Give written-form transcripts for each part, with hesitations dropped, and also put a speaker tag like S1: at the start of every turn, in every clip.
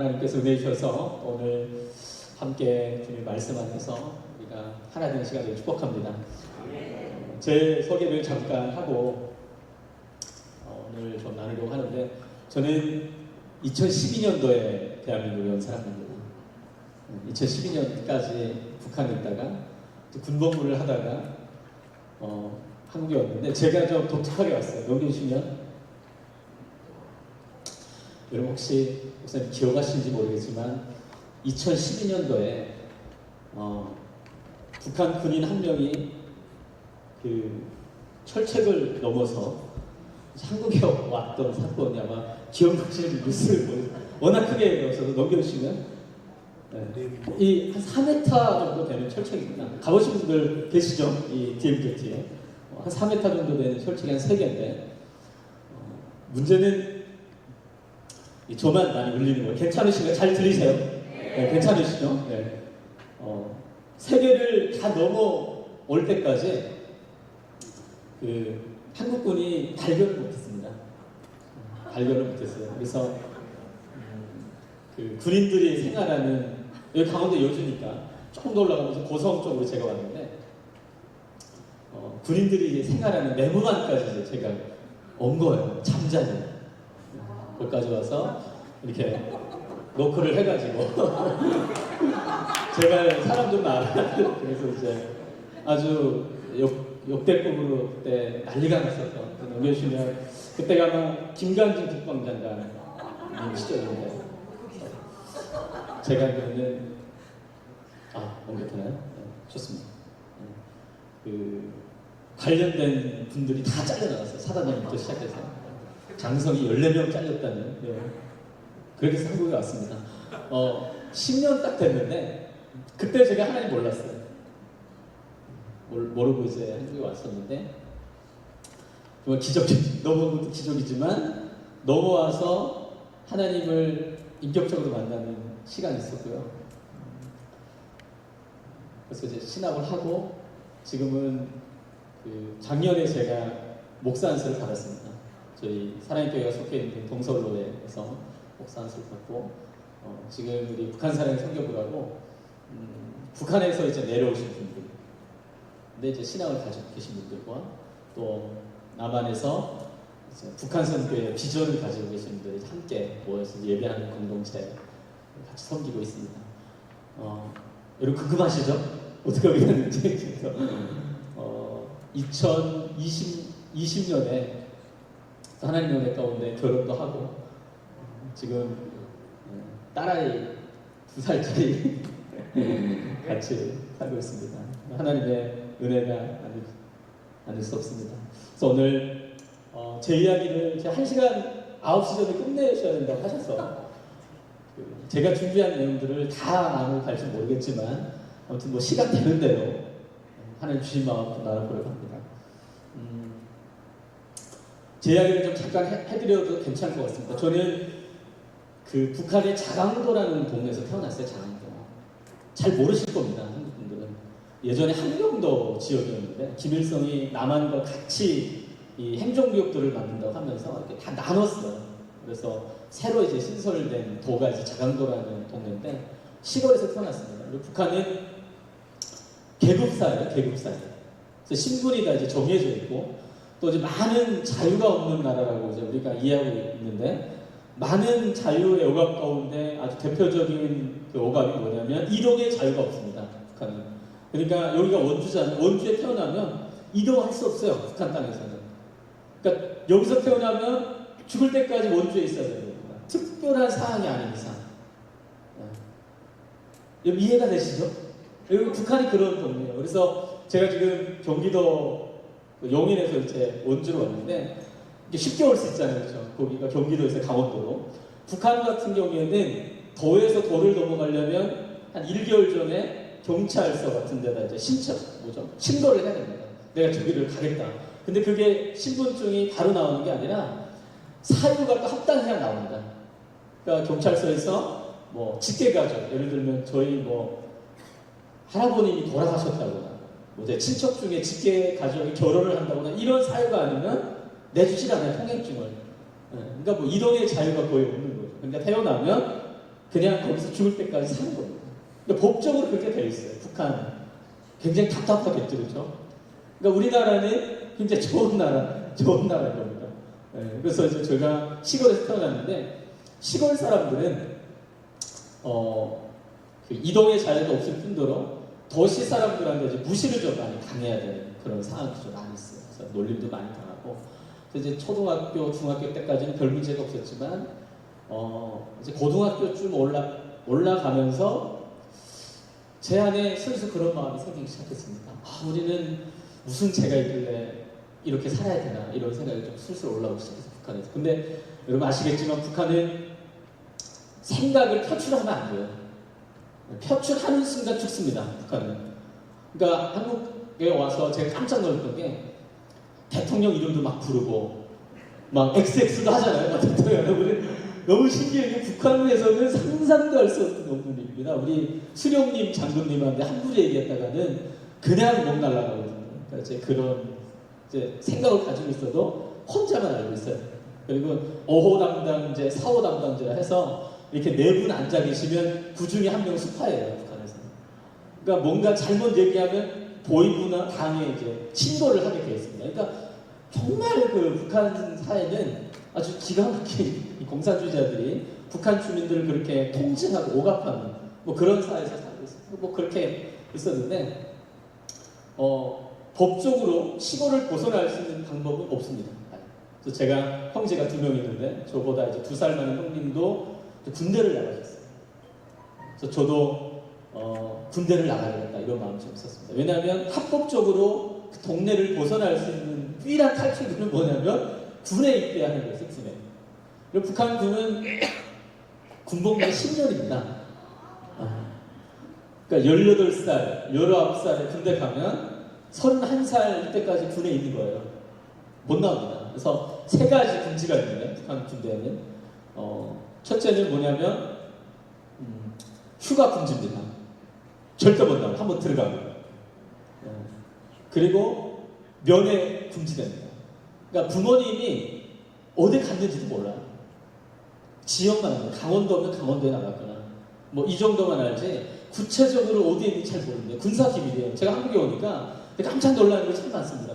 S1: 하나님께서 은혜 주셔서 오늘 함께 주님 말씀 안에서 우리가 하나 되는 시간을 축복합니다. 제 소개를 잠깐 하고 오늘 좀 나누려고 하는데, 저는 2012년도에 대한민국에 온 사람입니다. 2012년까지 북한에 있다가 군복무를 하다가 한국에 왔는데, 제가 좀 독특하게 왔어요. 여기 오시면 여러분 혹시 목사님 기억하시는지 모르겠지만 2012년도에 북한 군인 한 명이 그 철책을 넘어서 한국에 왔던 사건이 아마 기억나시는 뉴스를 워낙 크게 넣어서 넘겨주시면 이 한 4m 정도 되는 철책입니다. 가보신 분들 계시죠? 이 DMZ에 한 4m 정도 되는 철책이 한 3개인데 문제는 이 조만 많이 울리는 거예요. 괜찮으신가요? 잘 들리세요? 네, 괜찮으시죠? 네. 3개를 다 넘어올 때까지 그 한국군이 발견을 못했습니다. 발견을 못했어요. 그래서 그 군인들이 생활하는 여기 강원도 여주니까 조금 더 올라가면서 고성 쪽으로 제가 왔는데 군인들이 이제 생활하는 내무반까지 이제 제가 온 거예요. 잠자리. 거기까지 와서 이렇게 노크를 해가지고 제가 사람 좀 알아. 그래서 이제 아주 역대급으로 그때 난리가 났었던 넘겨주시면 그때가 아마 김관진 국방장관 시절인데 제가 그러면 넘겨주나요? 네, 좋습니다. 그 관련된 분들이 다 잘려나갔어요. 사단장부터 시작해서 장성이 14명 잘렸다는, 그렇게 해서 한국에 왔습니다. 10년 딱 됐는데 그때 제가 하나님 몰랐어요. 모르고 이제 한국에 왔었는데 정말 너무 기적이지만 넘어와서 하나님을 인격적으로 만나는 시간이 있었고요. 그래서 이제 신학을 하고 지금은 그 작년에 제가 목사 안수를 받았습니다. 저희 사랑교회가 속해 있는 동서로에서 목사 안수를 받고 지금 우리 북한 사랑의 선교부라고 북한에서 이제 내려오신 분들, 근데 이제 신앙을 가지고 계신 분들과 또 남한에서 이제 북한 선교의 비전을 가지고 계신 분들이 함께 모여서 예배하는 공동체 같이 섬기고 있습니다. 여러분 궁금하시죠? 어떻게 하게 됐는지. 그래서 2020년에 하나님 은혜 가운데 결혼도 하고 지금 딸아이 2살짜리 같이 살고 있습니다. 하나님의 은혜가 아닐 수 없습니다. 그래서 오늘 제 이야기를 제가 1시간 9시 전에 끝내셔야 된다고 하셔서 제가 준비한 내용들을 다 나누고 줄 모르겠지만 아무튼 뭐 시간 되는 대로 하나님 주신 마음으로 나눠보려고 합니다. 제 이야기를 좀 잠깐 해드려도 괜찮을 것 같습니다. 저는 그 북한의 자강도라는 동네에서 태어났어요. 자강도. 잘 모르실 겁니다. 한국 분들은. 예전에 함경도 지역이었는데 김일성이 남한과 같이 이 행정구역도를 만든다고 하면서 이렇게 다 나눴어요. 그래서 새로 이제 신설된 도가 이제 자강도라는 동네인데 시골에서 태어났습니다. 그리고 북한은 계급사예요. 계급사예요. 그래서 신분이 다 이제 정해져 있고 또 이제 많은 자유가 없는 나라라고 이제 우리가 이해하고 있는데, 많은 자유의 억압 가운데 아주 대표적인 그 억압이 뭐냐면 이동의 자유가 없습니다. 북한은. 그러니까 여기가 원주잖아요. 원주에 태어나면 이동할 수 없어요. 북한 땅에서는. 그러니까 여기서 태어나면 죽을 때까지 원주에 있어야 됩니다. 특별한 사항이 아닌 이상. 이해가 되시죠? 여기 북한이 그런 동네예요. 그래서 제가 지금 경기도 용인에서 이제 원주로 왔는데 쉽게 올 수 있잖아요. 그렇죠? 거기가 경기도에서 강원도로. 북한 같은 경우에는 도에서 도를 넘어가려면 한 1개월 전에 경찰서 같은 데다 이제 신고를 해야 됩니다. 내가 저기를 가겠다. 근데 그게 신분증이 바로 나오는 게 아니라 사유가 또 합당해야 나옵니다. 그러니까 경찰서에서 뭐 직계가족, 예를 들면 저희 뭐 할아버님이 돌아가셨다거나 제 친척 중에 직계 가족이 결혼을 한다거나 이런 사유가 아니면 내주질 않아요. 통행증을. 그러니까 뭐 이동의 자유가 거의 없는 거죠. 그러니까 태어나면 그냥 거기서 죽을 때까지 사는 겁니다. 그러니까 법적으로 그렇게 되어 있어요. 북한은. 굉장히 답답하겠죠, 그렇죠? 그러니까 우리나라는 굉장히 좋은 나라인 겁니다. 네, 그래서 이제 제가 시골에서 태어났는데 시골 사람들은 그 이동의 자유가 없을 뿐더러 도시 사람들한테 이제 무시를 좀 많이 당해야 되는 그런 상황이 좀 많이 있어요. 그래서 놀림도 많이 당하고. 그래서 이제 초등학교, 중학교 때까지는 별 문제가 없었지만 이제 고등학교쯤 올라가면서 제 안에 슬슬 그런 마음이 생기기 시작했습니다. 우리는 무슨 죄가 있길래 이렇게 살아야 되나 이런 생각이 좀 슬슬 올라오기 시작했어요. 북한에서. 근데 여러분 아시겠지만 북한은 생각을 표출하면 안 돼요. 표출하는 순간 죽습니다. 북한은. 그러니까 한국에 와서 제가 깜짝 놀랐던 게 대통령 이름도 막 부르고 막 XX도 하잖아요. 막 대통령. 우리 너무 신기한 게 북한에서는 상상도 할 수 없는 일입니다. 우리 수령님 장군님한테 함부로 얘기했다가는 그냥 목 날라가거든요. 그러니까 이제 그런 이제 생각을 가지고 있어도 혼자만 알고 있어요. 그리고 5호 담당제, 4호 담당제라 해서 이렇게 네 분 앉아 계시면 그 중에 한 명은 수파예요, 북한에서. 그러니까 뭔가 잘못 얘기하면 보위부나 당에 이제 신고를 하게 되어 있습니다. 그러니까 정말 그 북한 사회는 아주 기가 막힌 이 공산주의자들이 북한 주민들을 그렇게 통칭하고 오갑하는 뭐 그런 사회에서 살고 있어요. 뭐 그렇게 있었는데 법적으로 시골을 벗어날 수 있는 방법은 없습니다. 그래서 제가 형제가 2명 있는데 저보다 이제 2살 많은 형님도 군대를 나가셨어요. 그래서 저도 군대를 나가야겠다 이런 마음이 좀 있었습니다. 왜냐하면 합법적으로 그 동네를 벗어날 수 있는 유일한 탈출구는 뭐냐면 군에 입대하는 거예요. 군에. 그리고 북한 군은 군복무가 10년입니다. 그러니까 18살, 19살에 군대 가면 31살 때까지 군에 있는 거예요. 못 나옵니다. 그래서 3가지 금지가 있는데 북한 군대에는 첫째는 뭐냐면 휴가 금지입니다. 절대 못 나와요. 한번 들어가면. 그리고 면회 금지됩니다. 그러니까 부모님이 어디 갔는지도 몰라요. 지역만 알아요. 강원도면 강원도에 나갔거나 뭐 이 정도만 알지 구체적으로 어디에 있는지 잘 모르는데 군사 기밀이에요. 제가 한국에 오니까 깜짝 놀라는 게 참 많습니다.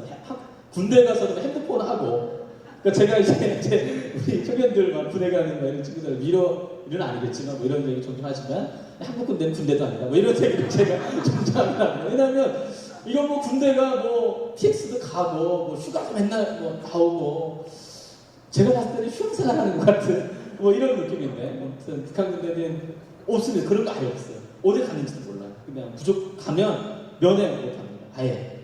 S1: 군대 가서도 핸드폰 하고 그러니까 제가 이제 우리 청년들 막 군대 가는 거 이런 친구들 위로는 아니겠지만 뭐 이런 얘기 종종 하지만 한국 군대는 군대도 아니다. 뭐 이런 얘기를 제가 종종 합니다. 왜냐하면 이건 뭐 군대가 뭐 PX도 가고 뭐 휴가도 맨날 뭐 나오고 제가 봤을 때는 휴양생활 하는 것 같은 뭐 이런 느낌인데 아무튼 북한 군대는 없습니다. 그런 거 아예 없어요. 어디 갔는지도 몰라요. 그냥 부족 가면 면회 못합니다. 아예.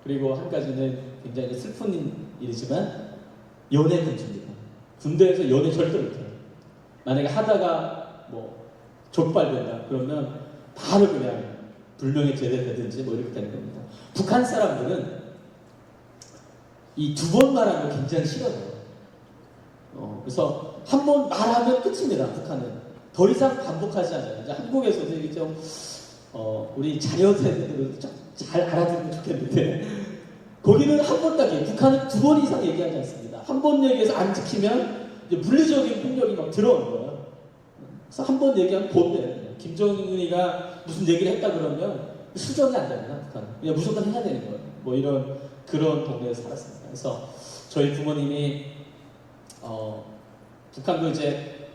S1: 그리고 한 가지는 굉장히 슬픈 일이지만 연애 금지입니다. 군대에서 연애 절대 못해요. 만약에 하다가 뭐 족발된다 그러면 바로 그냥 불명예 제대되든지 뭐 이렇게 되는 겁니다. 북한 사람들은 이 2번 말하는 거 굉장히 싫어요. 그래서 한 번 말하면 끝입니다. 북한은 더 이상 반복하지 않아요. 이제 한국에서도 이게 좀 우리 자녀세대들은 좀 잘 알아듣으면 좋겠는데 거기는 한 번 딱 얘기해요. 북한은 2번 이상 얘기하지 않습니다. 한 번 얘기해서 안 지키면 이제 물리적인 폭력이 막 들어오는 거예요. 그래서 한 번 얘기하면 본대요. 김정은이가 무슨 얘기를 했다 그러면 수정이 안 됩니다. 북한은 그냥 무조건 해야 되는 거예요. 뭐 이런 그런 동네에서 살았습니다. 그래서 저희 부모님이 북한도 이제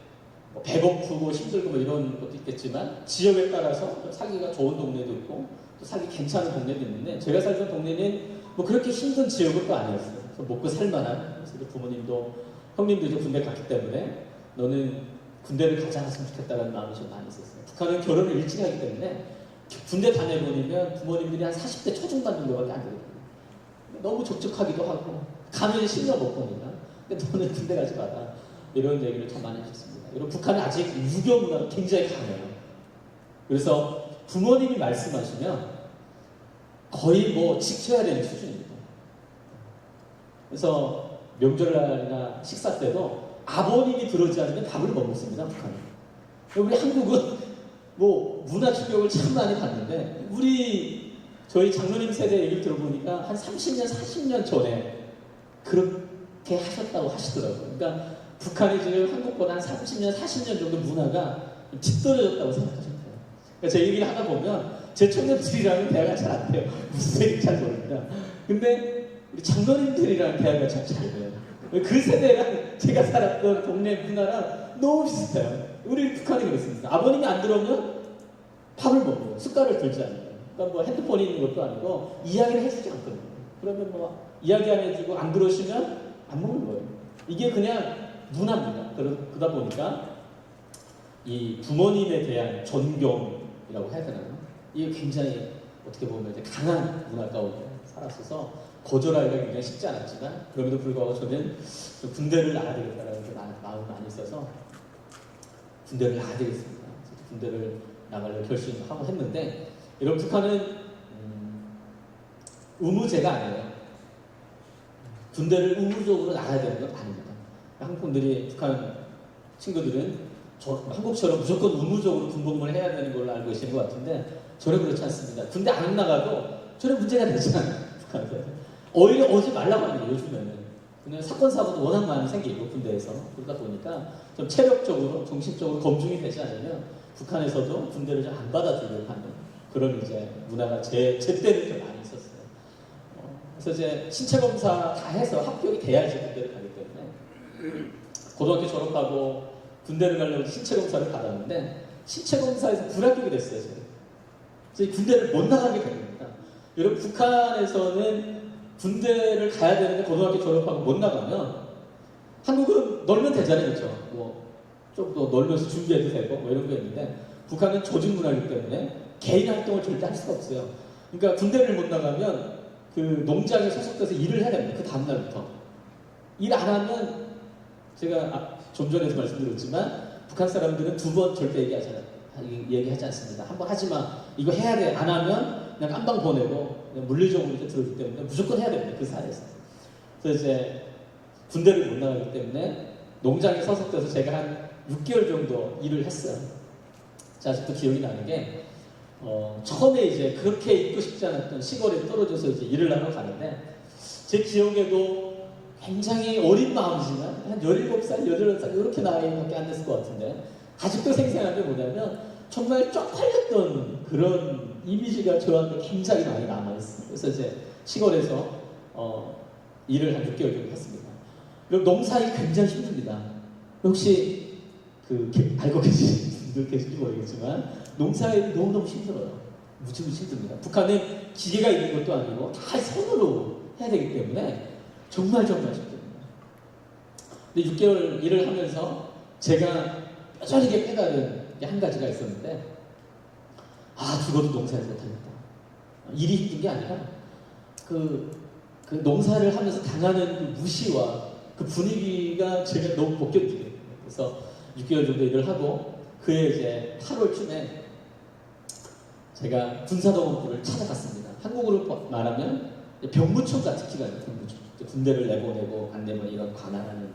S1: 뭐 배고프고 힘들고 뭐 이런 것도 있겠지만 지역에 따라서 살기가 좋은 동네도 있고 또 살기 괜찮은 동네도 있는데 제가 살던 동네는 뭐 그렇게 힘든 지역은 또 아니었어요. 그래서 먹고 살만한. 그래서 부모님도 형님도 이제 군대 갔기 때문에 너는 군대를 가지 않았으면 좋겠다는 마음이 좀 많이 있었어요. 북한은 결혼을 일찍 하기 때문에 군대 다녀보면 부모님들이 한 40대 초중반 정도밖에 안 되거든요. 너무 적적하기도 하고 가면 실력 못 보니까 근데 너는 군대 가지 마라 이런 얘기를 참 많이 했습니다. 여러분 북한은 아직 유교 문화가 굉장히 강해요. 그래서 부모님이 말씀하시면 거의 뭐 지켜야 되는 수준입니다. 그래서 명절날이나 식사 때도 아버님이 들어오지 않으면 밥을 못 먹습니다. 북한은. 우리 한국은 뭐 문화 충격을 참 많이 받는데 저희 장로님 세대 얘기를 들어보니까 한 30년, 40년 전에 그렇게 하셨다고 하시더라고요. 그러니까 북한이 지금 한국보다 한 30년, 40년 정도 문화가 뒤떨어졌다고 생각하시면 돼요. 그러니까 제 얘기를 하다 보면 제 청년들이랑은 대화가 잘 안 돼요. 무슨 얘기인지 잘 모릅니다. 근데 우리 장로님들이랑 대화가 참 잘 돼요. 그 세대랑 제가 살았던 동네 문화랑 너무 비슷해요. 우리 북한이 그렇습니다. 아버님이 안 들어오면 밥을 먹어요. 숟가락을 들지 않아요. 그러니까 뭐 핸드폰이 있는 것도 아니고 이야기를 해주지 않거든요. 그러면 뭐 이야기 안 해주고 안 들어오시면 안 먹는 거예요. 이게 그냥 문화입니다. 그러다 보니까 이 부모님에 대한 존경이라고 해야 되나요? 이게 굉장히 어떻게 보면 이제 강한 문화 가운데 살았어서 거절하기가 굉장히 쉽지 않았지만 그럼에도 불구하고 저는 군대를 나가야 되겠다라는 마음이 많이 있어서 군대를 나가야 되겠습니다. 군대를 나가려고 결심하고 했는데 이런 북한은 의무제가 아니에요. 군대를 의무적으로 나가야 되는 건 아닙니다. 한국 분들이 북한 친구들은 한국처럼 무조건 의무적으로 군복무를 해야 되는 걸로 알고 계시는 것 같은데 저는 그렇지 않습니다. 군대 안 나가도 저는 문제가 되지 않아요. 북한에서. 오히려 오지 말라고 합니다. 요즘에는. 그냥 사건 사고도 워낙 많이 생기고 군대에서 그러다 보니까 좀 체력적으로 정신적으로 검증이 되지 않으면 북한에서도 군대를 좀 안 받아주려고 하는 그런 이제 문화가 제 때는 좀 많이 있었어요. 그래서 이제 신체 검사 다 해서 합격이 돼야지 군대를 가기 때문에 고등학교 졸업하고 군대를 가려고 신체 검사를 받았는데 신체 검사에서 불합격이 됐어요. 그래서 군대를 못 나가게 된 겁니다. 여러분 북한에서는 군대를 가야 되는데 고등학교 졸업하고 못 나가면 한국은 놀면 되잖아요, 그렇죠? 뭐 좀 더 놀면서 준비해도 되고 뭐 이런 거 있는데 북한은 조직 문화이기 때문에 개인 활동을 절대 할 수가 없어요. 그러니까 군대를 못 나가면 그 농장에 소속돼서 일을 해야 됩니다. 그 다음 날부터 일 안 하면 제가 좀 전에도 말씀드렸지만 북한 사람들은 두 번 절대 얘기하지 않습니다. 한 번 하지 마. 이거 해야 돼. 안 하면 그냥 깜방 보내고 그냥 물리적으로 이제 들어오기 때문에 무조건 해야 됩니다. 그 사회에서. 그래서 이제 군대를 못 나가기 때문에 농장에 소속돼서 제가 한 6개월 정도 일을 했어요. 아직도 기억이 나는 게 처음에 이제 그렇게 있고 싶지 않았던 시골에 떨어져서 이제 일을 하러 가는데 제 기억에도 굉장히 어린 마음이지만 한 17살, 18살 이렇게 나이밖에 안 됐을 것 같은데 아직도 생생한 게 뭐냐면 정말 쪽팔렸던 그런 이미지가 저한테 굉장히 많이 남아있어요. 그래서 이제 시골에서 일을 한 6개월 정도 했습니다. 그리고 농사일 굉장히 힘듭니다. 혹시 알고 계신 분들 계실지 모르겠지만 농사일이 너무너무 힘들어요. 무지무지 힘듭니다. 북한은 기계가 있는 것도 아니고 다 손으로 해야 되기 때문에 정말 힘듭니다. 근데 6개월 일을 하면서 제가 뼈저리게 깨달은 게 한 가지가 있었는데 죽어도 농사를 못하겠다. 일이 힘든 게 아니라 그 농사를 하면서 당하는 그 무시와 그 분위기가 제가 너무 못 견디겠어요. 그래서 6개월 정도 일을 하고 그해 이제 8월쯤에 제가 군사동원부를 찾아갔습니다. 한국으로 말하면 병무청 같은 기관이에요. 병무청. 군대를 내보내고 안 내면 이런 관할하는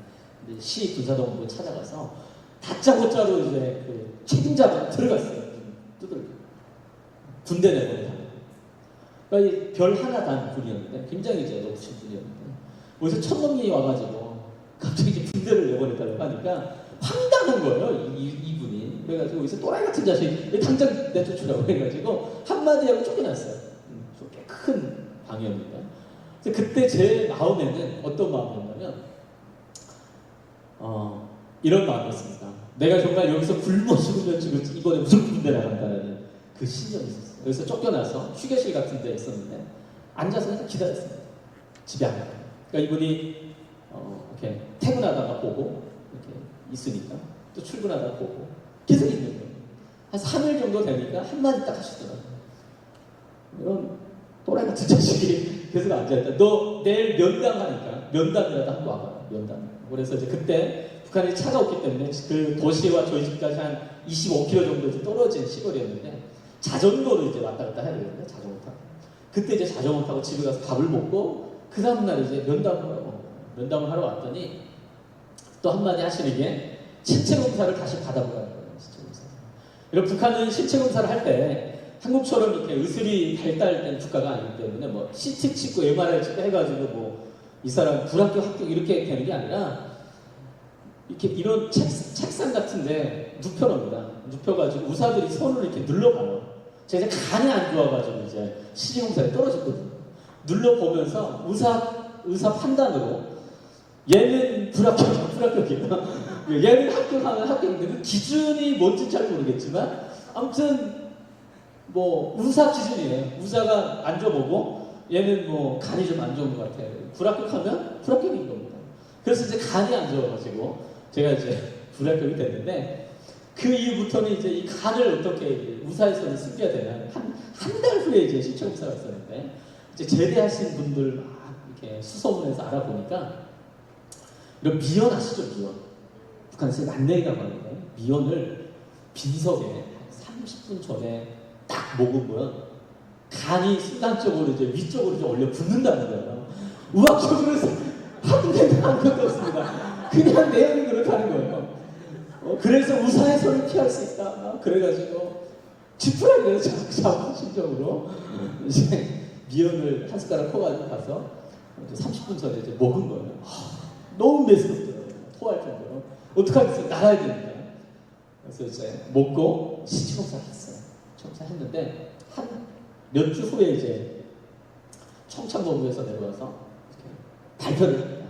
S1: 시 군사동원부를 찾아가서 다짜고짜로 이제 그 책임자가 들어갔어요. 두들겨. 군대 내보내고. 그러니까 별 하나 단 분이었는데 굉장히 이제 높으신 분이었는데 어디서 천놈이 와가지고 갑자기 이제 군대를 내보냈다고 하니까 황당한 거예요. 이분이. 그래가지고 여기서 또라이 같은 자식 당장 내쫓으라고 해가지고 한마디 하고 쫓겨났어요. 꽤 큰 방이었는데. 그래서 그때 제 마음에는 어떤 마음이었냐면 이런 마음이었습니다. 내가 정말 여기서 굶어 죽으면 죽을지 이번에 무조건 군대 나간다는 그 신념이 있었어요. 여기서 쫓겨나서 휴게실 같은 데 있었는데 앉아서 그냥 기다렸습니다. 집에 안 가요. 그러니까 이분이 이렇게 퇴근하다가 보고 이렇게 있으니까 또 출근하다가 보고 계속 있는 거예요. 한 3일 정도 되니까 한마디 딱 하시더라고요. 이런 또라이 같은 자식이 계속 앉아있다. 너 내일 면담하니까 면담이라도 한번 와봐. 면담. 그래서 이제 그때 북한이 차가 없기 때문에 그 도시와 저희 집까지 한 25km 정도 떨어진 시골이었는데 자전거로 이제 왔다 갔다 해야 되는데 자전거 타고 그때 이제 자전거 타고 집에 가서 밥을 먹고 그 다음날 이제 면담을 하러 왔더니 또 한마디 하시는 게 신체 검사를 다시 받아보라는 거예요. 신체 검사. 이런 북한은 신체 검사를 할 때 한국처럼 이렇게 의술이 발달된 국가가 아니기 때문에 뭐 CT 찍고 MRI 찍고 해가지고 뭐 이 사람 불합격 합격 이렇게 되는 게 아니라 이렇게 이런 책상 같은데 눕혀놓습니다. 눕혀가지고 의사들이 손을 이렇게 눌러봐요. 제가 이제 간이 안 좋아가지고 이제 시리공사에 떨어졌거든요. 눌러보면서 의사 판단으로 얘는 불합격이에요. 얘는 합격하면 합격인데 그 기준이 뭔지 잘 모르겠지만 아무튼 뭐 의사 기준이에요. 의사가 앉아보고 얘는 뭐 간이 좀 안 좋은 것 같아요. 불합격하면 불합격인 겁니다. 그래서 이제 간이 안 좋아가지고 제가 이제 불합격이 됐는데 그 이후부터는 이제 이 간을 어떻게 의사에서는 숨겨야 되나 한 달 후에 이제 신청사가 있었는데 이제 제대하신 분들 막 이렇게 수소문해서 알아보니까 이런 미연 아시죠? 미연. 북한에서 난내이라고 하는데 미연을 빈속에 한 30분 전에 딱 먹으면 간이 순간적으로 이제 위쪽으로 좀 올려 붙는다는 거예요. 의학적으로 하도 생각한 것도 없습니다. 그냥 내용이 그렇다는 거예요. 그래서 의사의 손을 피할 수 있다. 그래가지고 지푸라기를 잡은 심정으로 이제 미연을 한 숟가락 퍼가지고 가서 30분 전에 이제 먹은 거예요. 너무 매스럽더라고요. 토할 정도로. 어떡하겠어요? 나가야 되니까. 그래서 이제 먹고 신청사를 했어요. 청사 했는데 한 몇 주 후에 이제 청창본부에서 내려와서 발표를 합니다.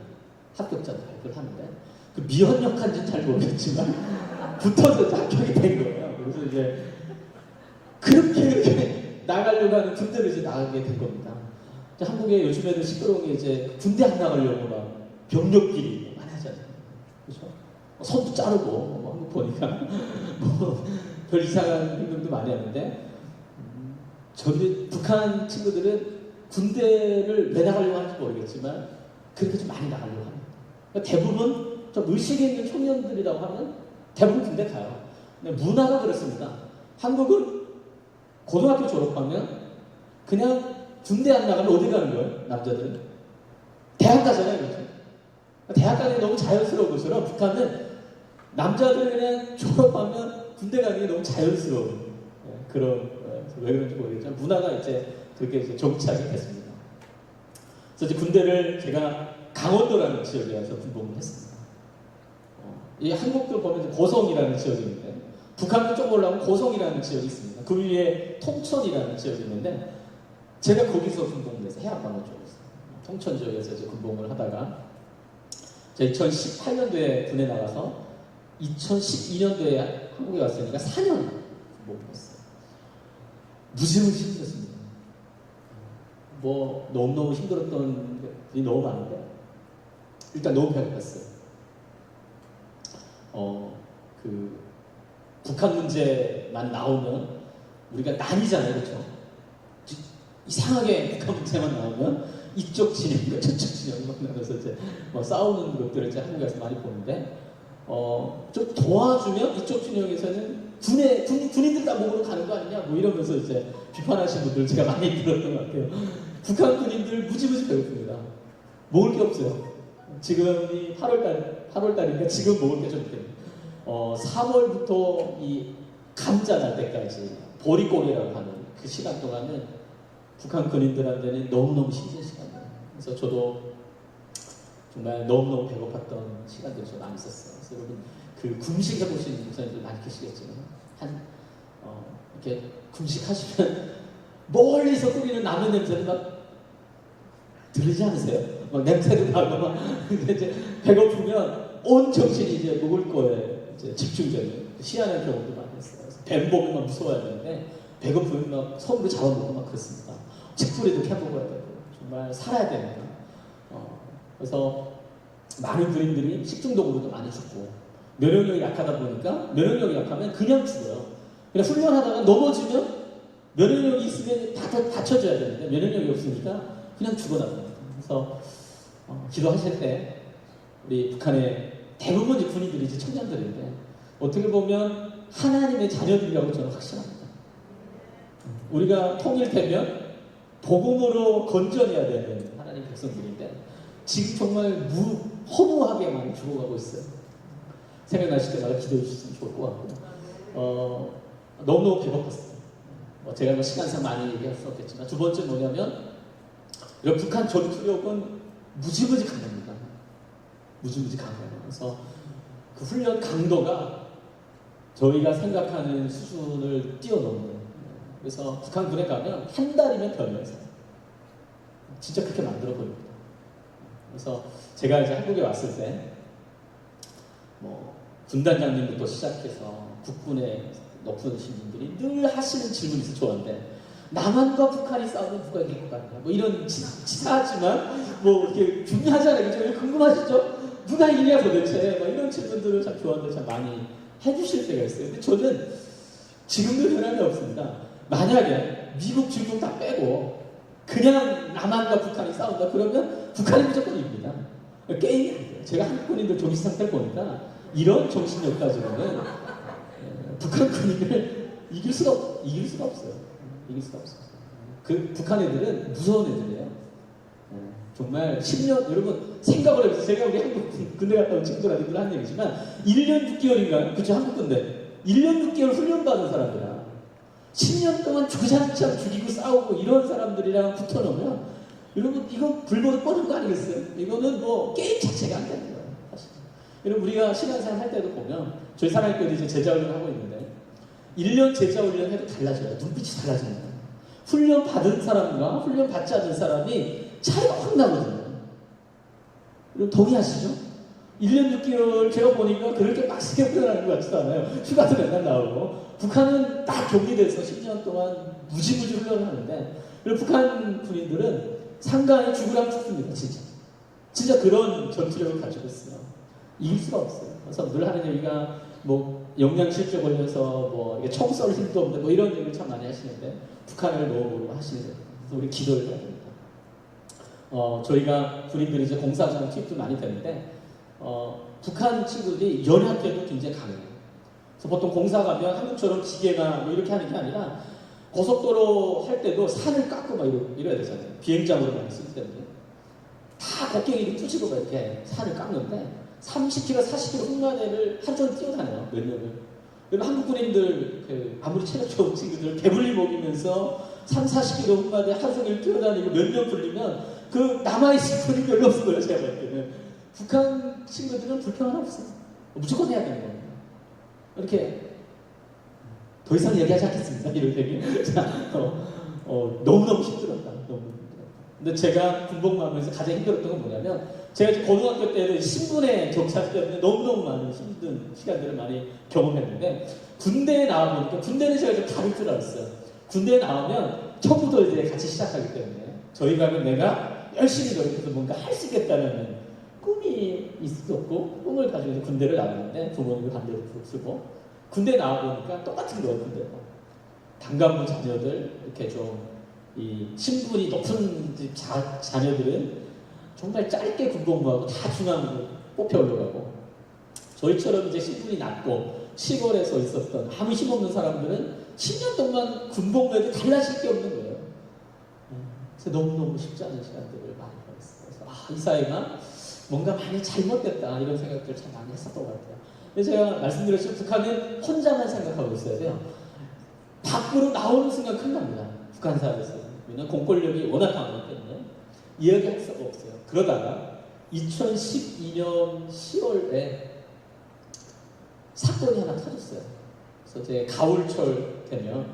S1: 합격자들 발표를 하는데 그 미연역한지는 잘 모르겠지만 붙어서 합격이 된 거예요. 그래서 이제 그렇게 나가려고 하는 군대로 이제 나가게 된 겁니다. 한국에 요즘 애들 시끄러운 게 이제 군대 안 나가려고 막 병력비리 많이 하잖아요. 그렇죠? 손도 자르고 뭐 한국 보니까 뭐 별 이상한 행동도 많이 하는데 저희 북한 친구들은 군대를 왜 나가려고 하는지 모르겠지만 그렇게 좀 많이 나가려고 합니다. 그러니까 대부분 좀 의식이 있는 청년들이라고 하면 대부분 군대 가요. 근데 문화가 그렇습니다. 한국은 고등학교 졸업하면 그냥 군대 안 나가면 어디 가는 거예요? 남자들은 대학 가잖아요. 그렇죠? 대학 가는 게 너무 자연스러운 것처럼 북한은 남자들 그냥 졸업하면 군대 가는 게 너무 자연스러운 그런 왜 그런지 모르겠지만 문화가 이제 그렇게 이제 정착이 됐습니다. 그래서 이제 군대를 제가 강원도라는 지역에 와서 군복무를 했습니다. 이 한국도 보면 고성이라는 지역이 있는데 북한도 좀 올라오면 고성이라는 지역이 있습니다. 그 위에 통천이라는 지역이 있는데 제가 거기서 군복무를 해서 해안방어 쪽에서 통천 지역에서 이제 군복무를 하다가 제가 2018년도에 군에 나가서 2012년도에 한국에 왔으니까 4년 군복무했어요. 무지무지 힘들었습니다. 뭐 너무너무 힘들었던 것들이 너무 많은데 일단 너무 배고팠어요. 그 북한 문제만 나오면 우리가 나뉘잖아요, 그렇죠? 이상하게 북한 문제만 나오면 이쪽 진영과 저쪽 진영이 만나면서 이제 뭐 싸우는 것들을 이제 한국에서 많이 보는데 좀 도와주면 이쪽 진영에서는 군인들 다 먹으러 가는 거 아니냐 뭐 이러면서 이제 비판하신 분들 제가 많이 들었던 것 같아요. 북한 군인들 무지무지 배고픕니다. 먹을 게 없어요. 지금이 8월달이니까 지금 먹을 게 좀 있거든요. 3월부터 이 감자 날 때까지 보리고개라고 하는 그 시간 동안은 북한 군인들한테는 너무너무 힘든 시간이에요. 그래서 저도 정말 너무너무 배고팠던 시간들이 저 많이 있었어요. 그래서 여러분 그 금식해보신 목사님들 많이 계시겠지만 이렇게 금식하시면 멀리서 뿌리는 라면 냄새는 막 들리지 않으세요? 막 냄새도 나고 막 근데 이제 배고프면 온 정신이 이제 먹을 거에 이제 집중되는 희한한 경우도 많이 했어요. 그래서 뱀 보면 무서워야 되는데 배고프면 막 손으로 잡아먹고 막 그렇습니다. 책뿌리도 캐먹어야 되고 정말 살아야 됩니다. 그래서 많은 군인들이 식중독으로도 많이 죽고 면역력이 약하다 보니까 면역력이 약하면 그냥 죽어요. 그냥 훈련하다가 넘어지면 면역력이 있으면 받쳐줘야 되는데 면역력이 없으니까 그냥 죽어나갑니다. 그래서 기도하실 때 우리 북한의 대부분 군인들이 이제 청년들인데 어떻게 보면 하나님의 자녀들이라고 저는 확신합니다. 우리가 통일되면 복음으로 건져내야 되는 하나님 백성들인데 지금 정말 허무하게 많이 죽어가고 있어요. 생각나실 때마다 기도해 주셨으면 좋을 것 같고 너무너무 배고팠어요. 제가 뭐 시간상 많이 얘기할 수 없겠지만 두 번째 뭐냐면 이런 북한 전투력은 무지무지 강합니다. 무지무지 강해요. 그래서 그 훈련 강도가 저희가 생각하는 수준을 뛰어넘는. 그래서 북한군에 가면 한 달이면 변호해서 진짜 그렇게 만들어 버립니다. 그래서 제가 이제 한국에 왔을 때 뭐 군단장님부터 시작해서 국군의 높으신 분들이 늘 하시는 질문이 있어 저한테. 남한과 북한이 싸우면 누가 이길 것 같냐? 뭐 이런 치사하지만 뭐 이렇게 중요하잖아요. 그죠? 궁금하시죠? 누가 이기냐 도대체? 뭐 이런 질문들을 참 저한테 참 많이 해주실 때가 있어요. 근데 저는 지금도 변함이 없습니다. 만약에 미국, 중국 다 빼고 그냥 남한과 북한이 싸운다 그러면 북한이 무조건 이깁니다. 게임이 안 돼요. 제가 한국군인들 정신 상태를 보니까 이런 정신력 가지고는 북한 군인을 이길 수가 없어요. 이길 수가 없어요. 그 북한 애들은 무서운 애들이에요. 정말 10년, 여러분 생각을 해보세요. 제가 우리 한국 군대 갔다 온 친구들한테 늘 한 얘기지만 1년 6개월인가요? 그쵸, 한국 군대 1년 6개월 훈련받은 사람들이야. 10년 동안 주구장창 죽이고 싸우고 이런 사람들이랑 붙어놓으면 여러분 이거 불보듯 뻔한 거 아니겠어요? 이거는 뭐 게임 자체가 안 되는 거예요. 사실. 여러분 우리가 신앙생활 할 때도 보면 저희 사랑교회도 이제 제자훈련 하고 있는데 1년 제자훈련 해도 달라져요. 눈빛이 달라집니다. 훈련 받은 사람과 훈련 받지 않은 사람이 차이가 확 나거든요. 여러분 동의하시죠? 1년 6개월 제가 보니까 그렇게 빡세게 훈련하는 것 같지도 않아요. 휴가도 맨날 나오고. 북한은 딱 격리돼서 10년 동안 무지무지 훈련을 하는데 북한 군인들은 상관이 죽으라면 죽습니다. 진짜 그런 전투력을 가지고 있어요. 이길 수가 없어요. 그래서 늘 하는 얘기가 뭐 영양실조 걸려서 뭐 이게 총 쏠 힘도 없는데 뭐 이런 얘기를 참 많이 하시는데 북한을 넣어보려고 하시는데 그래서 우리 기도를 해야 됩니다. 저희가 군인들이 이제 공사장 투입도 많이 되는데 북한 친구들이 연합계도 굉장히 강해요. 그래서 보통 공사 가면 한국처럼 기계가 뭐 이렇게 하는 게 아니라 고속도로 할 때도 산을 깎고 막 이래야 되잖아요. 비행장으로 많이 쓰기 때문에 다 곡괭이를 뚫치고 막 이렇게 산을 깎는데 30km, 40km 흑마대를 하루 종일 뛰어다녀요. 몇 년을. 그러면 한국 군인들 아무리 체력 좋은 친구들 배불리 먹이면서 3, 40km 흑마대 하루 종일 뛰어다니고 몇 년 굴리면 그 남아있을 분이 별로 없을 거예요. 제가 볼 때는. 북한 친구들은 불평 하나 없어요. 무조건 해야 되는 거예요. 이렇게 더 이상 얘기하지 않겠습니다. 이런 얘기. 너무너무 힘들었다. 근데 제가 군복무하면서 가장 힘들었던 건 뭐냐면 제가 이제 고등학교 때는 신분의 격차 때문에 너무너무 많은 힘든 시간들을 많이 경험했는데 군대에 나와보니까 군대는 제가 이제 다를 줄 알았어요. 군대에 나오면 처음부터 이제 같이 시작하기 때문에 저희 가면 내가 열심히 노력해서 뭔가 할 수 있겠다는 꿈이 있었고 꿈을 가지고 이제 군대를 나왔는데 부모님이 반대로 쓰고 군대에 나와보니까 똑같은 거예요. 군대도 단간부 자녀들 이렇게 좀 이 신분이 높은 자녀들은 정말 짧게 군복무하고 다 중앙으로 뽑혀 올라가고 저희처럼 이제 신분이 낮고 시골에서 있었던 아무 힘없는 사람들은 10년 동안 군복무해도 달라질 게 없는 거예요. 그래서 너무너무 쉽지 않은 시간들을 많이 보냈어요. 그래서 이 사회가 뭔가 많이 잘못됐다 이런 생각들을 참 많이 했었던 것 같아요. 근데 제가 말씀드렸지만 북한은 혼자만 생각하고 있어야 돼요. 밖으로 나오는 순간 큰일 납니다. 북한 사회에서. 왜냐면 공권력이 워낙 강하기 때문에 이야기할 수가 없어요. 그러다가 2012년 10월에 사건이 하나 터졌어요. 그래서 이제 가을철 되면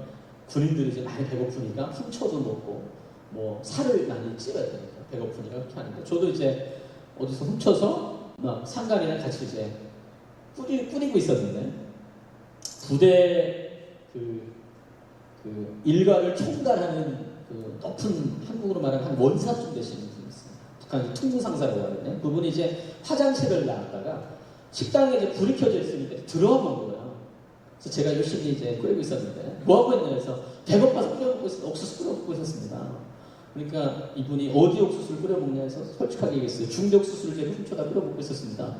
S1: 군인들이 이제 많이 배고프니까 훔쳐도 먹고 뭐 살을 많이 찌어야 되니까 배고프니까 그렇게 하는데 저도 이제 어디서 훔쳐서 막 상관이랑 같이 이제 뿌리고 있었는데 부대 그 일가를 총괄하는 그 높은 한국으로 말하면 한 원사쯤 되시는 분이 있어요. 북한 특무상사라고 하거든요. 그분이 이제 화장실을 나왔다가 식당에 이제 불이 켜져 있으니까 들어와 본 거예요. 그래서 제가 열심히 이제 끓이고 있었는데 뭐 하고 있냐 해서 배고파서 끓여먹고 있었는데 옥수수 끓여먹고 있었습니다. 그러니까 이분이 어디 옥수수를 끓여먹냐 해서 솔직하게 얘기했어요. 중대 옥수수를 제가 훔쳐다 끓여먹고 있었습니다.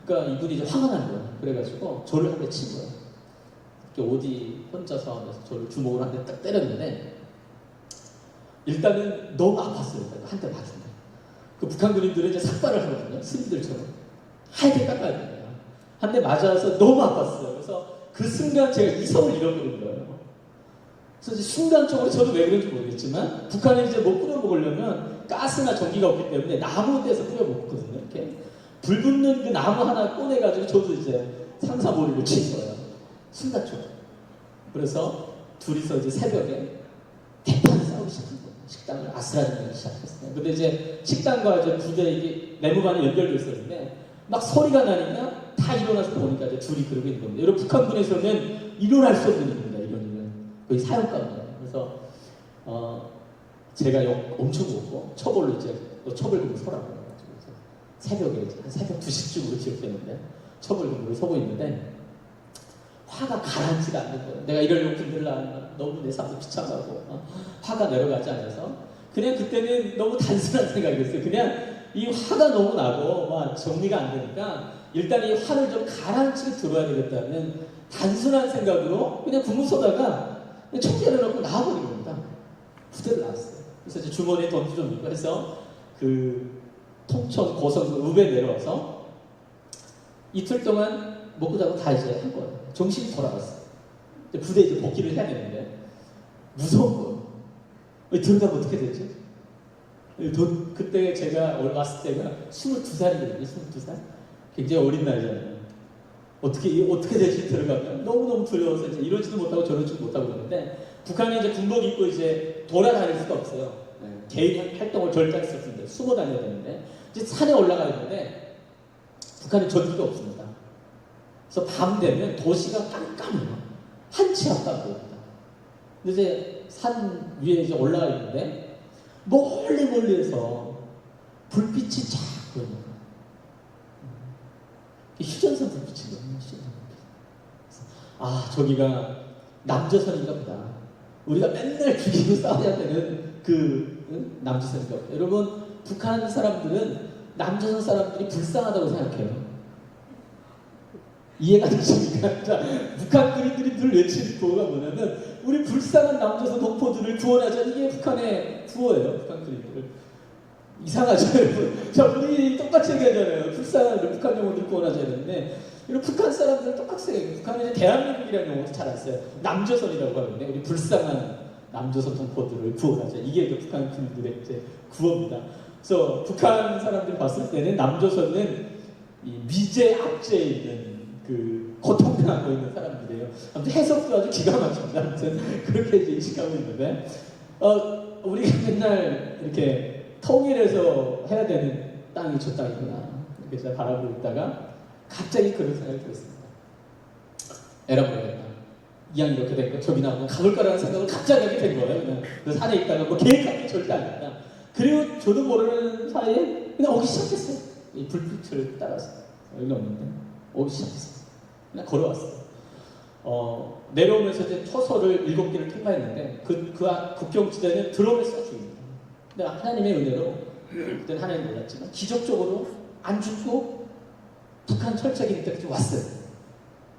S1: 그러니까 이분이 이제 화가 난 거예요. 그래가지고 저를 한 대 친 거예요. 어디 혼자서 하면서 저를 주먹으로 한 대 딱 때렸는데 일단은 너무 아팠어요. 한 대 맞은 거. 그 북한 군인들은 이제 삭발을 하거든요. 스님들처럼 하얗게 깎아야 됩니다. 한 대 맞아서 너무 아팠어요. 그래서 그 순간 제가 이성을 잃어버린 거예요. 그래서 순간적으로 저도 왜 그런지 모르겠지만 북한에 이제 뭐 끓여 먹으려면 가스나 전기가 없기 때문에 나무 데서 끓여 먹거든요. 이렇게 불 붙는 그 나무 하나 꺼내가지고 저도 이제 상사모리로 친 거예요. 순간적으로. 그래서 둘이서 이제 새벽에 대판 싸우기 시작한 거예요. 식당을 아슬아슬하기 시작했어요. 근데 이제 식당과 이제 부대 이게 내무반이 연결되어 있었는데 막 소리가 나니까 다 일어나서 보니까 이제 둘이 그러고 있는 겁니다. 여러분 북한군에서는 일어날 수 없는 일입니다. 이런 일은 거의 사형감이에요. 그래서 제가 엄청 먹고 처벌로 이제 처벌금을 서라고 해가지고 새벽에 이제 한 새벽 2시쯤으로 기억되는데 처벌금으로 서고 있는데 화가 가라앉지가 않는 거예요. 내가 이러려고 군들라 너무 내 삶도 비참하고 화가 내려가지 않아서 그냥 그때는 너무 단순한 생각이었어요. 그냥 이 화가 너무 나고 막 정리가 안 되니까 일단 이 화를 좀 가라앉히고 들어야 되겠다는 단순한 생각으로 그냥 군문 쏘다가 총기를 넣고 나와버린 겁니다. 부대를 나왔어요. 그래서 이제 주머니에 돈도 좀 있고 해서 그 통천 고성 읍에 내려와서 이틀 동안 먹고 자고 다 이제 한 거예요. 정신이 돌아갔어요. 부대에 이제 복귀를 해야 되는데 무서운 거예요. 들어가면 어떻게 되지? 그때 제가 왔을 때가 22살이거든요. 22살. 굉장히 어린 나이잖아요. 어떻게 될지 들어가면 너무너무 두려워서 이제 이러지도 못하고 저러지도 못하고 그러는데 북한에 이제 군복 입고 이제 돌아다닐 수가 없어요. 개인 활동을 절대 할 수 없는데 숨어 다녀야 되는데 이제 산에 올라가야 되는데 북한에 전기가 없습니다. 그래서 밤 되면 도시가 깜깜해요. 한치 앞도 안 보입니다. 근데 이제 산 위에 이제 올라가 있는데 멀리에서 불빛이 쫙 보이는 거예요. 휴전선 불빛인 거예요. 휴전선 불빛. 저기가 남조선인가 보다. 우리가 맨날 죽이고 싸워야 되는 그 남조선인가 보다. 여러분 북한 사람들은 남조선 사람들이 불쌍하다고 생각해요. 이해가 되십니까? 자, 북한 군인들이 늘 외치는 구호가 뭐냐면 우리 불쌍한 남조선 동포들을 구원하자. 이게 북한의 구호예요. 북한 군인들을. 이상하죠, 여러분? 자, 우리 똑같이 얘기하잖아요. 불쌍한 우리 북한 영혼들 구원하자 이랬는데 여러분 북한 사람들은 똑같이 얘기해요. 북한은 이제 대한민국이라는 용어도 잘 안 써요. 남조선이라고 하는데 우리 불쌍한 남조선 동포들을 구원하자. 이게 그 북한 군인들의 이제 구호입니다. 그래서 북한 사람들이 봤을 때는 남조선은 이 미제 압제에 있는 그 고통당하고 있는 사람들이에요. 아무튼 해석도 아주 기가 막힙니다. 아무튼 그렇게 이제 인식하고 있는데 우리가 맨날 이렇게 통일해서 해야 되는 땅이 저 땅이구나 이렇게 제가 바라보고 있다가 갑자기 그런 생각이 들었습니다. 에라 모르겠다. 이왕 이렇게 된 거 저기 나오면 가볼까라는 생각을 갑자기 하게 된 거예요. 그냥 그 산에 있다가 뭐 계획할 게 절대 안 했다. 그리고 저도 모르는 사이에 그냥 오기 시작했어요. 이 불빛을 따라서 여기 없는데 오기 시작했어요. 그냥 걸어왔어요. 내려오면서 이제 초소를 7개를 통과했는데 그 국경지대는 드론을 쏴 죽입니다. 근데 하나님의 은혜로 그때는 하나님 몰랐지만 기적적으로 안 죽고 북한 철책이 그때까지 왔어요.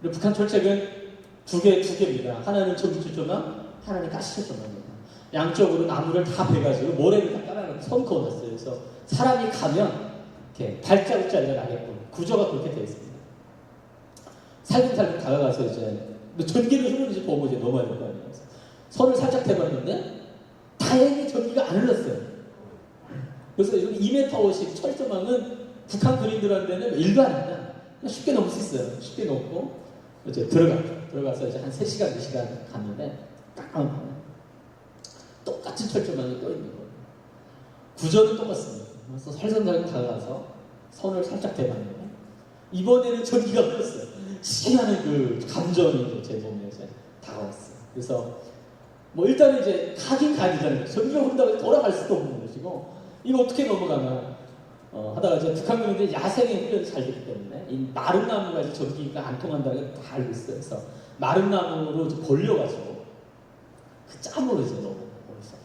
S1: 그리고 북한 철책은 두 개입니다. 하나는 전기철조망, 하나는 가스철조망입니다. 양쪽으로 나무를 다 베가지고 모래를 다 깔아놓고 선 그어놨어요. 그래서 사람이 가면 이렇게 발자국자리가 나게끔 구조가 그렇게 되어 있습니다. 살금살금 다가가서 이제 전기를 흐르는지 보고 이제 넘어야 될 거 아니에요. 선을 살짝 대봤는데 다행히 전기가 안 흘렀어요. 그래서 2m50 철조망은 북한 군인들한테는 일도 아닙니다. 그냥 쉽게 넘을 수 있어요. 쉽게 넘고 이제 들어가서 이제 한 3시간, 4시간 갔는데 깜깜한 밤에 똑같은 철조망이 떠 있는 거예요. 구조는 똑같습니다. 그래서 살살살살 다가가서 선을 살짝 대봤는데 이번에는 전기가 흘렀어요. 시기하는 그 감정이 제 몸에 이제 다가왔어요. 그래서 뭐 일단은 이제 가긴 가야 되잖아요. 전기가 흐른다고 돌아갈 수도 없는 것이고 이거 어떻게 넘어가나 하다가 이제 북한군인들이 야생의 훈련이 잘 되기 때문에 이 마른 나무가 이제 전기가 안 통한다는 걸 다 알고 있어요. 그래서 마른 나무로 이제 벌려가지고 그 짬으로 이제 넘어버렸어요.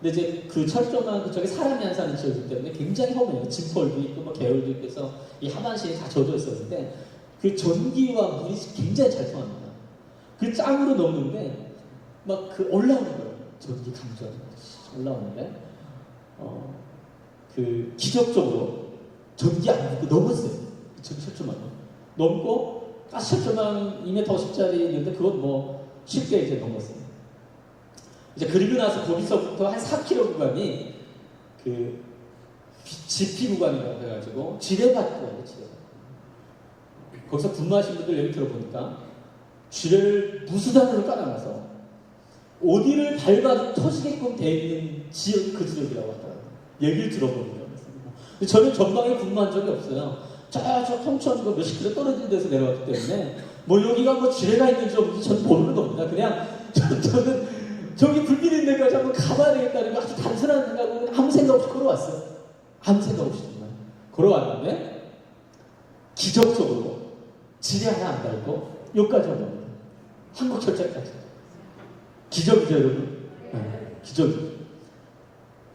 S1: 근데 이제 그 철조망 그쪽에 사람이 안 사는 지역이기 때문에 굉장히 험해요. 진펄도 있고 뭐 개울도 있고 해서 이 하반신이 다 젖어 있었는데 그 전기와 물이 굉장히 잘 통합니다. 그 짬으로 넘는데 막 그 올라오는 거예요. 전기 감정이 올라오는데 그 기적적으로 전기 안 붙고 넘었어요. 전기 철조망을 넘고 가스철조망 2m50짜리 있는데 그건 뭐 쉽게 이제 넘었어요. 이제 그리고 나서 거기서부터 한 4km 구간이 그 지피 구간이라고 해가지고 지뢰받고 와요, 지뢰받고. 거기서 근무하신 분들 얘기 들어보니까 지뢰를 무수단으로 깔아놔서 어디를 밟아도 터지게끔 돼 있는 지역, 그 지역이라고 하더라고요. 얘기를 들어보니까. 저는 전방에 근무한 적이 없어요. 저 통천 몇십 킬로 떨어진 데서 내려왔기 때문에 뭐 여기가 뭐 지뢰가 있는지 없는지 저는 모르는 겁니다. 그냥 저는 저기 불빛 있는 데까지 한번 가봐야 되겠다는 아주 단순한 생각으로 아무 생각 없이 걸어왔어요. 아무 생각 없이 정말 걸어왔는데 기적적으로 지뢰 하나 안 밟고 여기까지 온 겁니다. 한국철자까지. 기적이죠, 여러분? 네, 기적이죠.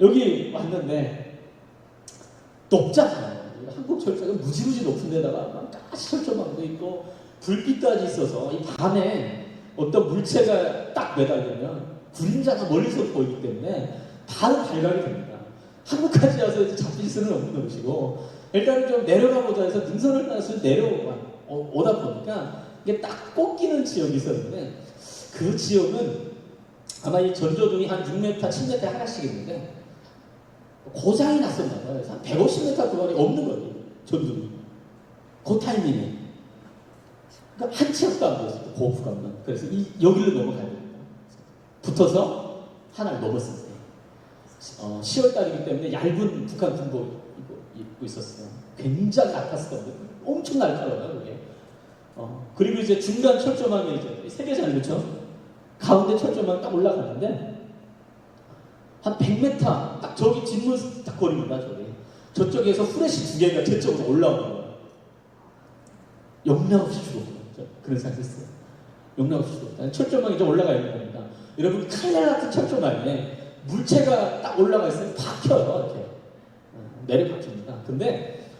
S1: 여기 왔는데 높잖아요. 한국철자가 무지무지 높은 데다가 막 가시 철조망도 있고 불빛까지 있어서 이 밤에 어떤 물체가 딱 매달리면 그림자가 멀리서 보이기 때문에 바로 발각이 됩니다. 한국까지 와서 이제 잡힐 수는 없는 것이고 일단은 좀 내려가 보자 해서 능선을 따라서 내려오다 보니까 이게 딱 꺾이는 지역이 있었는데 그 지역은 아마 이 전조등이 한 6m, 7m 하나씩 있는데 고장이 났었나 봐요. 그래서 한 150m 구간이 없는 거예요. 전조등이. 그 타이밍에. 그러니까 한 치역도 안 보였어요. 그 구간만. 그래서 여기를 넘어가야 됩니다. 붙어서 하나를 넘었어요. 10월 달이기 때문에 얇은 북한 군복 입고 있었어요. 굉장히 아팠을 건데 엄청 날카로워요, 그게. 그리고 이제 중간 철조망에 이제 세계잖아요, 그렇죠? 가운데 철조망 딱 올라가는데 한 100m 딱 저기 뒷문 딱 거리입니다, 저기. 저쪽에서 후레쉬 두 개가 제 쪽으로 올라오는 거예요. 영락없이 죽었거든요. 그런 생각이 있어요. 영락없이 죽었다. 철조망이 이제 올라가 있는 겁니다. 여러분 칼날 같은 철조망에 물체가 딱 올라가 있으면 박혀요, 이렇게. 내려 박힙니다. 근데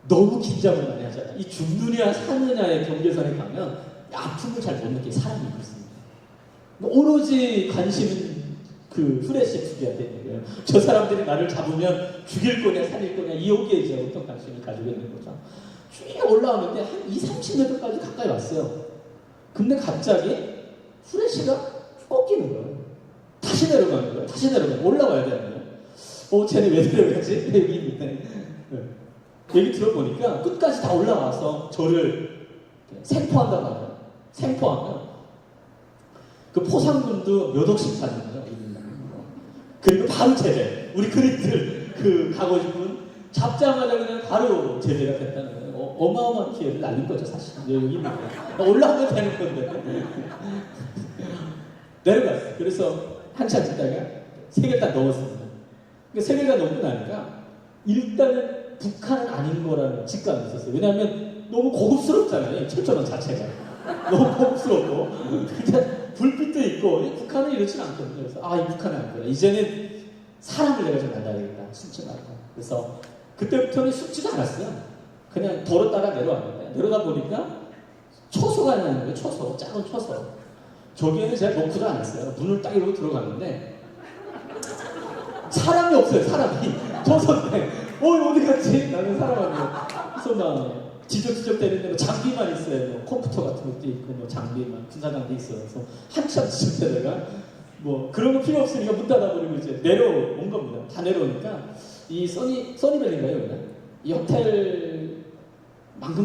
S1: 너무 긴장을 많이 하잖아요. 이 죽느냐 사느냐의 경계선에 가면 아픔을 잘 못 느끼게 사람이 그렇습니다. 오로지 관심은 그 후레쉬 죽여야 되는 거예요. 저 사람들이 나를 잡으면 죽일 거냐 살릴 거냐 여기에 이제 어떤 관심을 가지고 있는 거죠. 쭉 올라오는데 한 2-30m까지 가까이 왔어요. 근데 갑자기 후레쉬가 꺾이는 거예요. 다시 내려가는 거예요. 다시 내려가는 거예요. 올라와야 되는 거예요. 쟤네 왜 내려가지? 여기 있는데. 얘기 들어보니까 끝까지 다 올라와서 저를 생포한다고 하죠. 생포하면 그 포상금도 몇 억씩 받는 거예요. 그리고 바로 제재. 우리 그림들 가고 싶은 잡자마자 그냥 바로 제재가 됐다는 거예요. 어마어마한 기회를 날린 거죠, 사실. 여기 있는 거. 올라오면 되는 건데. 내려갔어요. 그래서 한참 있다가 3개를 넘었습니다. 그러니까 3개를 넘고 나니까 일단은 북한은 아닌 거라는 직감이 있었어요. 왜냐하면 너무 고급스럽잖아요. 철조망 자체가. 너무 고급스럽고. 근데 불빛도 있고 북한은 이렇진 않거든요. 그래서 이 북한은 아니구나. 이제는 사람을 내가 좀 만나야 되겠다. 숨지 말고. 그래서 그때부터는 숨지도 않았어요. 그냥 도로 따라 내려왔는데 내려다 보니까 초소가 나는 거예요. 초소. 작은 초소. 저기에는 제가 놓고도 않았어요. 문을 딱 이러고 들어갔는데 사람이 없어요. 사람이. 초소인데 어디 갔지? 나는 사람하고 그래서 막 지적지적 되는데 뭐 장비만 있어요. 뭐 컴퓨터 같은 것도 있고 뭐 장비만 군사 장비 있어요. 그래서 한참 지적되다가 뭐 그런 거 필요 없으니까 문 닫아버리고 이제 내려온 겁니다. 다 내려오니까 이 써니밸리인가요, 여기가? 이 호텔만큼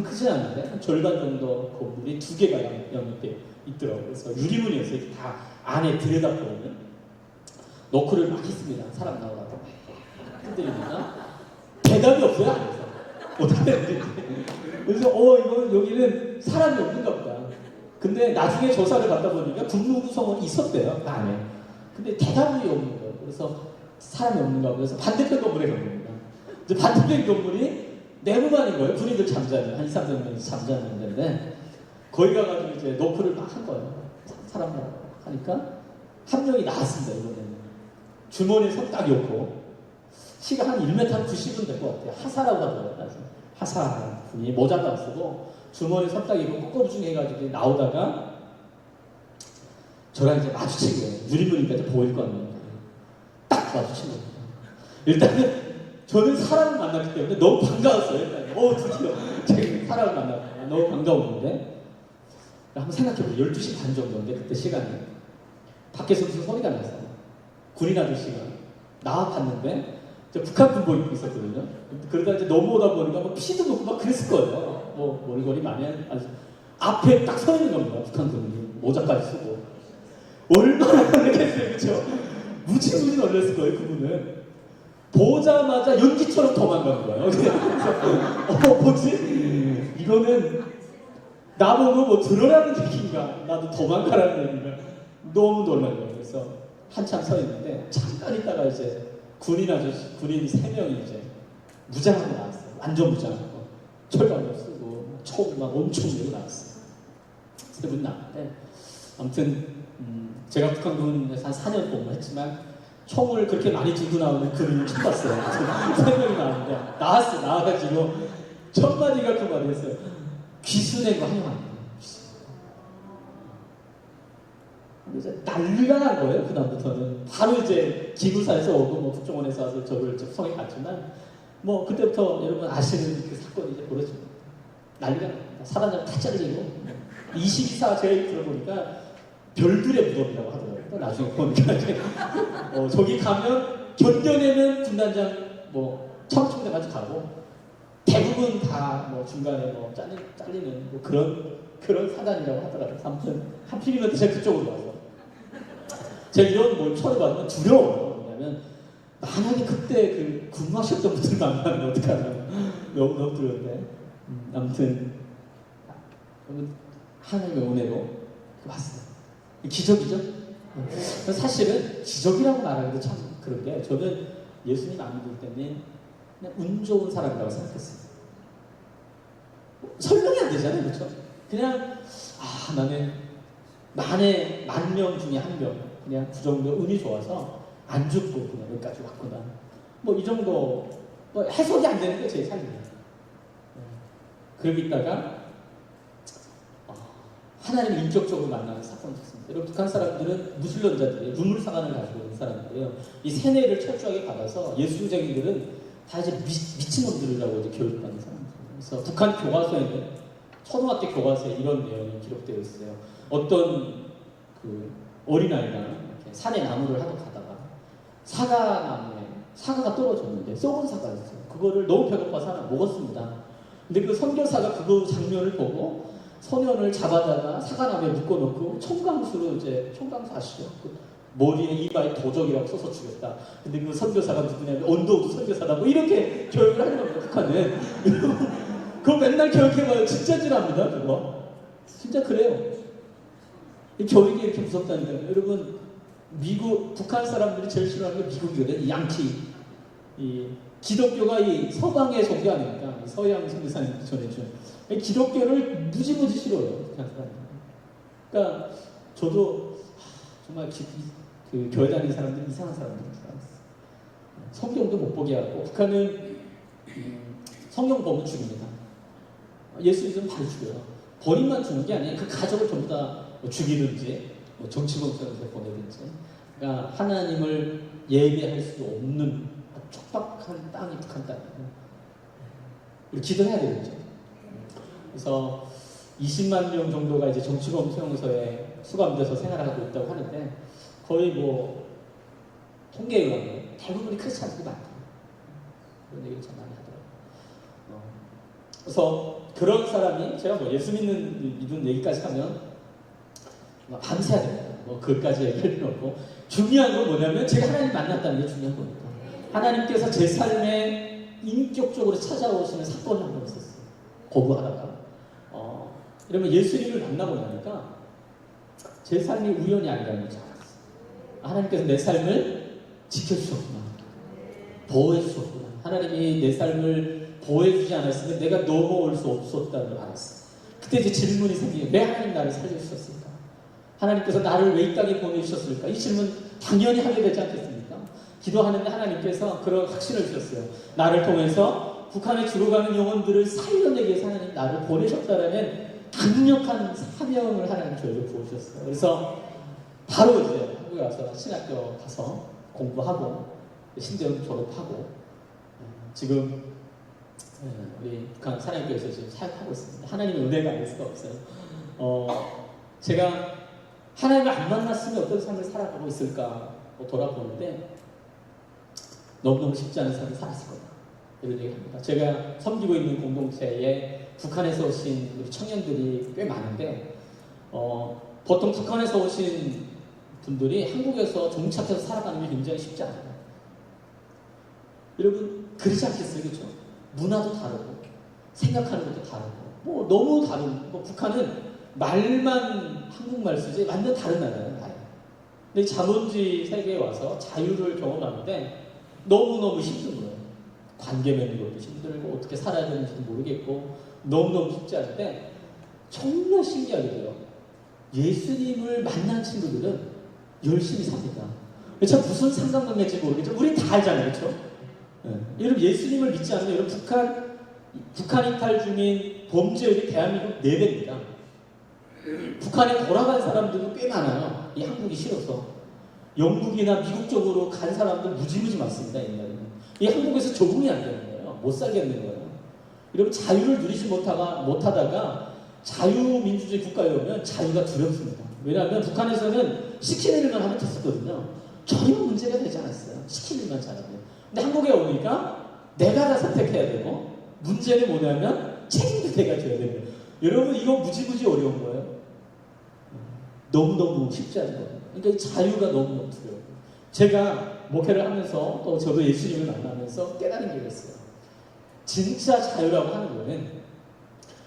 S1: 크지 않은데 한 절반 정도 건물이 2개가 양옆에 있더라고요. 그래서 유리문이었어요. 이렇게 다 안에 들여다보면 노크를 막 했습니다. 사람 나오라고 흔들리니까 대답이 없어요, 안에서. 어떻게 해야 그래서 이거는 여기는 사람이 없는가 보다. 근데 나중에 조사를 받다 보니까 군무구성원이 있었대요, 그 안에. 근데 대답이 없는 거예요. 그래서 사람이 없는가 보다. 그래서 반대편 건물에 간 겁니다. 이제 반대편 건물이 내부만인 거예요. 군인들 잠자는, 한 2-3명이 잠자는 데인데 거기 가가지고 이제 노크를 막 한 거예요. 사람 하니까 한 명이 나왔습니다, 이번에는. 주머니에 손 딱 엮고 키가 한 1m 90은 될 것 같아요. 하사라고 하더라고요. 하사 분이 모자도 안 쓰고 주머니 손 딱 엮고 꼬부중해 해가지고 나오다가 저랑 이제 마주친 거예요. 유리문이니까 보일 거 아니에요. 딱 마주친 겁니다. 일단은 저는 사람을 만났기 때문에 너무 반가웠어요. 일단. 드디어 제가 사람을 만났고 너무 반가웠는데 한번 생각해보세요. 12시 반 정도인데 그때 시간이 밖에서 무슨 소리가 났어요. 군인 아저씨가 나와 봤는데 저 북한 군복 입고 있었거든요. 그러다 이제 넘어오다 보니까 뭐 피도 먹고 막 그랬을 거예요. 뭐 몰골이 많이 아주 앞에 딱 서 있는 겁니다. 북한 군이 모자까지 쓰고 얼마나 놀랐겠어요, 그렇죠? 무지무지 놀랐을 거예요, 그분은. 보자마자 연기처럼 도망가는 거예요. 그래서 뭐지? 이거는 나보고 뭐 들으라는 얘기인가? 나도 도망가라는 얘기인가? 너무 놀라요. 그래서 한참 서 있는데 잠깐 있다가 이제 군인 3명이 이제 무장하고 나왔어요. 완전 무장하고 철갑도 쓰고 총 막 엄청 들고 나왔어요. 3분 나왔는데 아무튼 제가 북한군에서 한 4년 복무했지만 총을 그렇게 많이 들고 나오는 군인을 처음 봤어요. 3명이 나왔는데 나와가지고 첫 마디가 그 말이었어요. 귀순의 거 환영합니다. 이제 난리가 난 거예요. 그다음부터는 바로 이제 기무사에서 오고 뭐 국정원에서 와서 저를 접성에 갔지만 뭐 그때부터 여러분 아시는 그 사건이 이제 벌어집니다. 난리가 납니다. 사단장 다 잘리고 22사 제가 들어보니까 별들의 무덤이라고 하더라고요. 나중에 보니까 저기 가면 견뎌내는 군단장 뭐 청청대까지 가고 대부분 다 뭐 중간에 뭐 잘리는 뭐 그런 사단이라고 하더라고요. 아무튼 하필이면 제가 그쪽으로 와서 제가 이런 뭘 처음 받으면 두려워요. 왜냐하면 만약에 그때 그 근무하셨던 분들 만나면 어떡하나 너무 두려운데 아무튼 하나님의 은혜로 왔어요. 기적이죠? 사실은 기적이라고 말하기도 참 그런 게 저는 예수님 안 믿을 때는 그냥 운 좋은 사람이라고 생각했어요. 설명이 안 되잖아요, 그렇죠? 그냥 나는 만에 10,000명 중에 1명 그냥 그 정도 운이 좋아서 안 죽고 그냥 여기까지 왔구나. 뭐 이 정도 뭐 해석이 안 되는 게 제 삶이에요. 그러고 있다가 하나님을 인격적으로 만나는 사건이 있습니다. 여러분 북한 사람들은 무슬림자들이 눈물사관을 가지고 있는 사람들이에요. 이 세뇌를 철저하게 받아서 예수쟁이들은 다 이제 미친놈들이라고 이제 교육받는 사람들. 그래서 북한 교과서에는 초등학교 교과서에 이런 내용이 기록되어 있어요. 어떤 그 어린아이가 이렇게 산에 나무를 하러 가다가 사과나무에 사과가 떨어졌는데 썩은 사과였어요. 그거를 너무 배고파서 하나 먹었습니다. 근데 그 선교사가 그거 장면을 보고 소년을 잡아다가 사과나무에 묶어놓고 총광수로 이제 총광수 아시죠? 그 머리에 이마에 도적이라고 써서 죽였다. 근데 그 선교사가 누구냐면 언더우드 선교사다. 뭐 이렇게 교육을 하는 겁니다. 북한은. 그거 맨날 교육해봐요. 진짜 찔합니다. 그거. 진짜 그래요. 이 교육이 이렇게 무섭다니까요. 여러분 북한 사람들이 제일 싫어하는 게 미국이거든요. 이 양키. 이 기독교가 이 서방의 종교 아닙니까? 서양 선교사님들 전해준 기독교를 무지무지 싫어요. 북한 사람들. 그러니까 저도 정말 그 교회 다니는 사람들이 이상한 사람들인 줄 알았어요. 성경도 못 보게 하고 북한은 성경 보면 죽입니다. 예수님은 바로 죽여요. 본인만 죽는 게 아니에요. 그 가족을 전부 다 죽이든지 뭐 정치범죄에 보내든지. 그러니까 하나님을 예배할 수 없는 촉박한 땅이 북한 땅이에요. 우리 기도해야 되겠죠. 그래서 20만 명 정도가 이제 정치범 수용소에 수감돼서 생활하고 있다고 하는데 거의 뭐 통계에 의하면 대부분이 크리스찬들이 많다. 그런 얘기를 참 많이 하더라고요. 그래서 그런 사람이 제가 뭐 예수 믿는 얘기까지 하면 밤새야 됩니다. 뭐 그것까지 얘기할 필요 없고 중요한 건 뭐냐면 제가 하나님 만났다는 게 중요한 겁니다. 하나님께서 제 삶에 인격적으로 찾아오시는 사건이 한 번 있었어요. 거부하다가 이러면 예수님을 만나고 나니까 제 삶이 우연이 아니라는 걸 알았어요. 하나님께서 내 삶을 지켜주셨구나. 보호해주셨구나. 하나님이 내 삶을 보호해주지 않았으면 내가 넘어올 수 없었다는 걸 알았어요. 그때 이제 질문이 생기요. 왜 하나님 나를 살려주셨을까? 하나님께서 나를 왜 이 땅에 보내주셨을까? 이 질문 당연히 하게 되지 않겠습니까? 기도하는데 하나님께서 그런 확신을 주셨어요. 나를 통해서 북한에 죽어가는 영혼들을 살려내기 위해서 하나님 나를 보내셨다라는 강력한 사명을 하나님 저에게 부어주셨어요. 그래서 바로 이제 한국에 와서 신학교 가서 공부하고 신대원 졸업하고 지금 우리 북한 사랑교회에서 지금 사역하고 있습니다. 하나님의 은혜가 아닐 수가 없어요. 제가 하나님을 안 만났으면 어떤 삶을 살아가고 있을까 돌아보는데 너무너무 쉽지 않은 삶을 살았을 거다. 이런 얘기를 합니다. 제가 섬기고 있는 공동체에 북한에서 오신 우리 청년들이 꽤 많은데 보통 북한에서 오신 분들이 한국에서 정착해서 살아가는 게 굉장히 쉽지 않아요. 여러분 그러지 않겠어요? 그렇죠? 문화도 다르고 생각하는 것도 다르고 뭐 너무 다른 북한은 말만 한국말 쓰지 완전 다른 나라예요. 근데 자본주의 세계에 와서 자유를 경험하는데 너무너무 힘든 거예요. 관계 맺는 것도 힘들고 어떻게 살아야 되는지도 모르겠고 너무너무 쉽지 않은데 정말 신기하게도요. 예수님을 만난 친구들은 열심히 삽니다. 참 무슨 상관관계인지 모르겠죠. 우린 다 알잖아요. 그렇죠? 여러분 예수님을 믿지 않으면 여러분 북한 이탈 주민 범죄율이 대한민국 4배입니다. 북한에 돌아간 사람들도 꽤 많아요. 이 한국이 싫어서. 영국이나 미국 쪽으로 간 사람들 무지무지 많습니다. 옛날에는. 이 한국에서 적응이 안 되는 거예요. 못 살겠는 거예요. 여러분 자유를 누리지 못하다가 자유민주주의 국가에 오면 자유가 두렵습니다. 왜냐하면 북한에서는 시키는 일만 하면 됐었거든요. 전혀 문제가 되지 않았어요. 시키는 일만 잘하면. 근데 한국에 오니까 내가 다 선택해야 되고 문제는 뭐냐면 책임도 내가 져야 되는 거예요. 여러분 이거 무지무지 어려운 거예요. 너무너무 쉽지 않은 거예요. 그러니까 자유가 너무너무 두려워요. 제가 목회를 하면서 또 저도 예수님을 만나면서 깨달은 게 있어요. 진짜 자유라고 하는 거는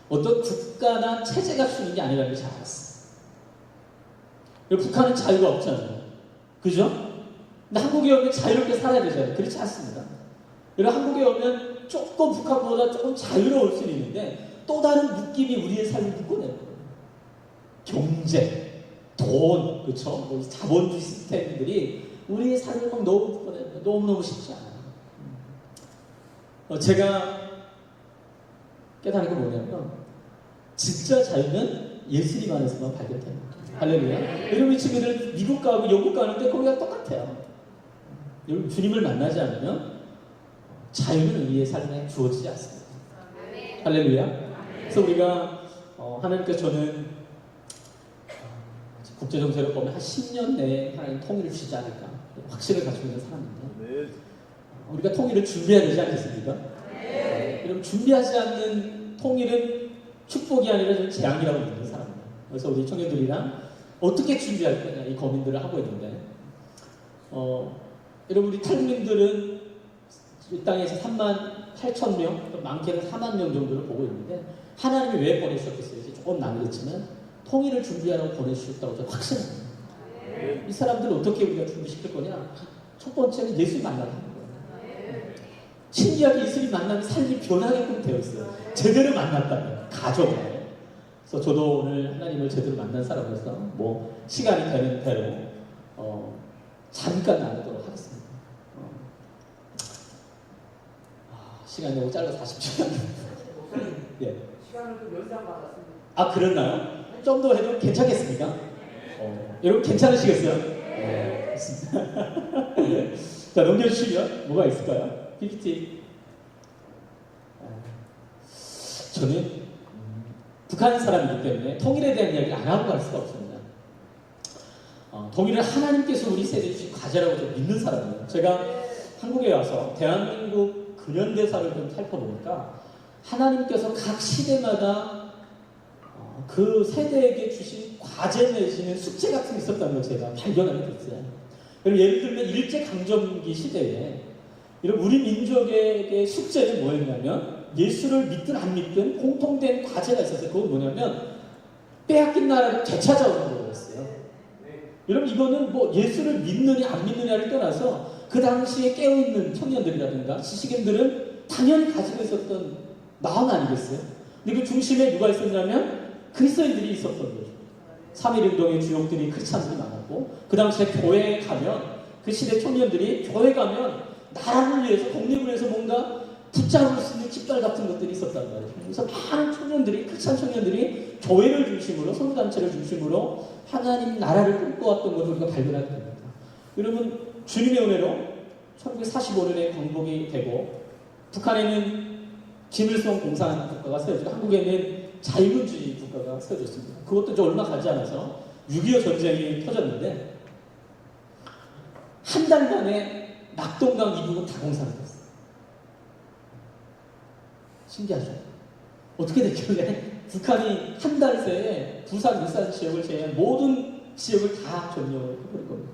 S1: 어떤 국가나 체제가 주는 게 아니라는 걸 잘 알았어요. 북한은 자유가 없잖아요. 그죠? 근데 한국에 오면 자유롭게 살아야 되잖아요. 그렇지 않습니다. 여러분 한국에 오면 조금 북한보다 조금 자유로울 수는 있는데 또 다른 묶임이 우리의 삶을 묶어내는 거예요. 경제, 돈, 그렇죠? 뭐 자본주의 시스템들이 우리의 삶을 막 너무 묶어내는 거예요. 너무너무 쉽지 않아요. 제가 깨달은 게 뭐냐면 진짜 자유는 예수님 안에서만 발견됩니다. 할렐루야. 여러분 이 친구들 미국 가고 영국 가는데 거기가 똑같아요. 여러분 주님을 만나지 않으면 자유는 우리의 삶에 주어지지 않습니다. 할렐루야. 그래서 우리가 하나님께서 저는 국제정세를 보면 한 10년 내에 하나님 통일을 주시지 않을까 확신을 가지고 있는 사람인데 우리가 통일을 준비해야 되지 않겠습니까? 여러분 준비하지 않는 통일은 축복이 아니라 좀 재앙이라고 믿는 사람입니다. 그래서 우리 청년들이랑 어떻게 준비할 거냐 이 고민들을 하고 있는데 여러분 우리 탈북민들은 이 땅에서 38,000명, 많게는 4만 명 정도를 보고 있는데 하나님이 왜 보내주셨겠어요? 이제 조금 남겠지만 통일을 준비하라고 보내주셨다고 저는 확신합니다. 이 사람들을 어떻게 우리가 준비시킬 거냐? 첫 번째는 예수님 만나는 거예요. 신기하게 예수님 만나면 삶이 변하게끔 되어 있어요. 제대로 만났다면 가족에. 그래서 저도 오늘 하나님을 제대로 만난 사람으로서 뭐 시간이 되는 대로 잠깐 나누도록 하겠습니다. 시간이 너무 짧아서 40초. 예.
S2: 시간을 좀 연장받았습니다.
S1: 아 그랬나요? 좀 더 해도 괜찮겠습니까? 여러분 괜찮으시겠어요? 네. 자 넘겨주시면 뭐가 있을까요? PPT. 저는 북한 사람이기 때문에 통일에 대한 이야기를 안 하고 갈 수가 없습니다. 통일은 하나님께서 우리 세대에 주신 과제라고 좀 믿는 사람이에요. 제가 한국에 와서 대한민국 근현대사를 좀 살펴보니까 하나님께서 각 시대마다 그 세대에게 주신 과제 내지는 숙제 같은 게 있었다는 걸 제가 발견하게 됐어요. 예를 들면 일제강점기 시대에 우리 민족에게 숙제는 뭐였냐면 예수를 믿든 안 믿든 공통된 과제가 있었어요. 그건 뭐냐면 빼앗긴 나라를 되찾아오는 거였어요. 여러분 이거는 뭐 예수를 믿느냐 안 믿느냐를 떠나서 그 당시에 깨어있는 청년들이라든가 지식인들은 당연히 가지고 있었던 마음 아니겠어요? 근데 그 중심에 누가 있었냐면 그리스도인들이 있었던 거죠. 3.1운동의 주역들이 크리스찬들이 많았고 그 당시에 교회에 가면 그 시대 청년들이 교회 가면 나라를 위해서 독립을 위해서 뭔가 붙잡을 수 있는 깃발 같은 것들이 있었단 말이에요. 그래서 많은 청년들이 크리스찬 청년들이 교회를 중심으로 선교단체를 중심으로 하나님 나라를 꿈꿔왔던 것을 우리가 발견하게 됩니다. 여러분 주님의 은혜로 1945년에 광복이 되고 북한에는 김일성 공산국가가 세워지고 한국에는 자유민주주의 국가가 세워졌습니다. 그것도 이제 얼마 가지 않아서 6.25 전쟁이 터졌는데 한 달간에 낙동강 이 부분 다 공사가 됐어요. 신기하죠? 어떻게 됐길래 북한이 한 달 새에 부산, 일산 지역을 제외한 모든 지역을 다 점령을 해버린 겁니다.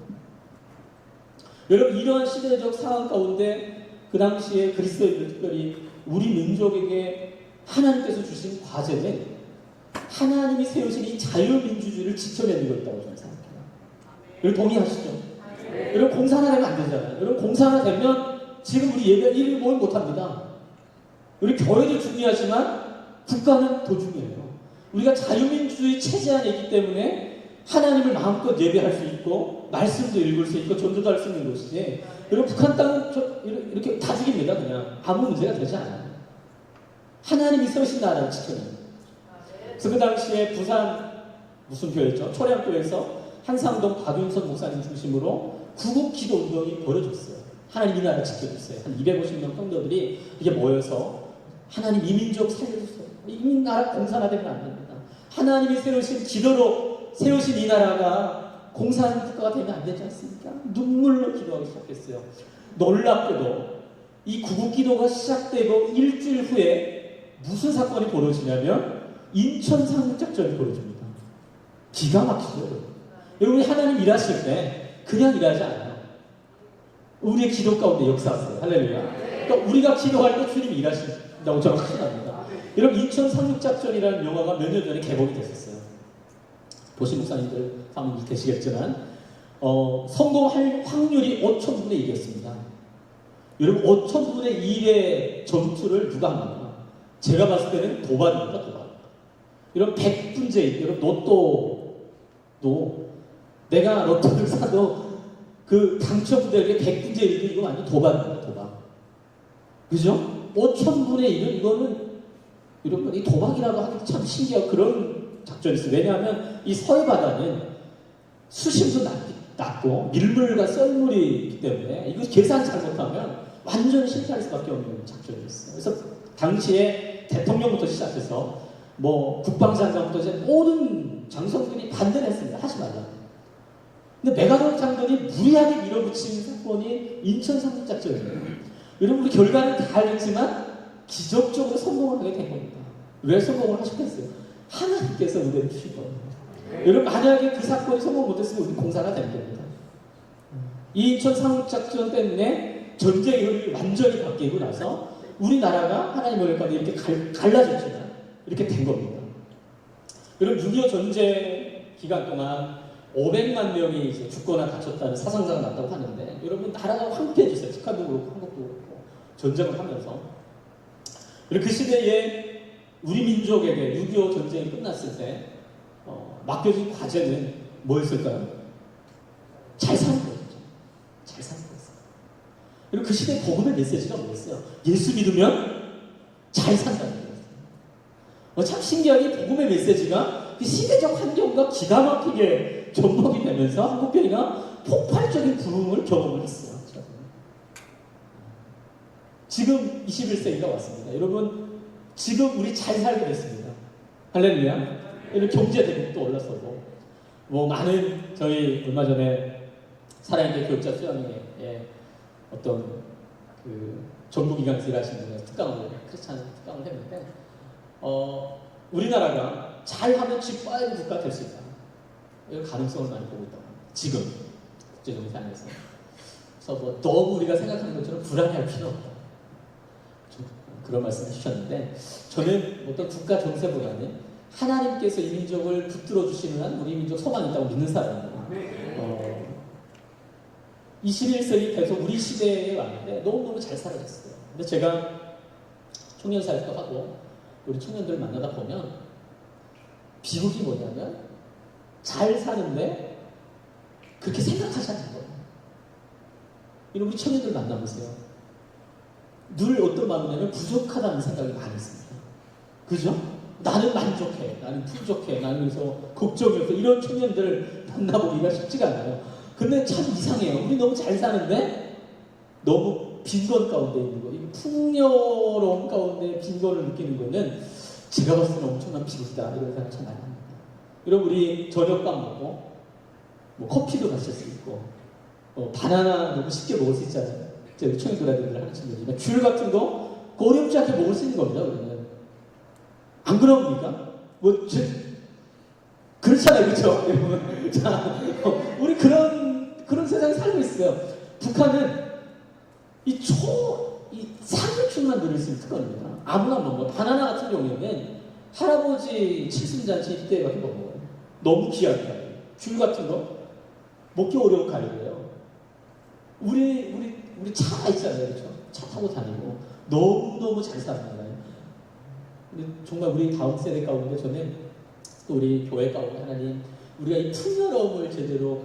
S1: 여러분, 이러한 시대적 상황 가운데 그 당시에 그리스도인들, 특별히 우리 민족에게 하나님께서 주신 과제는 하나님이 세우신 이 자유민주주의를 지켜내는 것이라고 저는 생각해요. 여러분 동의하시죠? 여러분 공사 하나 되면 안 되잖아요. 여러분 공사 하나 되면 지금 우리 예배 1일 모임 못합니다. 우리 교회도 중요하지만 국가는 더 중요해요. 우리가 자유민주주의 체제 안에 있기 때문에 하나님을 마음껏 예배할 수 있고 말씀도 읽을 수 있고 전도도 할 수 있는 것이지, 여러분 북한 땅은 이렇게 다 죽입니다. 그냥 아무 문제가 되지 않아요. 하나님이 세우신 나라를 지켜내는 거예요. 그래서 그 당시에 부산 무슨 교회죠? 초량교회에서 한상동 곽윤선 목사님 중심으로 구국 기도 운동이 벌어졌어요. 하나님 이 나라 지켜주세요. 한 250명 성도들이 이게 모여서 하나님 이 민족 살려주세요. 이 나라 공산화되면 안 됩니다. 하나님이 세우신 기도로 세우신 이 나라가 공산 국가가 되면 안 되지 않습니까? 눈물로 기도하기 시작했어요. 놀랍게도 이 구국 기도가 시작되고 일주일 후에 무슨 사건이 벌어지냐면 인천 상륙작전이 벌어집니다. 기가 막히죠. 여러분이 하나님 일하실 때 그냥 일하지 않아요. 우리의 기도 가운데 역사하세요. 할렐루야. 그러니까 우리가 기도할 때 주님이 일하신다고 저는 확신합니다. 여러분 인천 상륙작전이라는 영화가 몇 년 전에 개봉이 됐었어요. 보신 목사님들 사모님 계시겠지만 성공할 확률이 5,000분의 1이었습니다. 여러분 5,000분의 1의 전투를 누가 합니까? 제가 봤을 때는 도박입니다. 도박. 여러분 100분의 1, 여러분 로또도 내가 로또를 사도 그 당첨자에게 100분의 1도 이거 완전 도박입니다. 도박. 그죠? 5,000분의 1은 이거는 여러분 이 도박이라고 하기 참 신기하고 그런 작전이 있어요. 왜냐하면 이 서해 바다는 수심도 낮고 밀물과 썰물이 있기 때문에 이거 계산 잘못하면 완전히 실패할 수밖에 없는 작전이었어요. 그래서 당시에 대통령부터 시작해서 뭐 국방장관부터 이제 모든 장성들이 반대를 했습니다. 하지 말라고. 근데 메가더 장군이 무리하게 밀어붙인 사건이 인천 상륙작전이에요. 여러분 우리 결과는 다 알겠지만 기적적으로 성공을 하게 된 겁니다. 왜 성공을 하셨겠어요? 하나님께서 은혜를 주신 겁니다. 여러분 만약에 그 사건이 성공 못했으면 우리 공사가 된 겁니다. 이 인천 상륙작전 때문에 전쟁의 흐름이 완전히 바뀌고 나서 우리나라가 하나님의 은혜가 이렇게 갈라졌지만 이렇게 된 겁니다. 여러분 6.25 전쟁 기간 동안 500만 명이 이제 죽거나 다쳤다는 사상자가 났다고 하는데, 여러분 나라가 황폐해졌어요. 북한도 그렇고 한국도 그렇고 전쟁을 하면서. 그리고 그 시대에 우리 민족에게 6.25 전쟁이 끝났을 때 맡겨진 과제는 뭐였을까요? 잘 사는 거였죠. 잘 사는 거였어요. 그리고 그 시대의 복음의 메시지가 뭐였어요? 예수 믿으면 잘 산다는 거였어요. 참 신기하게 복음의 메시지가 그 시대적 환경과 기가 막히게 접목이 되면서 한국교회가 폭발적인 부흥을 경험을 했어요. 지금 21세기가 왔습니다. 여러분 지금 우리 잘 살게 됐습니다. 할렐루야. 이런 경제 대국도 올라서고 뭐 많은 저희 얼마 전에 사랑의 교육자 수양회에 어떤 그 정부기관에서 일하시는 분이 특강을 크리스찬 특강을 했는데 우리나라가 잘하면 G5 국가 될 수 있다. 이런 가능성을 많이 보고 있다고 합니다. 지금 국제정세상에서. 그래서 뭐 너무 우리가 생각하는 것처럼 불안해할 필요 없다. 그런 말씀을 해주셨는데, 저는 어떤 국가 정세보다는 하나님께서 이 민족을 붙들어 주시는 한 우리 민족 소망이 있다고 믿는 사람입니다. 21세기 계속 우리 시대에 왔는데 너무너무 잘 살아졌어요. 근데 제가 청년 사역도 하고 우리 청년들을 만나다 보면 비극이 뭐냐면 잘 사는데 그렇게 생각하지 않는 거예요. 이런 우리 청년들 만나보세요. 늘 어떤 마음이냐면 부족하다는 생각이 많이 있습니다. 그죠? 나는 만족해, 나는 풍족해, 나는 그래서 걱정이 없어. 이런 청년들을 만나보기가 쉽지가 않아요. 근데 참 이상해요. 우리 너무 잘 사는데 너무 빈곤 가운데 있는 거, 이 풍요로움 가운데 빈곤을 느끼는 거는 제가 봤을 때는 엄청난 비극이다, 이런 생각 참 많이 합니다. 여러분 우리 저녁밥 먹고 뭐 커피도 마실 수 있고 바나나 너무 쉽게 먹을 수 있잖아요. 이제 청소년들 하는 친구지만 귤 같은 거 어렵지 않게 먹을 수 있는 겁니다. 우리는 안 그럽니까? 뭐 그렇잖아요, 그렇죠? 여러분. 자, 우리 그런 세상에 살고 있어요. 북한은 이 사교육만 누릴 수 있는 특권입니다. 아무나 먹어. 바나나 같은 경우에는 할아버지 칠순잔치 이때밖에 못 먹어요. 너무 귀한 과일. 귤 같은 거 먹기 어려운 과일이에요. 우리 차가 있잖아요, 그렇죠? 차 타고 다니고 너무 잘 삽니다. 근데 정말 우리 다음 세대 가운데 저는 또 우리 교회 가운데 하나님 우리가 이 풍요로움을 제대로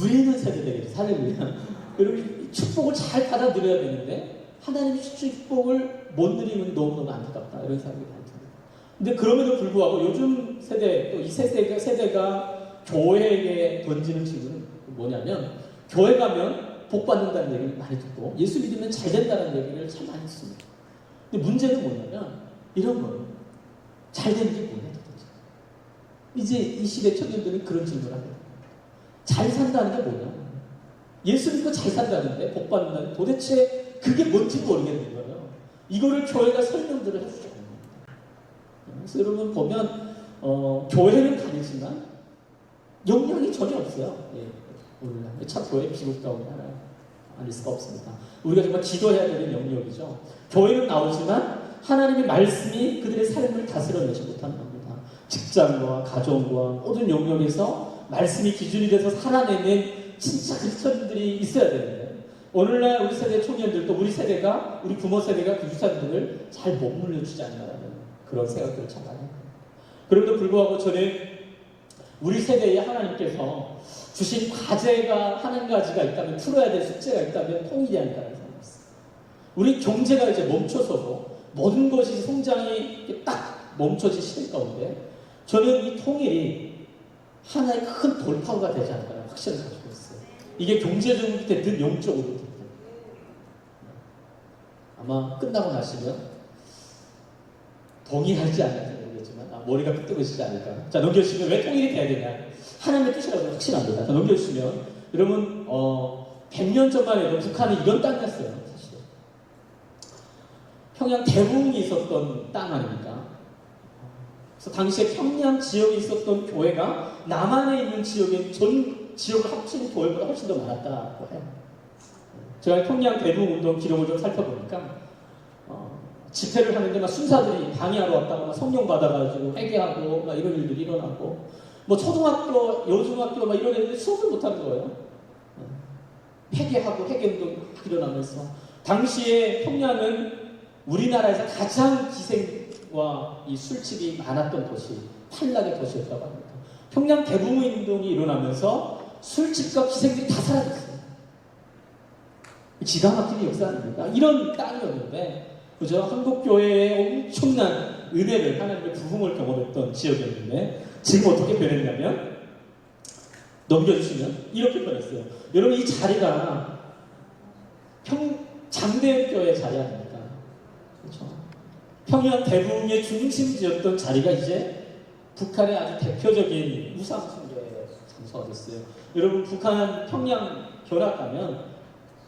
S1: 누리는 세대 되게 살려면 여러분 축복을 잘 받아들여야 되는데 하나님의 축복을 못 누리면 너무너무 안타깝다 이런 생각이 많이 듭니다. 근데 그럼에도 불구하고 요즘 세대 또 이 세대가 교회에 던지는 질문은 뭐냐면 교회 가면 복 받는다는 얘기를 많이 듣고 예수 믿으면 잘 된다는 얘기를 참 많이 듣습니다. 근데 문제는 뭐냐면 이런 거예요. 잘 되는 게 뭐냐 도대체. 이제 이 시대 청년들은 그런 질문을 합니다. 잘 산다는 게 뭐냐? 예수 믿고 잘 산다는데 복 받는다는 도대체 그게 뭔지 모르겠는 거예요. 이거를 교회가 설명들을 해주지 않습니다. 그래서 여러분 보면 교회는 다니지만 영향이 전혀 없어요. 예, 오늘날 참 교회 비극 가운데 하나 아닐 수가 없습니다. 우리가 정말 기도해야 되는 영역이죠. 교회는 나오지만 하나님의 말씀이 그들의 삶을 다스려내지 못하는 겁니다. 직장과 가정과 모든 영역에서 말씀이 기준이 돼서 살아내는 진짜 그리스도인들이 있어야 되는데 오늘날 우리 세대 청년들도 우리 세대가 우리 부모 세대가 그 유산들을 잘 못 물려주지 않나라는 그런 생각들을 참 많이 합니다. 그럼에도 불구하고 저는 우리 세대에 하나님께서 주신 과제가 한 가지가 있다면 풀어야 될 숙제가 있다면 통일이 아닐까라는 생각이 있어요. 우리 경제가 이제 멈춰서고 모든 것이 성장이 딱 멈춰진 시대 가운데 저는 이 통일이 하나의 큰 돌파구가 되지 않을까라는 확신을 가지고 있어요. 이게 경제적으로 됐든 영적으로 됐든 아마 끝나고 나시면 동의하지 않을지 모르겠지만 머리가 뜨거우시지 않을까. 자, 넘겨주시면 왜 통일이 돼야 되냐. 하나님의 뜻이라고 확신합니다. 자, 넘겨주시면 여러분 100년 전만 해도 북한이 이런 땅이었어요. 사실 평양 대붕이 있었던 땅 아닙니까? 그래서 당시에 평양 지역에 있었던 교회가 남한에 있는 지역에 전 지역을 합친 교회보다 훨씬 더 많았다고 해요. 제가 평양 대붕 운동 기록을 좀 살펴보니까 집회를 하는데 막 순사들이 방해하러 왔다가 막 성령 받아가지고 회개하고 막 이런 일들이 일어나고 뭐 초등학교, 여중학교 막 이런 애들이 수업을 못하는 거예요. 회개하고 회개운동 막 일어나면서 당시에 평양은 우리나라에서 가장 기생과 이 술집이 많았던 도시, 탈락의 도시였다고 합니다. 평양 대붕운동이 일어나면서 술집과 기생들이 다 사라졌어요. 기가 막힌 역사 아닙니까? 이런 땅이었는데 그죠? 한국교회의 엄청난 은혜를 하나님의 부흥을 경험했던 지역이었는데 지금 어떻게 변했냐면 넘겨주시면 이렇게 변했어요. 여러분 이 자리가 장대교회 자리 아닙니까? 그렇죠? 평양 대붕의 중심지였던 자리가 이제 북한의 아주 대표적인 우상숭배의 장소가 됐어요. 여러분 북한 평양 견학 가면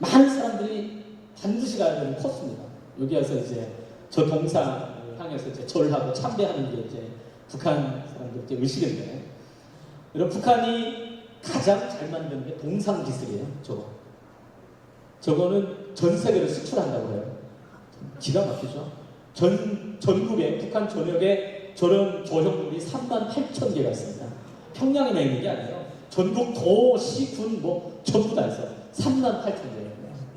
S1: 많은 사람들이 반드시 가야 되는 코스입니다. 여기 와서 이제 저 동상을 향해서 이제 절하고 참배하는 게 이제 북한 사람들 이제 의식인데, 여러분 북한이 가장 잘 만드는 게 동상 기술이에요. 저거는 전 세계로 수출한다고 해요. 기가 막히죠. 전국에 북한 전역에 저런 조형물이 38,000개가 있습니다. 평양에만 있는 게 아니에요. 전국 도시 군 뭐 전부 다 해서 38,000개가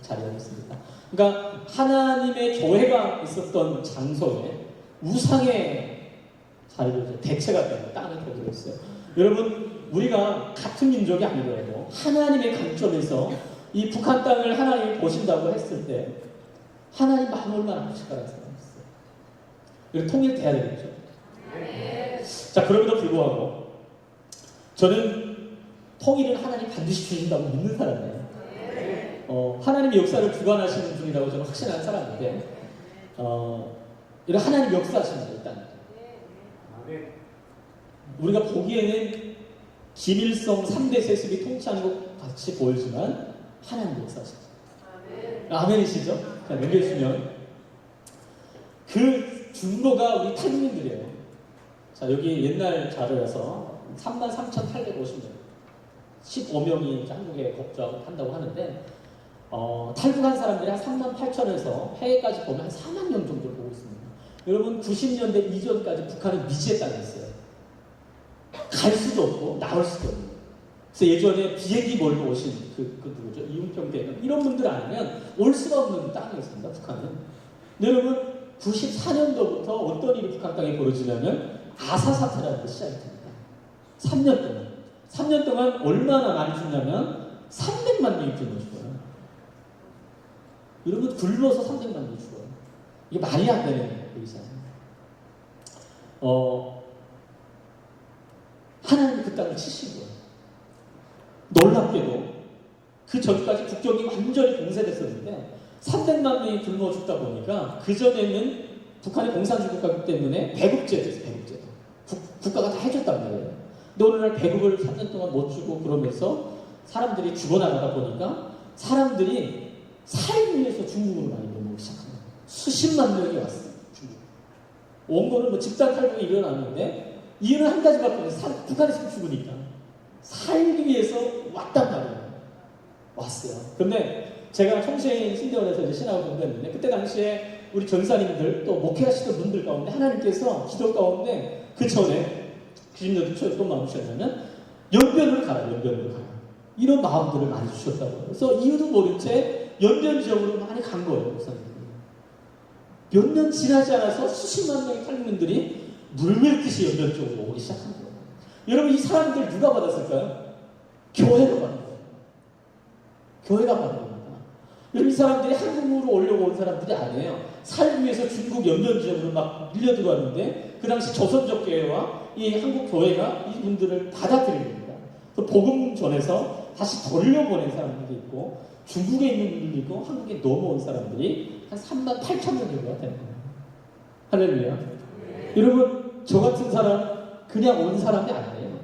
S1: 자리가 있습니다. 그러니까 하나님의 교회가 있었던 장소에 우상의 자리를 대체가 되는 땅을 가지고 있어요. 여러분 우리가 같은 민족이 아니더라도 하나님의 관점에서 이 북한 땅을 하나님이 보신다고 했을 때 하나님 마음 얼마나 아프실까라는 생각이 있어요. 여러분 통일돼야 되겠죠. 자, 그럼에도 불구하고 저는 통일은 하나님 반드시 주신다고 믿는 사람이에요. 하나님의 역사를 주관하시는 분이라고 저는 확신하는 사람인데 이런 하나님 역사하십니다. 일단 우리가 보기에는 김일성 3대 세습이 통치하는 것 같이 보이지만 하나님 역사하십니다. 아멘이시죠? 자, 넘겨주시면 그 중도가 우리 탈북민들이에요. 자, 여기 옛날 자료여서 33,850명 15명이 한국에 거주한다고 하는데 탈북한 사람들이 한 38,000에서 해외까지 보면 한 4만 명 정도를 보고 있습니다. 여러분 90년대 이전까지 북한은 미지의 땅이었어요. 갈 수도 없고 나올 수도 없고. 그래서 예전에 비행기 몰고 오신 그 누구죠? 이웅평 대는 이런 분들 아니면 올 수가 없는 땅이었습니다. 북한은. 근데 여러분 94년도부터 어떤 일이 북한 땅에 벌어지냐면 아사 사태라는 게 시작이 됩니다. 3년 동안 얼마나 많이 죽냐면 300만 명이 굶어 죽어요. 여러분 굶어서 300만 명이 죽어요. 이게 말이 안 되는 일이잖아요. 하나님이 그 땅을 치신 거예요. 놀랍게도 그 전까지 국경이 완전히 봉쇄됐었는데 300만 명이 굶어 죽다 보니까 그 전에는 북한의 공산주의국가이기 때문에 배급제였어요. 배급제. 국가가 다 해줬단 말이에요. 근데 오늘날 배급을 3년 동안 못 주고 그러면서 사람들이 죽어나가다 보니까 사람들이 살기 위해서 중국으로 많이 넘어오기 시작한 거예요. 수십만 명이 왔어요. 중국. 온 거는 뭐 집단 탈북이 일어났는데 이유는 한 가지밖에 없어요. 북한에서 죽으니까. 살기 위해서 왔단 말이에요. 왔어요. 근데 제가 청주에 신대원에서 이제 신학을 공부했는데 그때 당시에 우리 전사님들 또 목회하시던 분들 가운데 하나님께서 기도 가운데 그 전에 90년대 초에 어떤 마음 주셨냐면 연변으로 가라. 이런 마음들을 많이 주셨다고요. 그래서 이유도 모른 채 연변 지역으로 많이 간 거예요. 목사님들이. 몇 년 지나지 않아서 수십만 명의 탈북민들이 물밀듯이 연변 쪽으로 오기 시작한 거예요. 여러분 이 사람들 누가 받았을까요? 교회가 받은 거예요. 교회가 받은 겁니다. 여러분 이 사람들이 한국으로 오려고 온 사람들이 아니에요. 살기 위해서 중국 연변 지역으로 막 밀려 들어왔는데 그 당시 조선족 교회와 이 한국 교회가 이분들을 받아들인 겁니다. 그 복음 전해서 다시 돌려보낸 사람들도 있고 중국에 있는 분들도 있고 한국에 넘어온 사람들이 한 38,000명 정도가 되는 거예요. 할렐루야. 여러분 저 같은 사람 그냥 온 사람이 아니에요.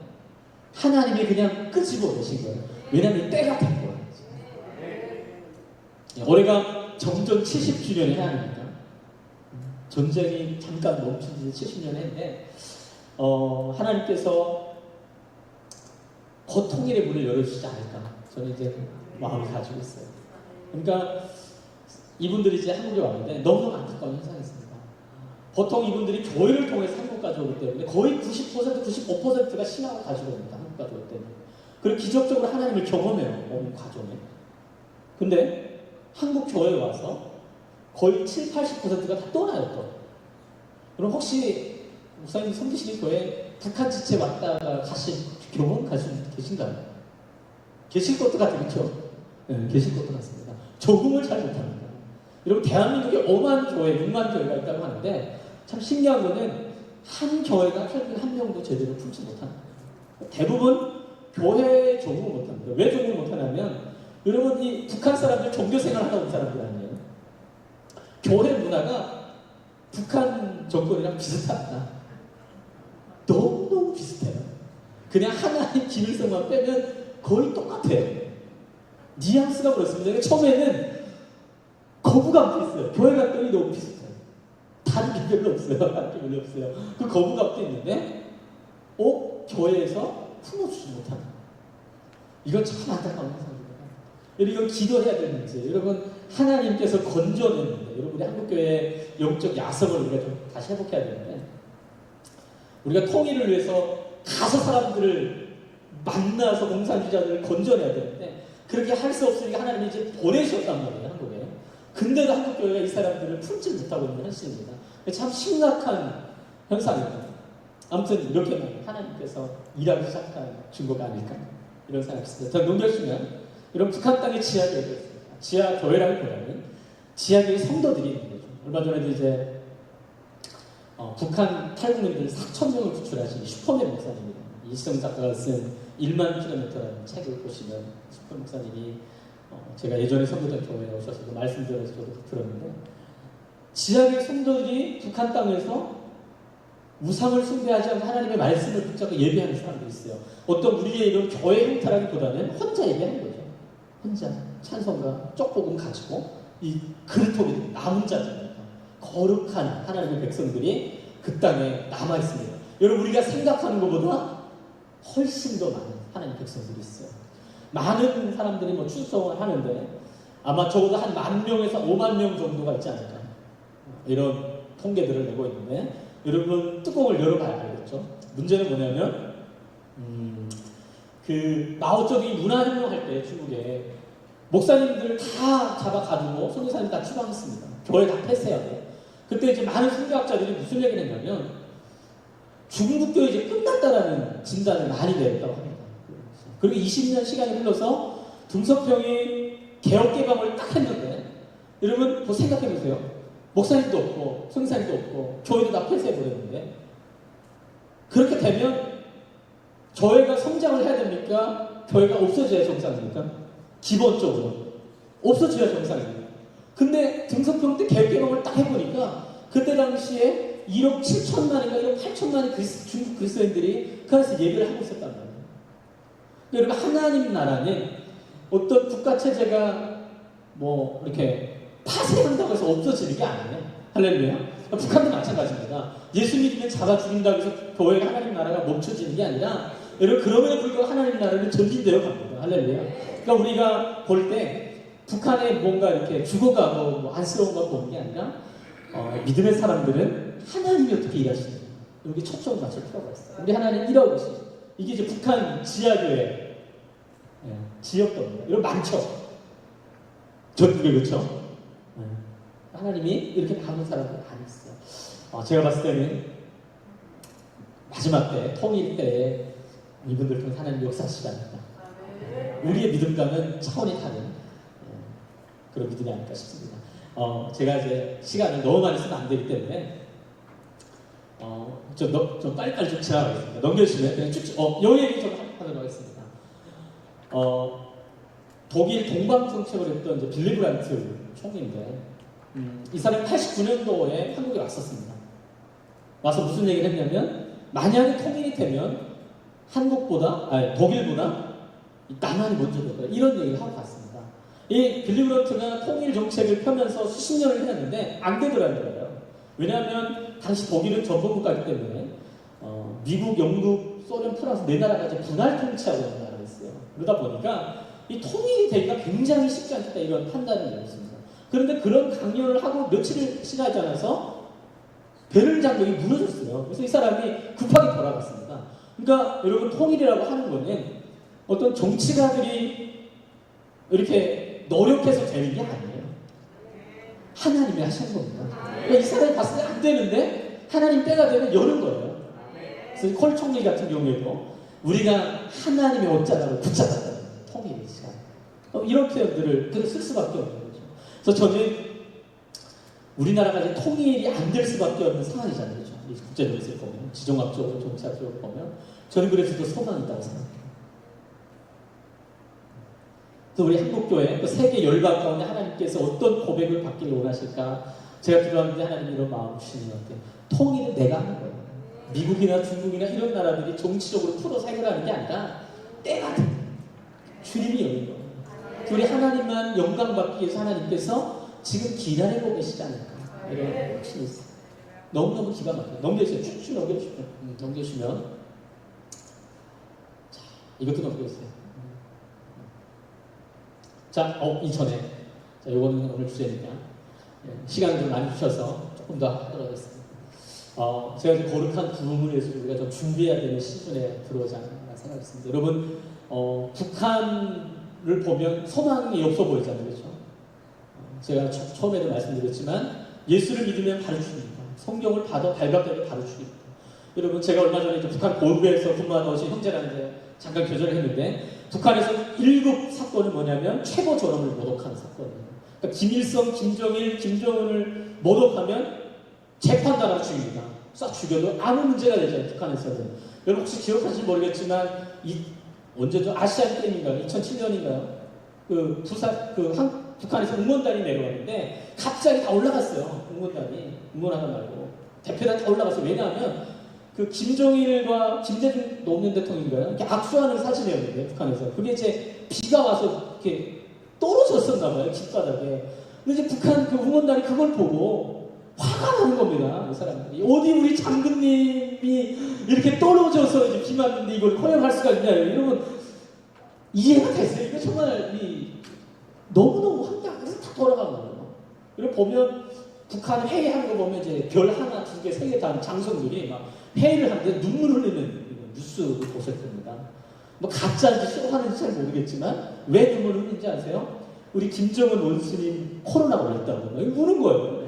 S1: 하나님이 그냥 끄집어 내신 거예요. 왜냐하면 때가 된 거예요. 올해가 정전 70주년의 해안입니다. 전쟁이 잠깐 멈춘 지 70년 했는데 하나님께서 곧 통일의 문을 열어주시지 않을까 저는 이제 마음을 가지고 있어요. 그러니까 이분들이 이제 한국에 왔는데 너무 안타까운 현상이 있습니다. 보통 이분들이 교회를 통해서 한국까지 오기 때문에 거의 90%, 95%가 신앙을 가지고 옵니다. 한국까지 오기 때문에. 그리고 기적적으로 하나님을 경험해요. 오는 과정에. 근데 한국 교회에 와서 거의 7, 80%가 다 떠나요. 또. 그럼 혹시 목사님 섬기시는 교회 북한 지체 왔다가 가신 경험 가지고 계신가요? 계실 것도 같겠죠? 네, 계실 것도 같습니다. 적응을 잘 못합니다. 여러분 대한민국에 5만 교회, 6만 교회가 있다고 하는데 참 신기한 거는 한 교회가 탈북 한 명도 제대로 풀지 못합니다. 대부분 교회에 적응을 못합니다. 왜 적응을 못하냐면 여러분 이 북한 사람들 종교생활 하다 온 사람들 아니에요. 교회 문화가 북한 정권이랑 비슷합니다. 너무너무 비슷해요. 그냥 하나님 김일성만 빼면 거의 똑같아요. 뉘앙스가 그렇습니다. 처음에는 거부감도 있어요. 교회 갔더니 너무 비슷해요. 다른 게 별로 없어요. 다른 게 별로 없어요. 그 거부감도 있는데 교회에서 품어주지 못하는 이건 참 안타까운 현상입니다. 여러분 이건 기도해야 되는 문제예요. 여러분 하나님께서 건져내는데 여러분 우리 한국교회의 영적 야성을 우리가 좀 다시 회복해야 되는데 우리가 통일을 위해서 가서 사람들을 만나서 공산주의자들을 건져내야 되는데 그렇게 할 수 없으니까 하나님이 이제 보내셨단 말이에요. 한국에. 근데도 한국교회가 이 사람들을 품지 못하고 있는 현실입니다. 참 심각한 현상입니다. 아무튼 이렇게 하나님께서 일하기 시작한 증거가 아닐까 이런 생각이 있습니다. 더 넘겨주면 이런 북한 땅의 지하교회가 있습니다. 지하교회라기보다는 지하교회 성도들이 있는 거죠. 얼마 전에도 이제 북한 탈북민들 4,000명을 구출하신 슈퍼맨 목사님입니다. 이시성 작가가 쓴 1만 킬로미터라는 책을 보시면 슈퍼맨 목사님이 제가 예전에 선교된 교회에 오셔서 말씀드려서 저도 들었는데 지하교회 성도들이 북한 땅에서 우상을 숭배하지 않고 하나님의 말씀을 붙잡고 예배하는 사람들이 있어요. 어떤 우리의 이런 교회 형태라기보다는 혼자 예배하는 거죠. 혼자. 찬송가 쪽복음 가지고 이 그릇토기 남은 자들입니다. 거룩한 하나님의 백성들이 그 땅에 남아 있습니다. 여러분 우리가 생각하는 것보다 훨씬 더 많은 하나님의 백성들이 있어요. 많은 사람들이 뭐 출석을 하는데 아마 적어도 한 10,000명에서 50,000명 정도가 있지 않을까 이런 통계들을 내고 있는데 여러분 뚜껑을 열어봐야 알겠죠. 문제는 뭐냐면 그 마오쩌둥이 문화혁명할 때 중국에 목사님들 다 잡아가지고 선교사님 다 추방했습니다. 교회 다 폐쇄해야 돼. 그때 이제 많은 선교학자들이 무슨 얘기를 했냐면 중국교회 이제 끝났다라는 진단을 많이 내렸다고 합니다. 그리고 20년 시간이 흘러서 등석평이 개혁개방을 딱 했는데 여러분 뭐 생각해보세요. 목사님도 없고 선교사님도 없고 교회도 다 폐쇄해버렸는데 그렇게 되면 교회가 성장을 해야 됩니까? 교회가 없어져야 정상입니까? 기본적으로 없어져야 정상입니다. 근데 등석평 때 개혁개방을 딱 해보니까 그때 당시에 1억 7천만인가 1억 8천만의 중국 그리스도인들이 그 안에서 예배를 하고 있었단 말이에요. 여러분 하나님 나라는 어떤 국가체제가 뭐 이렇게 파쇄한다고 해서 없어지는 게 아니에요. 할렐루야. 북한도 마찬가지입니다. 예수 믿으면 잡아 죽인다고 해서 교회가 하나님 나라가 멈춰지는 게 아니라 여러분 그럼에도 불구하고 하나님 나라는 전진되어 갑니다. 할렐루야. 그러니까 우리가 볼 때 북한에 뭔가 이렇게 죽어가고 뭐 안쓰러운 걸 보는 게 아니라 믿음의 사람들은 하나님이 어떻게 일하시는지 여기 초점을 맞출 필요가 있어요. 우리 하나님 일하고 계시죠. 이게 이제 북한 지하교회 지역법입니다. 이런 많죠. 전국에 그렇죠. 하나님이 이렇게 많은 사람들 많이 있어요. 제가 봤을 때는 마지막 때 통일 때에 이분들 통해 하나님 역사하시지 않을까. 우리의 믿음과는 차원이 다른 그런 믿음이 아닐까 싶습니다. 제가 이제 시간을 너무 많이 쓰면 안 되기 때문에 좀 빨리빨리 좀 지나가겠습니다. 넘겨주시면 그냥 쭉쭉 요 얘기 좀 하도록 하겠습니다. 독일 동방 정책을 했던 이제 빌리 브란트 총리인데 이 사람이 89년도에 한국에 왔었습니다. 와서 무슨 얘기를 했냐면 만약에 통일이 되면 독일보다 남한이 먼저 될 거다 이런 얘기를 하고 갔습니다. 이 빌리 브란트가 통일 정책을 펴면서 수십 년을 해왔는데 안 되더라는 거예요. 왜냐하면 당시 독일은 전범국가이기 때문에 미국, 영국, 소련, 프랑스 네 나라가 이제 분할 통치하고 있는 나라였어요. 그러다 보니까 이 통일이 되기가 굉장히 쉽지 않겠다 이런 판단을 내렸습니다. 그런데 그런 강연을 하고 며칠을 지나지 않아서 베를린 장벽이 무너졌어요. 그래서 이 사람이 급하게 돌아갔습니다. 그러니까 여러분 통일이라고 하는 거는 어떤 정치가들이 이렇게 노력해서 되는 게 아니에요. 하나님이 하시는 겁니다. 그러니까 이 사람이 봤을 때 안 되는데 하나님 때가 되면 여는 거예요. 그래서 콜 총리 같은 경우에도 우리가 하나님의 옷자락을 붙잡았다. 통일의 시간. 이런 표현들을 쓸 수밖에 없는 거죠. 그래서 저는 우리나라가 이제 통일이 안 될 수밖에 없는 상황이잖아요. 그렇죠? 국제정세를 보면, 지정학적으로, 정치학적으로 보면 저는 그래서 더 소망이 있다고 생각해요. 또 우리 한국교회, 또 세계 열방 가운데 하나님께서 어떤 고백을 받기를 원하실까? 제가 기도하는데 하나님 이런 마음 주시는 것 같아요. 통일은 내가 하는 거예요. 미국이나 중국이나 이런 나라들이 정치적으로 풀어서 해결하는 게 아니라 때가 돼. 주님이 여는 거예요. 우리 하나님만 영광 받기 위해서 하나님께서 지금 기다리고 계시지 않을까. 이런 확신이 있어요. 너무너무 기가 막혀요. 넘겨주세요. 쭉쭉 넘겨주시면. 자, 이것도 넘겨주세요. 자, 이전에. 자, 요거는 오늘 주제니까. 시간을 좀 많이 주셔서 조금 더 하도록 하겠습니다. 제가 이제 거룩한 구원을 위해서 우리가 좀 준비해야 되는 시즌에 들어오지 않나 생각했습니다. 여러분, 북한을 보면 소망이 없어 보이잖아요. 그렇죠? 제가 처음에도 말씀드렸지만 예수를 믿으면 바로 죽입니다. 성경을 발각되게 바로 죽입니다. 여러분, 제가 얼마 전에 이제 북한 고르베에서 근무하던 형제랑 이제 잠깐 교제를 했는데 북한에서 1급 사건은 뭐냐면 최고 존엄을 모독하는 사건이에요. 그러니까 김일성, 김정일, 김정은을 모독하면 재판당하고 죽입니다. 싹 죽여도 아무 문제가 되지 않아요. 북한에서는. 여러분 혹시 기억하실지 모르겠지만 언제죠? 아시안 게임인가요? 2007년인가요? 북한에서 응원단이 내려왔는데 갑자기 다 올라갔어요. 응원하다 말고 대표단 다 올라갔어요. 왜냐하면 김정일과 김대중 노무현 대통령인가요? 이렇게 악수하는 사진이었는데 북한에서 그게 이제 비가 와서 이렇게 떨어졌었나 봐요, 길바닥에. 근데 이제 북한 그 응원단이 그걸 보고 화가 나는 겁니다, 이 사람들이. 어디 우리 장군님이 이렇게 떨어져서 이제 비 맞는데 이걸 허용할 수가 있냐, 이러면 이해가 됐어요. 이거 정말 너무너무 황당해서 다 돌아간 거예요. 그리고 보면 북한 회의하는 거 보면 이제 별 하나, 두 개, 세 개 단 장성들이 막 회의를 하는데 눈물 흘리는 뉴스 보실 겁니다. 뭐 가짜인지 쇼하는지 잘 모르겠지만 왜 눈물 흘리는지 아세요? 우리 김정은 원수님 코로나 걸렸다고 우는 거예요.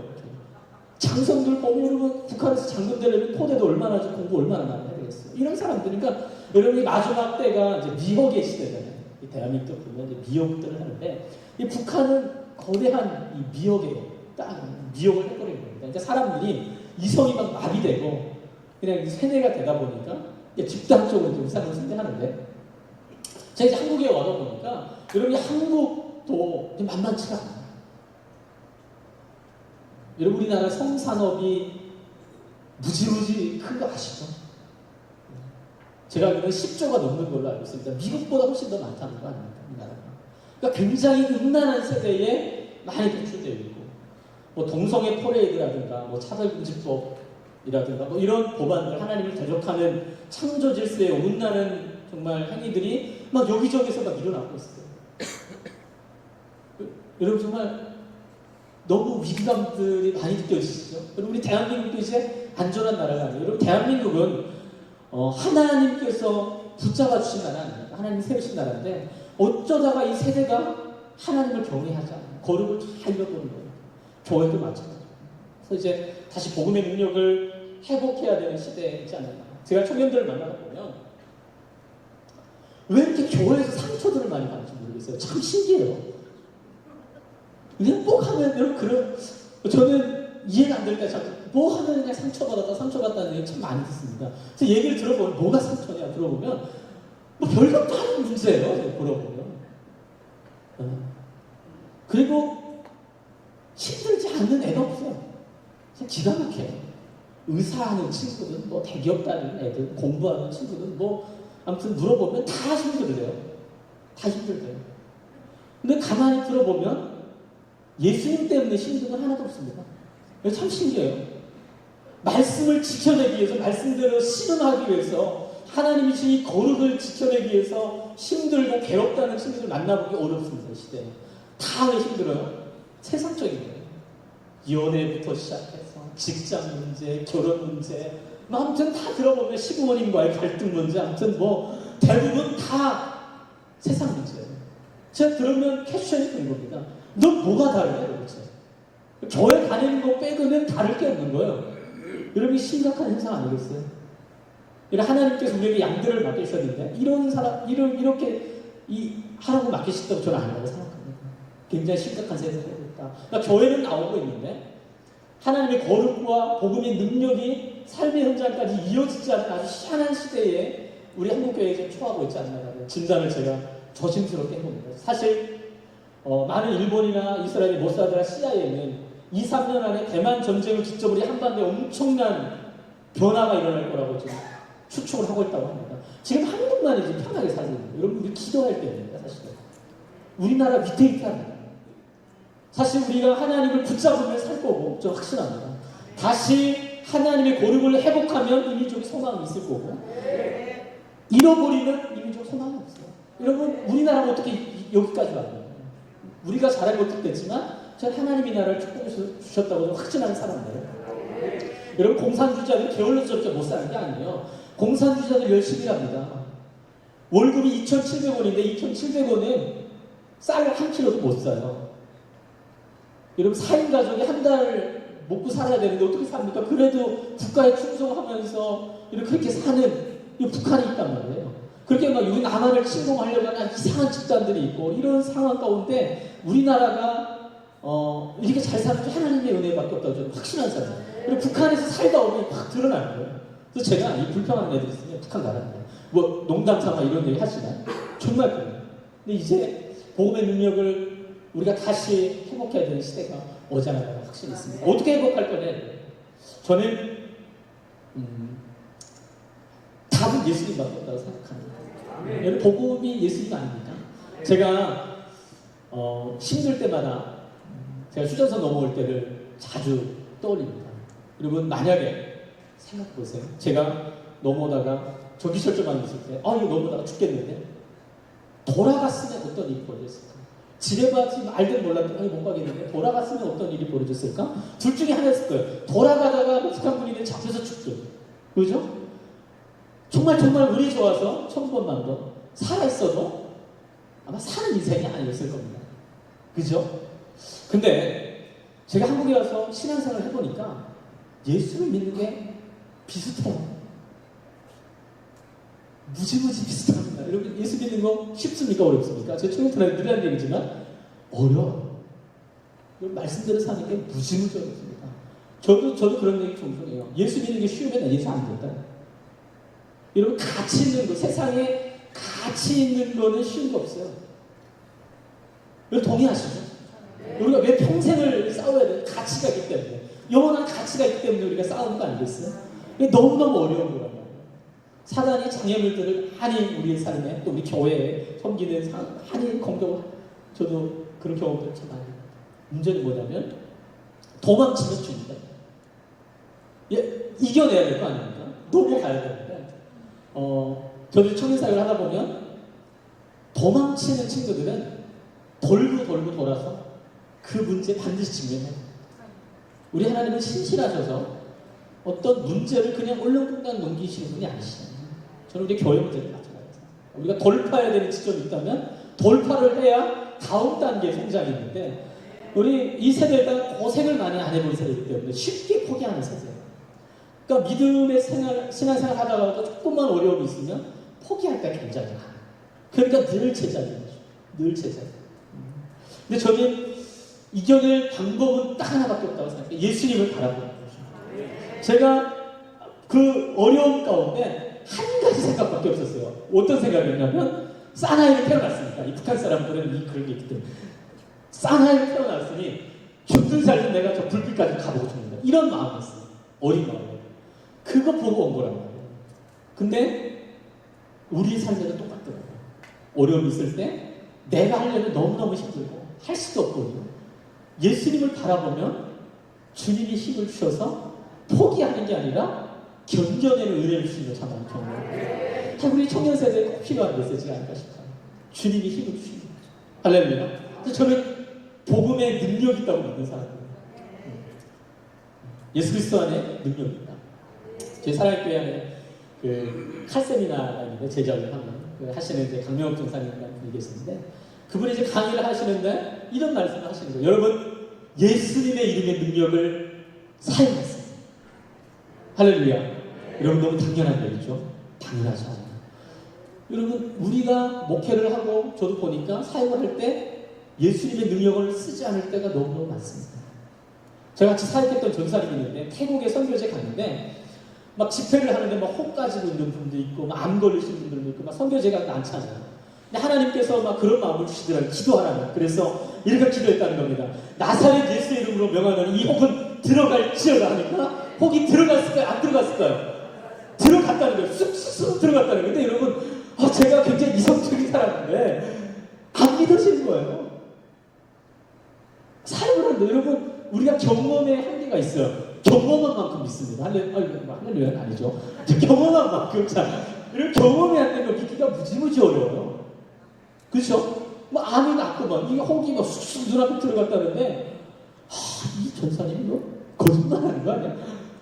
S1: 장성들 보면 여러분 북한에서 장군 되려면 포대도 얼마나 공부 얼마나 많이 해야 되겠어요. 이런 사람들이니까 여러분이 마지막 때가 이제 미혹의 시대잖아요. 이 대한민국 보면 이제 미혹들을 하는데 이 북한은 거대한 이 미혹에 딱 미혹을 해버리는 겁니다. 그러니까 사람들이 이성이 막 마비되고 그냥 세뇌가 되다 보니까 집단적으로 우상을 숭배하는데 제가 이제 한국에 와서 보니까 여러분이 한국도 만만치가 않아요. 여러분 우리나라 성산업이 무지무지 큰 거 아시죠? 제가 알기로는 10조가 넘는 걸로 알고 있습니다. 미국보다 훨씬 더 많다는 거 아닙니까? 우리나라가. 그러니까 굉장히 음란한 세대에 많이 노출되어 있고 뭐 동성애 퍼레이드라든가 뭐 차별금지법이라든가 뭐 이런 법안들 하나님을 대적하는 창조 질서에 온나는 정말 행위들이 막 여기저기서 막 일어나고 있어요. 여러분 정말 너무 위기감들이 많이 느껴지시죠? 여러분 우리 대한민국도 이제 안전한 나라가 아니에요. 여러분 대한민국은 하나님께서 붙잡아 주신 나라 아닙니까? 하나님 세우신 나라인데 어쩌다가 이 세대가 하나님을 경외하지 않아요. 거룩을 잘 잃어버린 거예요. 교회도 마찬가지고. 그래서 이제 다시 복음의 능력을 회복해야 되는 시대이지 않나. 제가 청년들을 만나다 보면 왜 이렇게 교회에서 상처들을 많이 받는지 모르겠어요. 참 신기해요. 그냥 뭐 하면 여러분 그런 저는 이해가 안 될 때 자꾸 뭐 하면 그냥 상처받았다는 얘기 참 많이 듣습니다. 그래서 얘기를 들어보면 뭐가 상처냐 들어보면 뭐 별것도 아닌 문제예요. 물어보면 그리고 힘들지 않는 애가 없어요. 기가 막혀요. 의사하는 친구들, 뭐 대기업 다니는 애들, 공부하는 친구들, 뭐 아무튼 물어보면 다 힘들대요. 다 힘들대요. 근데 가만히 들어보면 예수님 때문에 힘든 건 하나도 없습니다. 참 신기해요. 말씀을 지켜내기 위해서, 말씀대로 신음하기 위해서, 하나님이 주신 이 거룩을 지켜내기 위해서 힘들고 괴롭다는 친구들 만나보기 어렵습니다. 이 시대에. 다 왜 힘들어요? 세상적인 거예요. 연애부터 시작해서 직장 문제, 결혼 문제, 뭐 아무튼 다 들어보면 시부모님과의 갈등 문제, 아무튼 뭐 대부분 다 세상 문제예요. 제가 들으면 캡션이 된 겁니다. 너 뭐가 다르냐 도대체? 교회 다니는 거 빼고는 다를 게 없는 거예요. 여러분이 심각한 현상 아니겠어요? 하나님께서 우리에게 양들을 맡기셨는데 이런 사람 이렇게 하라고 맡기셨다고 저는 아니라고 생각합니다. 굉장히 심각한 세상이 되고 있다. 그러니까 교회는 나오고 있는데 하나님의 거룩과 복음의 능력이 삶의 현장까지 이어지지 않는 아주 희한한 시대에 우리 한국교회에 지금 처하고 있지 않나라는 진단을 제가 조심스럽게 해봅니다. 사실 많은 일본이나 이스라엘 모사드나 CIA는 2, 3년 안에 대만 전쟁을 기점으로 우리 한반도에 엄청난 변화가 일어날 거라고 지금 추측을 하고 있다고 합니다. 지금 한국만이 지금 편하게 살고 있는 거예요. 여러분 우리 기도할 때입니다. 사실은 우리나라 위태위태합니다. 사실 우리가 하나님을 붙잡으면 살 거고 저 확신합니다. 다시 하나님의 거룩을 회복하면 이민족의 소망이 있을 거고 잃어버리면 이민족 소망이 없어요. 여러분 우리나라가 어떻게 여기까지 왔나요? 우리가 잘한 것도 됐지만 저 하나님이 나라를 축복해 주셨다고 확신하는 사람들. 여러분 공산주의자들은 게을러스럽게 못 사는 게 아니에요. 공산주의자들 열심히 합니다. 월급이 2,700원인데 2,700원은 쌀 한 킬로도 못 사요. 여러분 4인 가족이 한 달 먹고 살아야 되는데 어떻게 삽니까? 그래도 국가에 충성하면서 그렇게 사는 북한이 있단 말이에요. 그렇게 막 우리 남한을 침공하려고 하는 이상한 집단들이 있고 이런 상황 가운데 우리나라가 이렇게 잘 사는 게 하나님의 은혜밖에 없다고 저는 확신한 사람이에요. 그리고 북한에서 살다 보면 확 드러나는 거예요. 그래서 제가 이 불평하는 애들이 있으면 북한 가라는 거예요. 뭐 농담 삼아 이런 얘기 하지만 정말 그래요. 근데 이제 복음의 능력을 우리가 다시 회복해야 되는 시대가 오지 않을까 확신이 있습니다. 어떻게 회복할 거냐? 저는 답은 예수님밖에 없다고 생각합니다. 복음이 예수님 아닙니까? 제가 힘들 때마다 제가 휴전선 넘어올 때를 자주 떠올립니다. 여러분 만약에 생각해보세요. 제가 넘어오다가 전기철조망이 있을 때 이거 넘어다가 죽겠는데 돌아갔으면 어떤 일이 벌어졌을까? 지뢰바지 알든 몰라든 못 가겠는데 돌아갔으면 어떤 일이 벌어졌을까? 둘 중에 하나였을 거예요. 돌아가다가 북한 군인들 잡혀서 죽죠. 그죠? 정말 운이 좋아서 1000번만 살아있어도 아마 사는 인생이 아니었을 겁니다. 그죠? 근데 제가 한국에 와서 신앙생활을 해보니까 예수를 믿는 게 비슷해요. 무지무지 비슷합니다. 여러분 예수 믿는 거 쉽습니까? 어렵습니까? 제 초년에 늘 하는 얘기지만 어려워요. 말씀대로 사는 게 무지무지 어렵습니다. 저도 그런 얘기 종종 해요. 예수 믿는 게 쉬우면 나 예수 안 된다. 여러분 가치 있는 거, 세상에 가치 있는 거는 쉬운 거 없어요. 여러분 동의하시죠? 우리가 왜 평생을 싸워야 돼? 가치가 있기 때문에. 영원한 가치가 있기 때문에 우리가 싸우는 거 아니겠어요? 너무너무 어려운 거란 말이에요. 사단이 장애물들을 많이 우리의 삶에 또 우리 교회에 섬기는 많이 공격을 저도 그런 경험들 참 많이 합니다. 문제는 뭐냐면 도망치면 죽는다. 이겨내야 될 거 아닙니까? 넘어가야 되는데 저도 청년사역을 하다 보면 도망치는 친구들은 돌고 돌아서 그 문제 반드시 직면해요. 우리 하나님은 신실하셔서 어떤 문제를 그냥 얼렁뚱땅 넘기시는 분이 아니시잖아요. 저는 우리 교회 문제를 마찬가지입니다. 우리가 돌파해야 되는 지점이 있다면 돌파를 해야 다음 단계의 성장이 있는데 우리 이 세대가 고생을 많이 안 해본 세대이기 때문에 쉽게 포기하는 세대예요. 그러니까 믿음의 신앙생활 하다가도 조금만 어려움이 있으면 포기할 때 굉장히 많아요. 그러니까 늘 제자리인 거죠. 늘 제자리. 근데 저는 이겨낼 방법은 딱 하나밖에 없다고 생각해요. 예수님을 바라보는 거죠. 제가 그 어려움 가운데 한 가지 생각밖에 없었어요. 어떤 생각이었냐면 사나이를 태어났으니까 이 북한 사람들은 그런 게 있기 때문에 사나이를 태어났으니 죽든 살든 내가 저 불빛까지 가보고 죽는다. 이런 마음이었어요. 어린 마음이에요. 그거 보고 온 거란 말이에요. 근데 우리 삶에도 똑같더라고요. 어려움이 있을 때 내가 하려면 너무너무 힘들고 할 수도 없거든요. 예수님을 바라보면 주님이 힘을 주셔서 포기하는 게 아니라 견뎌내는 은혜를 주시는 거 참 많이 경험해요. 참 우리 청년 세대에 꼭 필요한 메시지가 아닐까 싶어요. 주님이 힘을 주시는 거죠. 할렐루야. 저는 복음의 능력이 있다고 믿는 사람이에요. 예수 그리스도 안에 능력이 있다. 저희 사랑교회 안에 그 칼세미나가 있는데 제자를 하면 하시는 이제 강명옥 전사님이라는 분이 계시는데 그분이 이제 강의를 하시는데 이런 말씀을 하시는 거예요. 여러분 예수님의 이름의 능력을 사용하세요. 할렐루야. 여러분 너무 당연한 얘기죠. 당연하지 않아요. 여러분 우리가 목회를 하고 저도 보니까 사역을 할 때 예수님의 능력을 쓰지 않을 때가 너무너무 많습니다. 제가 같이 사역했던 전사님이 있는데 태국에 선교제 갔는데 막 집회를 하는데 막 혹 가지고 있는 분도 있고 막 암 걸리신 분들도 있고 막 선교제가 많잖아요. 근데 하나님께서 막 그런 마음을 주시더라고요. 기도하라고. 그래서 이렇게 기도했다는 겁니다. 나사렛 예수 이름으로 명하노니 이 혹은 들어갈지어다 하니까 혹이 들어갔을까요? 안 들어갔을까요? 들어갔다는 거예요. 쑥쑥 들어갔다는 거예요. 근데 여러분 제가 굉장히 이성적인 사람인데 안 믿어지는 거예요. 사역을 하는데 여러분 우리가 경험의 한계가 있어요. 경험한 만큼 믿습니다. 할렐루야는 아니죠. 경험한 만큼. 자, 이런 경험이 안 되면 믿기가 무지무지 어려워요. 그렇죠? 뭐 암이 났고 막 이게 혹이 막 쑥쑥 눈앞에 들어갔다는데 이 전사님이 뭐 거짓말하는 거 아니야?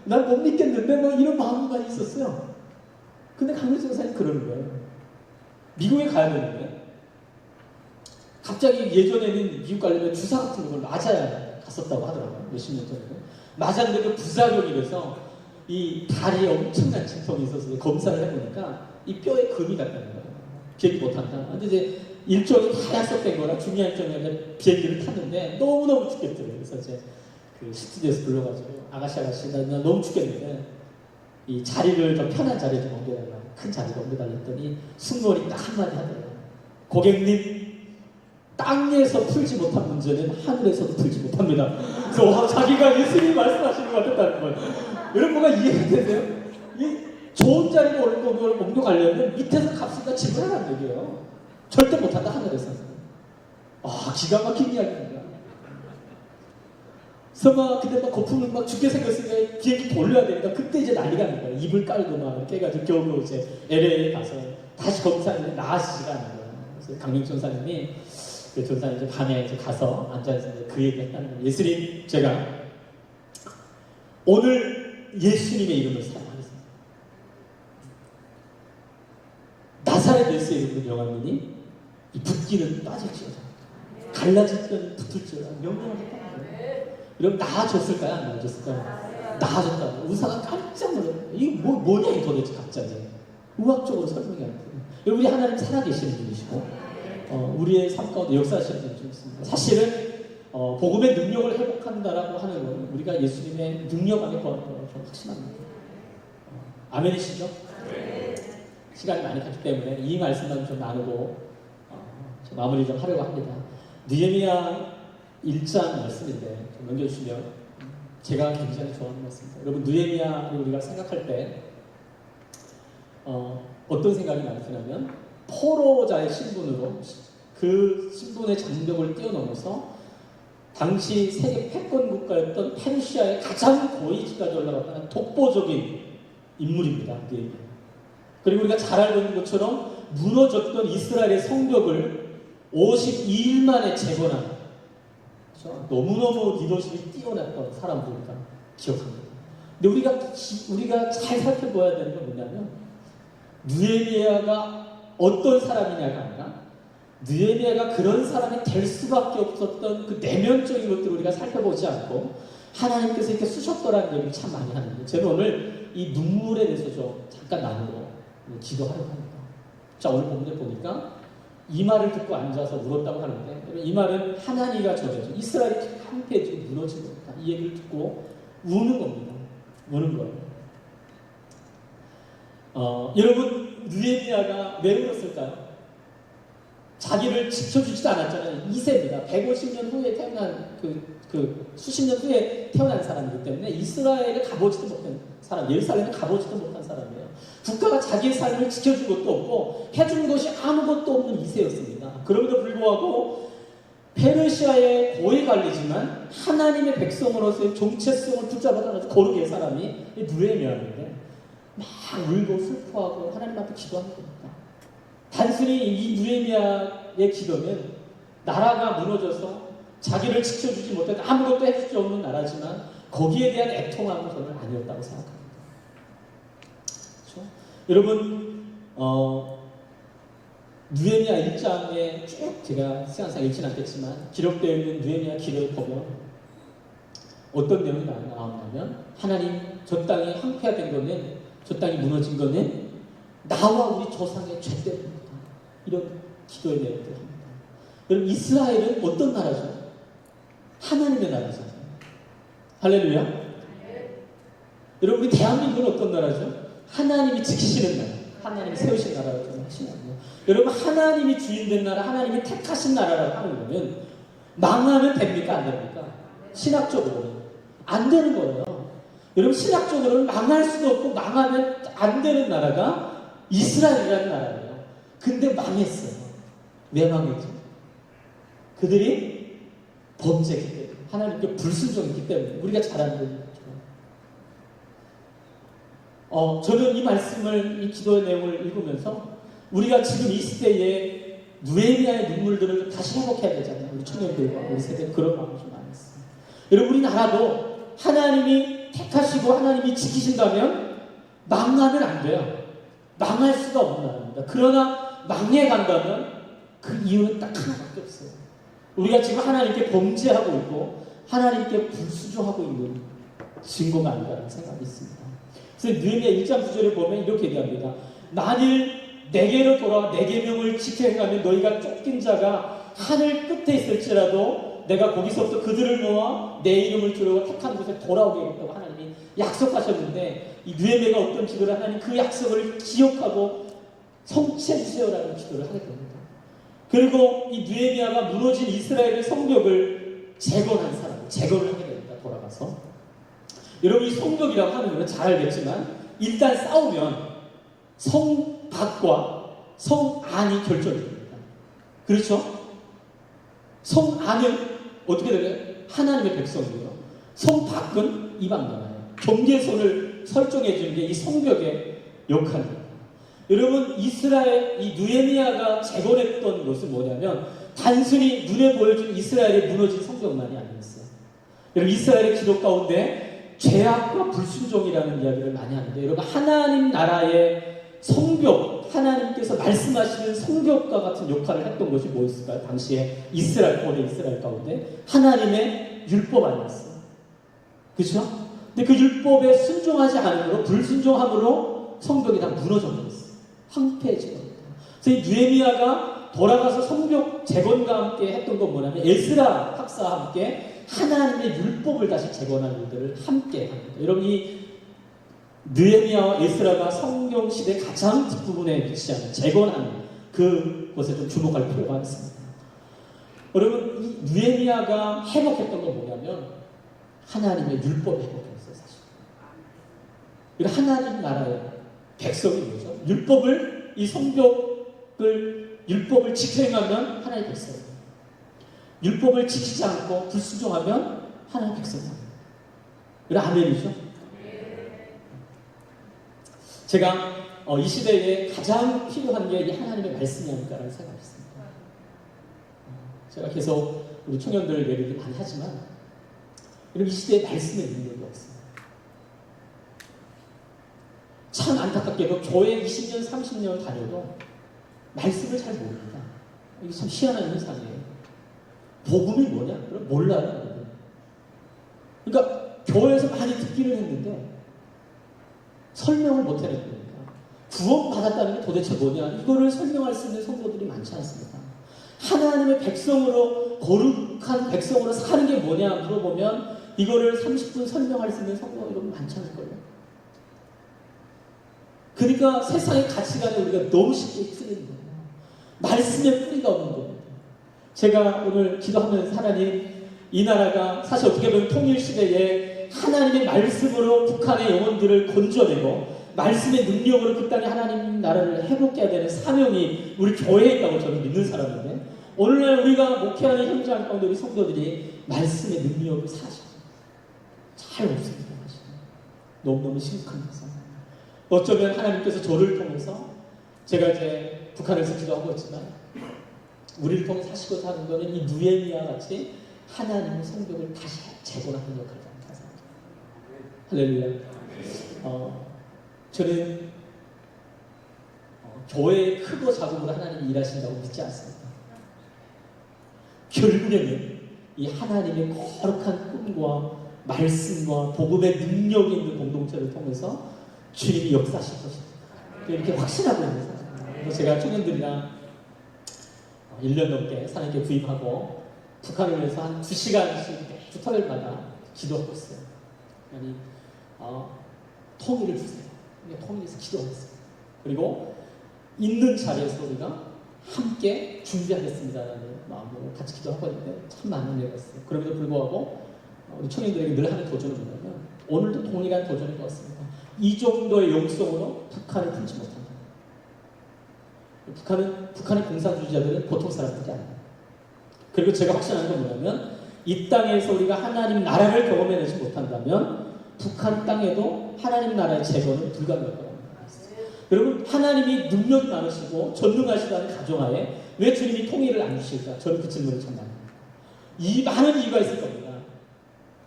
S1: 난 못 믿겠는데 뭐 이런 마음이 많이 있었어요. 근데 강민 전사님 그러는 거예요. 미국에 가야 되는데 갑자기 예전에는 미국 가려면 주사 같은 걸 맞아야 갔었다고 하더라고요. 몇십 년 전에. 맞았는데 부작용이 돼서 이 다리에 엄청난 진통이 있어서 검사를 해보니까 이 뼈에 금이 갔다는 거예요. 비행기 못한다. 근데 이제 일정이 다 약속된 거라 중요한 일정이었는데 비행기를 탔는데 너무너무 죽겠더라고요. 그래서 이제 그 스튜디오에서 불러가지고 아가씨 나 너무 죽겠는데 이 자리를 더 편한 자리에 좀 옮겨달라. 큰 자리로 옮겨달라 했더니 승무원이 딱 한마디 하더라고요. 고객님 땅에서 풀지 못한 문제는 하늘에서도 풀지 못합니다. 그래서 자기가 예수님이 말씀하시는 것 같았다는 거예요. 여러분 뭐가 이해가 되세요? 이 좋은 자리로 옮겨가려면 밑에서 값을 다 지불하라는 얘기예요. 절대 못한다 하늘에서. 기가 막힌 이야기입니다. 그래서 막 근데 막 거품을 막 죽게 생겼으니까 비행기 돌려야 되니까 그때 이제 난리가 난 거예요. 이불 깔고 막 이렇게 해가지고 겨우겨우 이제 LA에 가서 다시 거기 사는데 나아지지가 않는 거예요. 그래서 강민철 전사님이 그 전사님 이제 밤에 이제 가서 앉아서 그 얘기를 했다는 거예요. 예수님, 제가 오늘 예수님의 이름을 사용하겠습니다. 나사렛 예수의 이름으로 명하노니 이 붓기는 빠질지어다. 갈라질 때는 붙을지어다. 명령하겠다. 이러면 나아졌을까요? 안 나아졌을까요? 나아졌다. 의사가 깜짝 놀랐어요. 이게 뭐냐 이 도대체 갑자기. 의학적으로 설명이 안 돼요. 여러분, 우리 하나님 살아계시는 분이시고 우리의 삶 가운데 역사하시는 분이 좀 있습니다. 사실은 복음의 능력을 회복한다라고 하는 건 우리가 예수님의 능력 안에 거하는 거라고 저는 확신합니다. 아멘이시죠? 시간이 많이 갔기 때문에 이 말씀만 좀 나누고 마무리 좀 하려고 합니다. 느헤미야 1장 말씀인데 좀 넘겨주시면 제가 굉장히 좋아하는 말씀입니다. 여러분, 느헤미야를 우리가 생각할 때 어떤 생각이 많이 드냐면 포로자의 신분으로 그 신분의 장벽을 뛰어넘어서 당시 세계 패권 국가였던 페르시아의 가장 고위직까지 올라갔던 독보적인 인물입니다. 느헤미야. 그리고 우리가 잘 알고 있는 것처럼 무너졌던 이스라엘의 성벽을 52일 만에 재건한 너무너무 리더십이 뛰어났던 사람도 우리가 기억합니다. 근데 우리가 잘 살펴봐야 되는 건 뭐냐면 느헤미야가 어떤 사람이냐가 아니라 느헤미야가 그런 사람이 될 수밖에 없었던 그 내면적인 것들을 우리가 살펴보지 않고 하나님께서 이렇게 쓰셨더라는 얘기를 참 많이 하는데 저는 오늘 이 눈물에 대해서 좀 잠깐 나누고 기도하려고 합니다. 자, 오늘 본문에 보니까 이 말을 듣고 앉아서 울었다고 하는데 이 말은 하나니가 전해져 이스라엘이 한패 지금 무너진 겁니다. 이 얘기를 듣고 우는 겁니다. 우는 거예요. 여러분, 느헤미야가 왜 울었을까요? 자기를 지켜주지도 않았잖아요. 2세입니다. 150년 후에 태어난 수십 년 후에 태어난 사람이기 때문에 이스라엘에 가보지도 못한 사람, 예루살렘에 가보지도 못한 사람이에요. 국가가 자기의 삶을 지켜준 것도 없고 해준 것이 아무것도 없는 2세였습니다. 그럼에도 불구하고 페르시아의 고위 관리지만 하나님의 백성으로서의 정체성을 붙잡아가지고 거룩의 사람이 느헤미야인데 막 울고 슬퍼하고 하나님 앞에 기도하는 겁니다. 단순히 이 느헤미야의 기도는 나라가 무너져서 자기를 지켜주지 못했던 아무것도 해주지 없는 나라지만 거기에 대한 애통함은 저는 아니었다고 생각합니다. 그렇죠? 여러분, 느헤미야 1장에 쭉 제가 시간상 읽지는 않겠지만 기록되어 있는 느헤미야 기도를 보면 어떤 내용이 나오냐면 하나님, 저 땅이 황폐화된 거는, 저 땅이 무너진 거는 나와 우리 조상의 죄 때문입니다. 이런 기도의 내용들을 합니다. 여러분, 이스라엘은 어떤 나라죠? 하나님의 나라죠. 할렐루야. 여러분, 우리 대한민국은 어떤 나라죠? 하나님이 지키시는 나라, 하나님이 세우신 나라라고 저는 확신합니다. 여러분, 하나님이 주인된 나라, 하나님이 택하신 나라라고 하는 거는 망하면 됩니까? 안 됩니까? 신학적으로는 안 되는 거예요. 여러분, 신학적으로는 망할 수도 없고 망하면 안 되는 나라가 이스라엘이라는 나라예요. 근데 망했어요. 왜 망했죠? 그들이 범죄했기 때문에, 하나님께 불순종했기 때문에. 우리가 잘 아는 거죠. 저는 이 말씀을, 이 기도의 내용을 읽으면서 우리가 지금 이 시대에 느헤미야의 눈물들을 다시 회복해야 되잖아요. 우리 청년들과 우리 세대 그런 마음이 좀 많았어요. 여러분, 우리나라도 하나님이 택하시고 하나님이 지키신다면 망하면 안 돼요. 망할 수가 없는 나라입니다. 그러나 망해간다면 그 이유는 딱 하나밖에 없어요. 우리가 지금 하나님께 범죄하고 있고 하나님께 불수종하고 있는 증거가 아닌가라는 생각이 있습니다. 그래서 느헤미야 1장 9절을 보면 이렇게 얘기합니다. 만일 내게로 돌아와 내 계명을 지켜 행하면 너희가 쫓긴 자가 하늘 끝에 있을지라도 내가 거기서부터 그들을 모아 내 이름을 주려고 택한 곳에 돌아오게 하겠다고 하나님이 약속하셨는데 이 느헤미야가 어떤 기도를 하나님 그 약속을 기억하고 성취해 주세요라는 기도를 하게 됩니다. 그리고 이 느헤미야가 무너진 이스라엘의 성벽을 재건한 사람, 재건을 하게 됩니다. 돌아가서. 여러분, 이 성벽이라고 하는 것은 잘 알겠지만 일단 싸우면 성 밖과 성 안이 결정됩니다. 그렇죠? 성 안은 어떻게 되나요? 하나님의 백성이고요. 성 밖은 이방 나라예요. 경계선을 설정해 주는 게 이 성벽의 역할입니다. 여러분, 이스라엘 이 느헤미야가 재건했던 것은 뭐냐면 단순히 눈에 보여준 이스라엘의 무너진 성벽만이 아니었어요. 여러분, 이스라엘의 기록 가운데 죄악과 불순종이라는 이야기를 많이 하는데, 여러분, 하나님 나라의 성벽, 하나님께서 말씀하시는 성벽과 같은 역할을 했던 것이 뭐였을까요? 당시에 이스라엘 가운데 하나님의 율법 아니었어요. 그렇죠? 근데 그 율법에 순종하지 않으므로, 불순종함으로 성벽이 다 무너져 버렸어요. 황폐해진 겁니다. 그래서 이 느헤미야가 돌아가서 성벽 재건과 함께 했던 건 뭐냐면 에스라 학사와 함께 하나님의 율법을 다시 재건하는 일들을 함께 합니다. 여러분, 이 느헤미야와 에스라가 성경 시대 가장 뒷부분에 위치하는 재건하는 그것에 좀 주목할 필요가 있습니다. 여러분, 이 느헤미야가 회복했던 건 뭐냐면 하나님의 율법을 회복했어요. 사실 이거 하나님 나라의 백성이 뭐죠? 율법을, 이 성벽을, 율법을 지켜 행하면 하나님의 백성이에요. 율법을 지키지 않고 불순종하면 하나님의 백성이에요. 이거 아멘이죠? 제가 이 시대에 가장 필요한 게 이 하나님의 말씀이 아닐까라는 생각을 했습니다. 제가 계속 우리 청년들 얘기를 많이 하지만 이 시대에 말씀의 능력이 없습니다. 참 안타깝게도 교회 20년, 30년 다녀도 말씀을 잘 모릅니다. 이게 참 희한한 현상이에요. 복음이 뭐냐? 그럼 몰라요. 그러니까 교회에서 많이 듣기는 했는데 설명을 못 해내는 거니까. 구원 받았다는 게 도대체 뭐냐? 이거를 설명할 수 있는 성도들이 많지 않습니다. 하나님의 백성으로, 거룩한 백성으로 사는 게 뭐냐 물어보면 이거를 30분 설명할 수 있는 성도가 여러분 많지 않을걸요. 그러니까 세상의 가치관에 우리가 너무 쉽게 틀리는 거예요. 말씀의 뿌리가 없는 겁니다. 제가 오늘 기도하면서 하나님, 이 나라가 사실 어떻게 보면 통일시대에 하나님의 말씀으로 북한의 영혼들을 건져내고 말씀의 능력으로 그 땅에 하나님 나라를 회복해야 되는 사명이 우리 교회에 있다고 저는 믿는 사람인데, 오늘날 우리가 목회하는 현장 가운데 우리 성도들이 말씀의 능력을 사실 잘 없습니다. 사실. 너무너무 심각한 것입니다. 어쩌면 하나님께서 저를 통해서, 제가 이제 북한에서 기도하고 있지만 우리를 통해 사시고 사는 것은 이 느헤미야 같이 하나님의 성벽을 다시 재건하는 역할을 합니다. 할렐루야. 저는 교회의 크고 작음으로 하나님이 일하신다고 믿지 않습니다. 결국에는 이 하나님의 거룩한 꿈과 말씀과 복음의 능력이 있는 공동체를 통해서 주님이 역사하실 것입니다. 이렇게 확신하고 있는 사람입니다. 제가 청년들이랑 1년 넘게 사내교회 구입하고 북한을 위해서 한 2시간씩 매주 토요일마다 기도하고 있어요. 아니, 통일을 주세요. 통일해서 기도하겠습니다. 그리고 있는 자리에서 우리가 함께 준비하겠습니다라는 마음으로 같이 기도하고 있는데 참 많은 은혜가 있어요. 그럼에도 불구하고 우리 청년들에게 늘 하는 도전은 뭐냐면, 오늘도 동일한 도전인 것 같습니다. 이 정도의 영성으로 북한을 풀지 못한다. 북한의 공산주의자들은 보통 사람들이 아니에요. 그리고 제가 확신하는 건 뭐냐면, 이 땅에서 우리가 하나님 나라를 경험해내지 못한다면 북한 땅에도 하나님 나라의 재건은 불가능할 거라고 말했어요. 여러분, 하나님이 능력이 많으시고 전능하시다는 가정하에 왜 주님이 통일을 안 주실까? 저는 그 질문을 참 많이 합니다. 이 많은 이유가 있을 겁니다.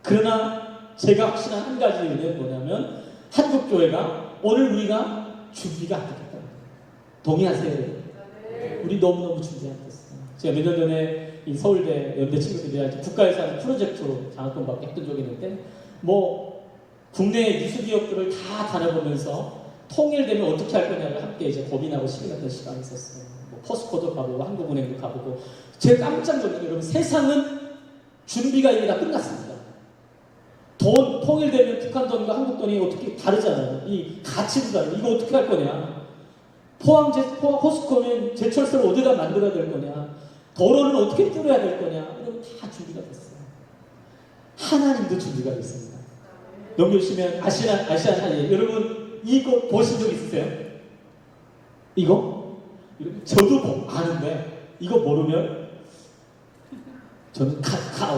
S1: 그러나 제가 확신한 한 가지 이유는 뭐냐면, 한국교회가 오늘 우리가 준비가 안 됐다. 동의하세요? 우리 너무너무 준비 안 됐어요. 제가 몇 년 전에 이 서울대 연대 친구들이랑 국가에서 하는 프로젝트로 장학금 받고 했던 적이 있는데, 국내 유수기업들을 다 다녀보면서 통일되면 어떻게 할 거냐를 함께 이제 고민하고 시행했던 시간이 있었어요. 포스코도 가보고 한국은행도 가보고. 제가 깜짝 놀랐어요. 여러분, 세상은 준비가 이미 다 끝났습니다. 돈 통일되면 북한 돈과 한국 돈이 어떻게 다르잖아요. 이 가치도 다르고. 이거 어떻게 할 거냐? 포스코는 제철소를 어디다 만들어야 될 거냐? 도로는 어떻게 뚫어야 될 거냐? 이런 다 준비가 됐어요. 하나님도 준비가 됐습니다. 넘겨주시면 아시안 하이에, 여러분 이거 보신 적 있으세요? 이거? 저도 아는데 이거 모르면 저는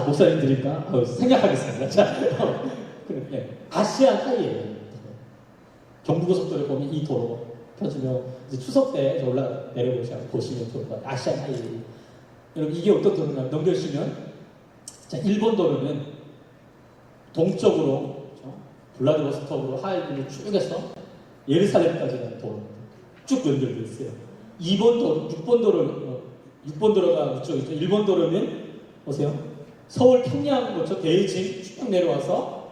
S1: 목사님들일까 생각하겠습니다. 자, 네. 아시안 하이웨이 경부고속도로에 보면 이 도로 펴주면 이제 추석 때 올라 내려보시면 도로가 아시안 하이웨이. 여러분 이게 어떤 도로냐 넘겨주시면 자 일본 도로는 동쪽으로 블라디보스톡으로 하이웨이를 쭉 해서 예루살렘까지 가는 도로 쭉 연결되어 있어요. 2번 도로, 6번 도로가 이쪽이죠. 1번 도로는 보세요. 서울 평양 거쳐 베이징 쭉 내려와서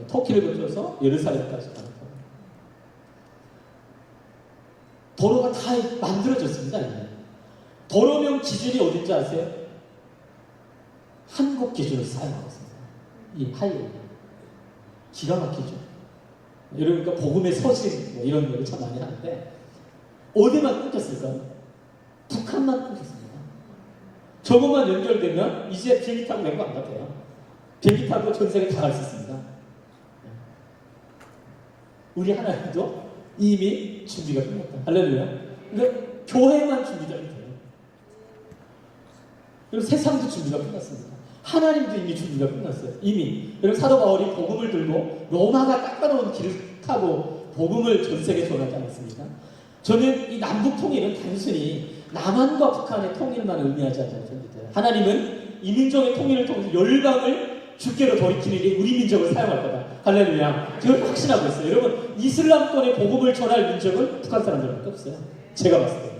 S1: 터키를 거쳐서 예루살렘까지 가는 도로가 다 만들어졌습니다. 도로명 기준이 어딘지 아세요? 한국 기준을 사용하고 있습니다. 이 하이웨이 기가 막히죠. 여러분 그러니까 복음의 서신 이런 얘기 참 많이 하는데 어디만 끊겼을까요? 북한만 끊겼습니다. 저것만 연결되면 이제 비행기 타고 맹고 안 같아요. 비행기 타고 전 세계 다 갈 수 있습니다. 우리 하나님도 이미 준비가 끝났다. 할렐루야. 그러니까 교회만 준비가 돼요. 그리고 세상도 준비가 끝났습니다. 하나님도 이미 준비가 끝났어요. 이미. 여러분 사도 바울이 복음을 들고 로마가 깎아놓은 길을 타고 복음을 전 세계에 전하지 않았습니까? 저는 이 남북 통일은 단순히 남한과 북한의 통일만 의미하지 않다고 생각해요. 하나님은 이 민족의 통일을 통해서 열방을 주께로 돌이키는 게 우리 민족을 사용할 거다. 할렐루야. 제가 확신하고 있어요. 여러분 이슬람권의 복음을 전할 민족은 북한 사람들밖에 없어요. 제가 봤을 때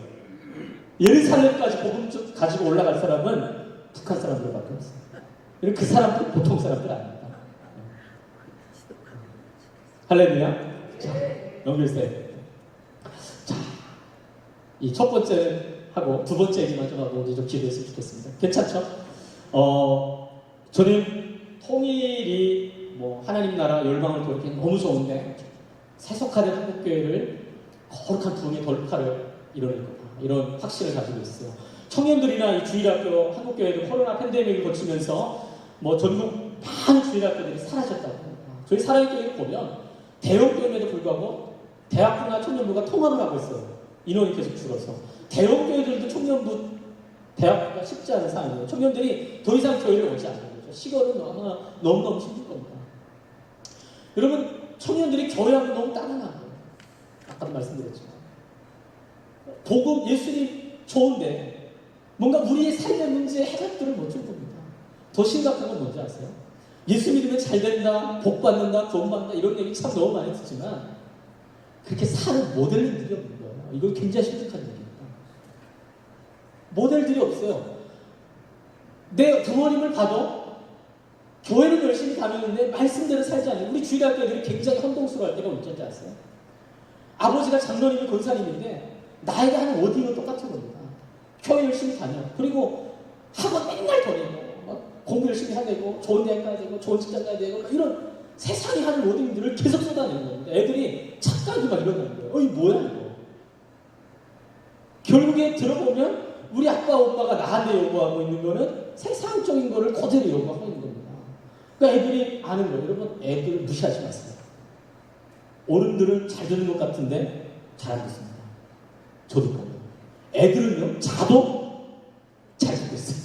S1: 예루살렘까지 복음 가지고 올라갈 사람은 북한 사람들밖에 없어요. 그 사람들 보통 사람들 아닙니다. 할렐루야. 자, 연결세요. 자, 이 첫 번째 하고 두 번째 얘기만 좀 하고 이제 좀 기도했으면 좋겠습니다. 괜찮죠? 저는 통일이 뭐 하나님 나라 열방을 돌이키는 너무 좋은데 세속화된 한국교회를 거룩한 부흥의 돌파를 이뤄낼 거다. 이런 확신을 가지고 있어요. 청년들이나 이 주일학교, 한국교회도 코로나 팬데믹을 거치면서 뭐 전국 많은 주일학교들이 사라졌다고 합니다. 저희 사랑교회를 보면 대형교회에도 불구하고 대학부나 청년부가 통합을 하고 있어요. 인원이 계속 줄어서. 대형교회들도 청년부, 대학부가 쉽지 않은 상황이에요. 청년들이 더 이상 교회를 오지 않는 거죠. 시골은 아마 너무너무 힘들 겁니다. 여러분, 청년들이 교회하면 너무 따뜻한 거예요. 아까도 말씀드렸지만. 복음, 예수님 좋은데 뭔가 우리의 삶의 문제에 해답들을 못 줄 겁니다. 더 심각한 건 뭔지 아세요? 예수 믿으면 잘 된다, 복 받는다, 구원 받는다 이런 얘기 참 너무 많이 듣지만 그렇게 사는 모델들이 없는 거예요. 이건 굉장히 심각한 얘기입니다. 모델들이 없어요. 내 부모님을 봐도 교회는 열심히 다니는데 말씀대로 살지 않는 우리 주일학교들이 굉장히 혼동스러워할 때가 언제인지 아세요? 아버지가 장로님이 권사님인데 나이가 한 어디로 똑같은 겁니다. 교회 열심히 다녀. 그리고 학원 맨날 다니고 막 공부 열심히 하고 좋은 대학 가야 되고 좋은 직장 가야 되고 이런 세상이 하는 모든 계속 쏟아내는 겁니다. 애들이 착각이 막 일어나는 거예요. 이거 뭐야 이거. 결국에 들어보면 우리 아빠 엄마가 나한테 요구하고 있는 거는 세상적인 거를 그대로 요구하고 있는 겁니다. 그러니까 애들이 아는 거예요. 여러분 애들 무시하지 마세요. 어른들은 잘 듣는 것 같은데 잘 안 듣습니다. 저도 그래요. 애들은요 자도 잘 듣고 있어요.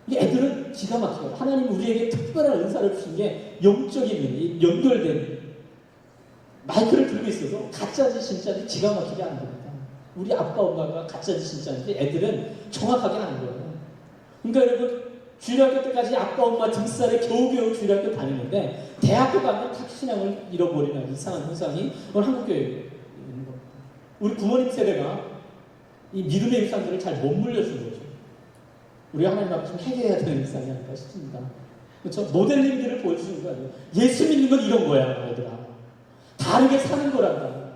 S1: 이 애들은 기가 막혀요. 하나님 우리에게 특별한 은사를 주신 게 영적인 면이 연결된 마이크를 들고 있어도 가짜인지 진짜인지 기가 막히게 아는 겁니다. 우리 아빠 엄마가 가짜인지 진짜인지 애들은 정확하게 아는 거예요. 그러니까 여러분 주일학교 때까지 아빠 엄마 등살에 겨우겨우 주일학교 다니는데 대학교 가면 탁 신앙을 잃어버리는 이상한 현상이 오늘 한국교회에 있는 겁니다. 우리 부모님 세대가 이 믿음의 일상들을 잘 못 물려준 거죠. 우리가 하나님 앞에 좀 해결해야 되는 일상이 아닐까 싶습니다. 그렇죠? 모델링들을 보여주시는 거 아니에요. 예수 믿는 건 이런 거야, 얘들아. 다르게 사는 거란다.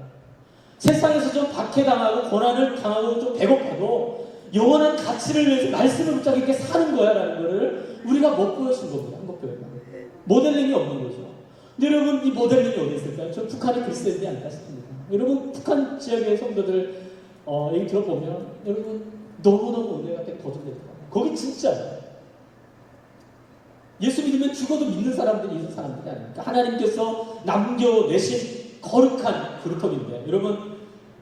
S1: 세상에서 좀 박해당하고 고난을 당하고 좀 배고파도 영원한 가치를 위해서 말씀을 붙잡게 사는 거야 라는 거를 우리가 못 보여준 겁니다. 한국교회가. 모델링이 없는 거죠. 근데 여러분 이 모델링이 어디 있을까요? 저 북한의 글쎄인지 아닐까 싶습니다. 여러분 북한 지역의 성도들 얘기 들어보면 여러분 너무너무 은혜가 거듭되더라고요. 거기 진짜예요. 예수 믿으면 죽어도 믿는 사람들이 있는 사람들이 아닙니까? 하나님께서 남겨내신 거룩한 그릇통인데 여러분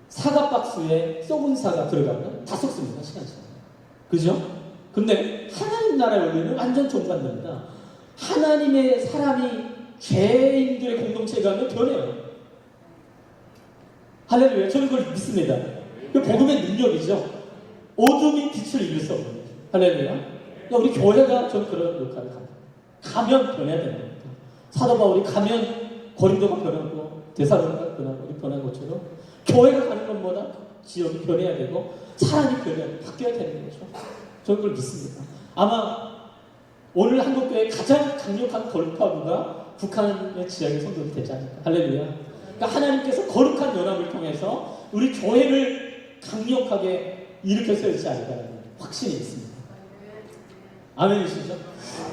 S1: 사과박스에 썩은 사과 들어가면 다 썩습니다. 시간처럼. 그죠? 근데 하나님 나라의 원리는 완전 정반대입니다. 하나님의 사람이 죄인들의 공동체에 가면 변해요. 할렐루야. 저는 그걸 믿습니다. 그 복음의 능력이죠. 어둠이 빛을 이길 수 없는 거죠. 할렐루야. 그러니까 우리 교회가 좀 그런 역할을 합니다. 가면 변해야 되는 겁니다. 사도 바울이 가면 고린도가 변하고 데살로니가가 변한 것처럼 교회가 가는 것보다 지역이 변해야 되고 사람이 바뀌어야 되는 거죠. 저는 그걸 믿습니다. 아마 오늘 한국교회의 가장 강력한 돌파구가 북한의 지역의 성도들이 되지 않을까. 할렐루야. 그러니까 하나님께서 거룩한 연합을 통해서 우리 교회를 강력하게 일으켜 세우지 않을까라는 확신이 있습니다. 아멘이시죠?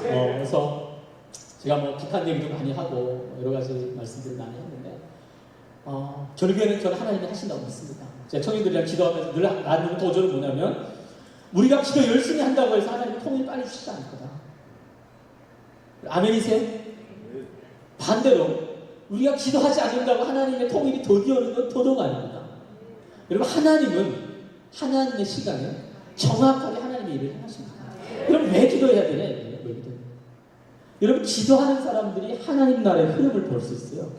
S1: 그래서 제가 뭐 북한 얘기도 많이 하고 여러 가지 말씀들을 많이 했는데 결국에는 저는 하나님이 하신다고 믿습니다. 제가 청년들이랑 기도하면서 늘 나누는 도전은 뭐냐면 우리가 기도 열심히 한다고 해서 하나님이 통일을 빨리 주시지 않을 거다. 아멘이세요? 반대로 우리가 기도하지 않는다고 하나님의 통일이 더디어오는 건 도덕 아닙니다. 여러분 하나님은 하나님의 시간에 정확하게 하나님의 일을 행하십니다. 그럼 왜 기도해야 되냐 이거예요. 왜 기도해야 되냐. 여러분 기도하는 사람들이 하나님 나라의 흐름을 볼 수 있어요.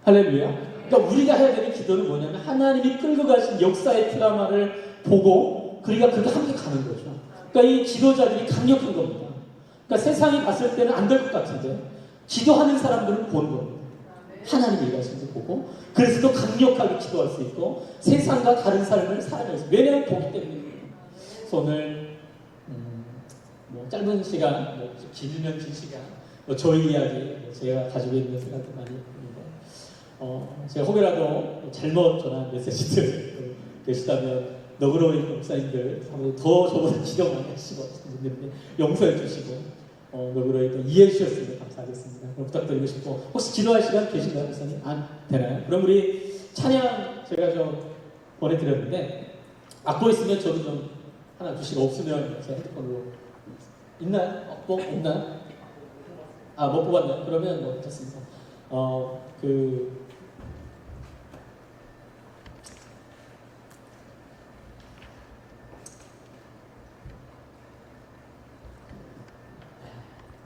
S1: 할렐루야. 그러니까 우리가 해야 되는 기도는 뭐냐면 하나님이 끌고 가신 역사의 드라마를 보고 우리가 그렇게 함께 가는 거죠. 그러니까 이 지도자들이 강력한 겁니다. 그러니까 세상이 봤을 때는 안 될 것 같은데 기도하는 사람들은 보는 겁니다. 하나님이 일하시는 걸 보고 그래서 더 강력하게 기도할 수 있고 세상과 다른 삶을 살아갈 수 있어요. 왜냐하면 보기 때문입니다. 그래서 오늘 뭐 짧은 시간, 뭐 길면 긴 시간, 뭐 저희 이야기, 제가 가지고 있는 생각도 많이 있는데 제가 혹여라도 잘못 전한 메시지들 계시다면 너그러운 목사님들 더 저보다 기도 많이 하시고 분들인데 용서해 주시고 너그러운 이해해 주셨으면 감사하겠습니다. 그럼 부탁드리고 싶고 혹시 기도할 시간 계신가요, 목사님? 안 되나요? 그럼 우리 찬양 제가 좀 보내드렸는데 악보 있으면 저도 좀 하나 주시고 없으면 제 핸드폰으로 있나요? 없나요? 못 뽑았나요? 그러면 뭐 됐습니다.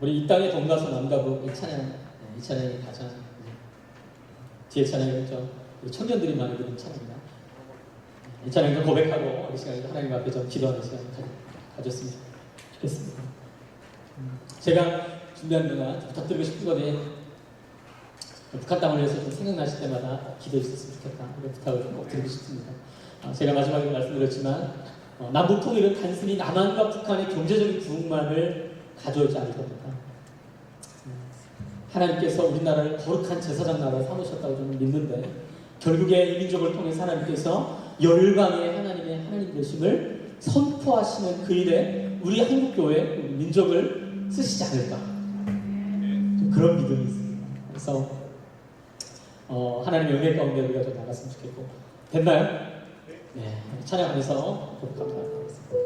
S1: 우리 이 땅의 동가서 남가부 이 찬양이 가장 뒤에 찬양은 우리 청년들이 많이 부르는 찬양입니다. 이 찬양을 고백하고 이 시간에 하나님 앞에 좀 기도하는 시간을 가졌으면 좋겠습니다. 제가 준비한 동안 부탁드리고 싶은 것이 북한 땅을 위해서 좀 생각나실 때마다 기도해 주셨으면 좋겠다 이런 부탁을 꼭 드리고 싶습니다. 제가 마지막에 말씀드렸지만 남북 통일은 단순히 남한과 북한의 경제적인 부흥만을 가져오지 않을 겁니다. 하나님께서 우리나라를 거룩한 제사장 나라로 삼으셨다고 저는 믿는데 결국에 이 민족을 통해서 하나님께서 열방의 하나님의 하나님 되심을 선포하시는 그 일에 우리 한국교회 우리 민족을 쓰시지 않을까 그런 믿음이 있습니다. 그래서 하나님의 은혜 가운데 우리가 좀 나갔으면 좋겠고 됐나요? 네, 찬양하면서 고백하도록 하겠습니다.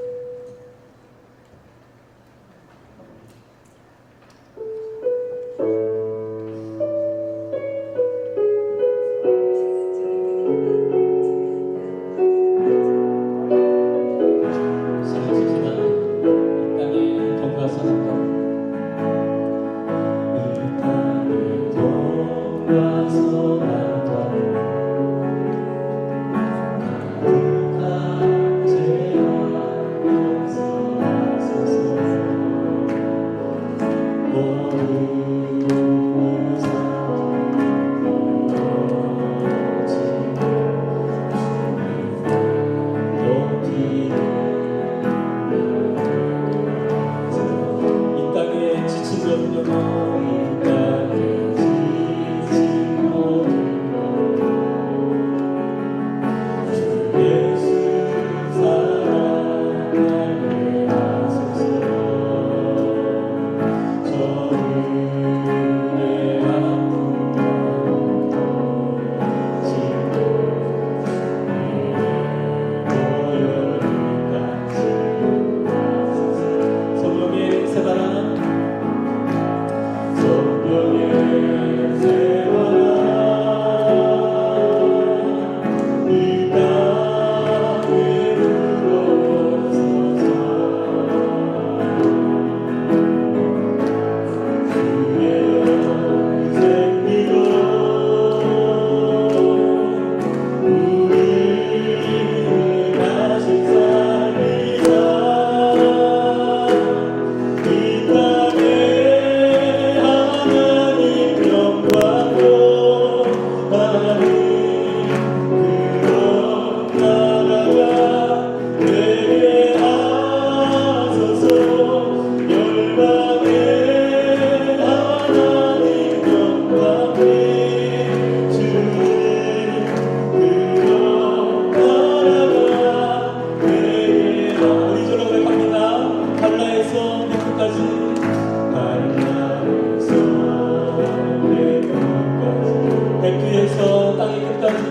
S1: 백두에서 땅의 끝까지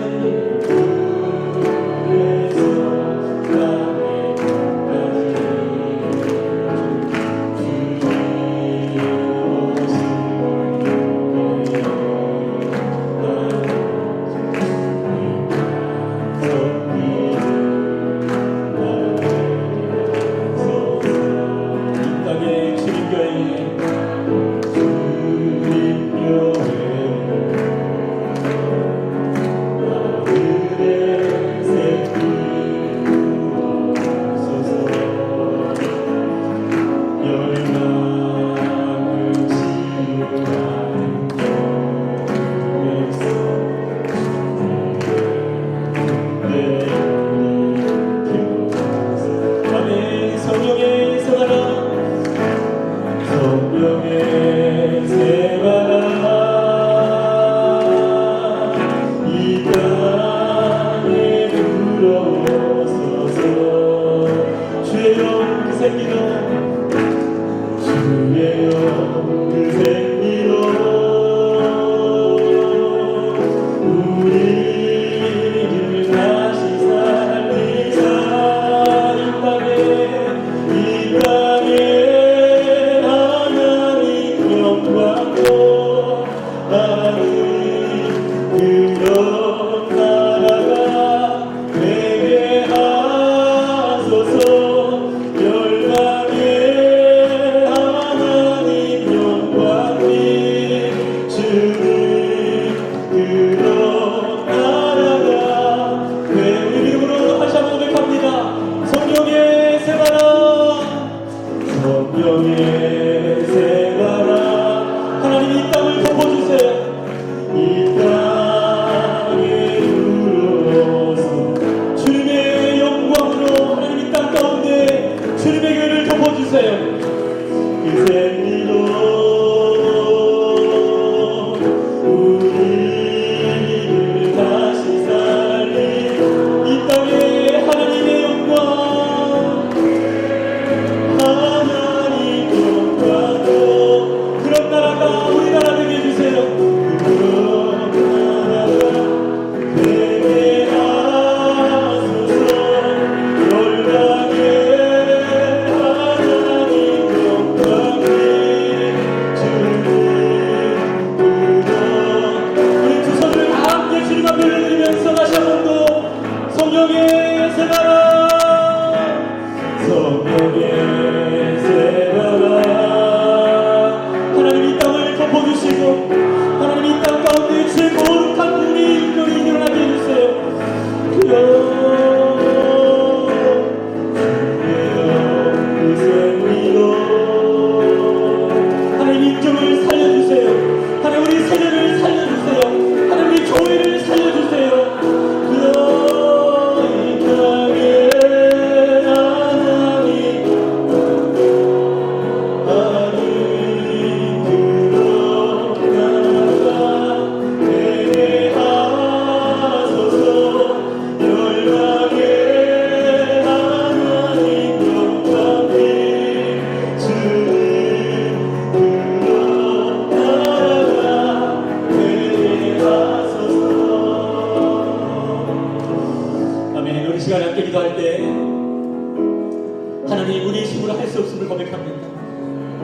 S3: 하나님 우리의 힘으로 할 수 없음을 고백합니다.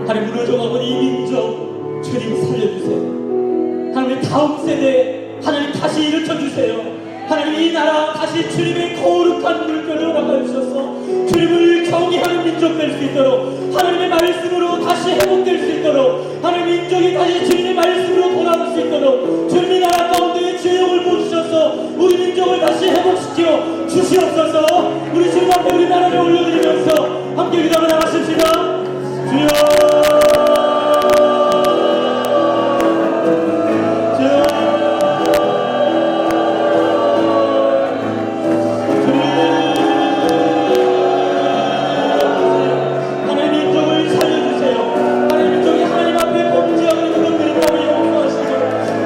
S3: 하나님 무너져가고 이 민족 주님 살려주세요. 하나님 다음 세대 하나님 다시 일으켜주세요. 하나님 이 나라 다시 주님의 거룩한 물결을 허락하여 주셔서 주님을 경외하는 민족 될 수 있도록 하나님의 말씀으로 다시 회복될 수 있도록 하나님 민족이 다시 주님의 말씀으로 돌아올 수 있도록 주님이 나라 가운데 주의 영을 부으셔서 우리 민족을 다시 회복시켜 주시옵소서. 우리 주님 앞에 우리 나라를 올려드리면서 함께 기도하며 나가십시다. 주여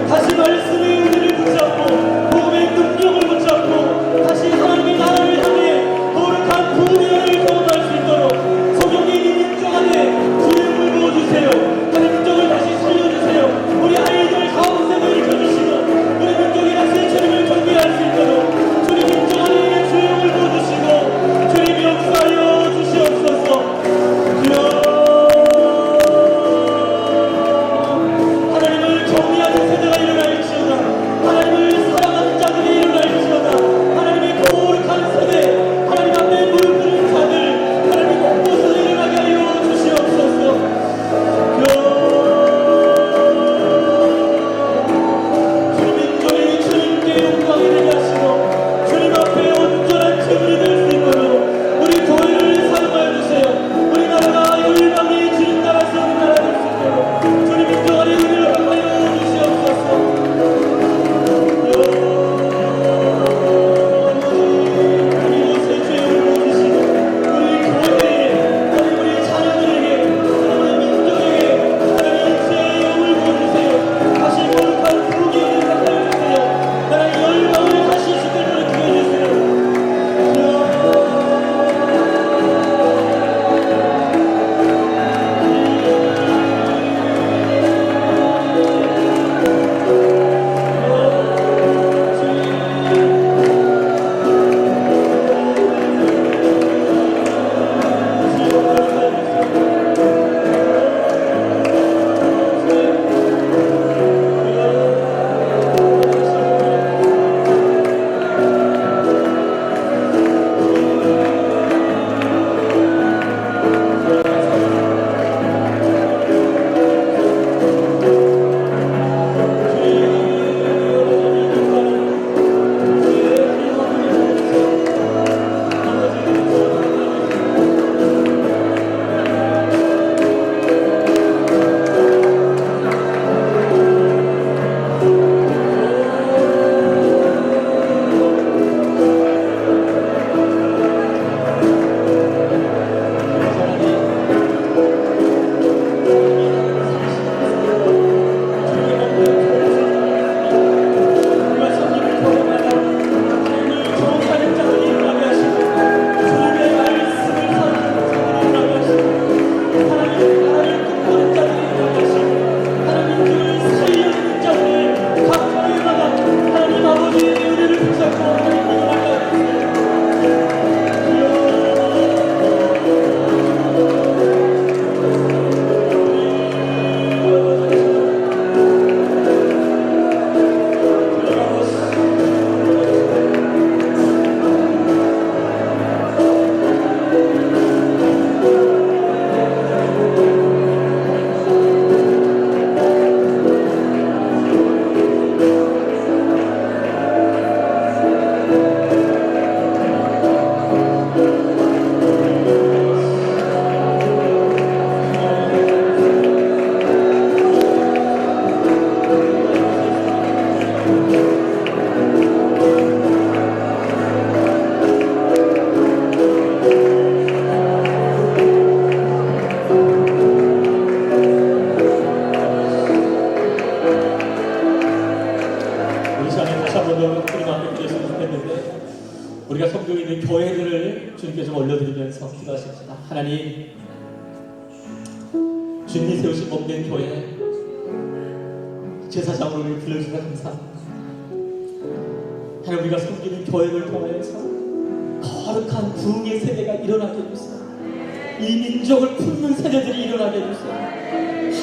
S3: 다시 말씀이 우리를 시간에 다시 한번 더 주님 앞에 기도했으면 좋겠는데 우리가 섬기고 있는 교회들을 주님께 좀 올려드리면서 기도하십시다. 하나님, 주님이 세우신 몸된 교회 제사장으로 우리를 불러주셔서 감사합니다. 하나님, 우리가 섬기는 교회를 통하여서 거룩한 부흥의 세대가 일어나게 해주세요. 이 민족을 품는 세대들이 일어나게 해주세요.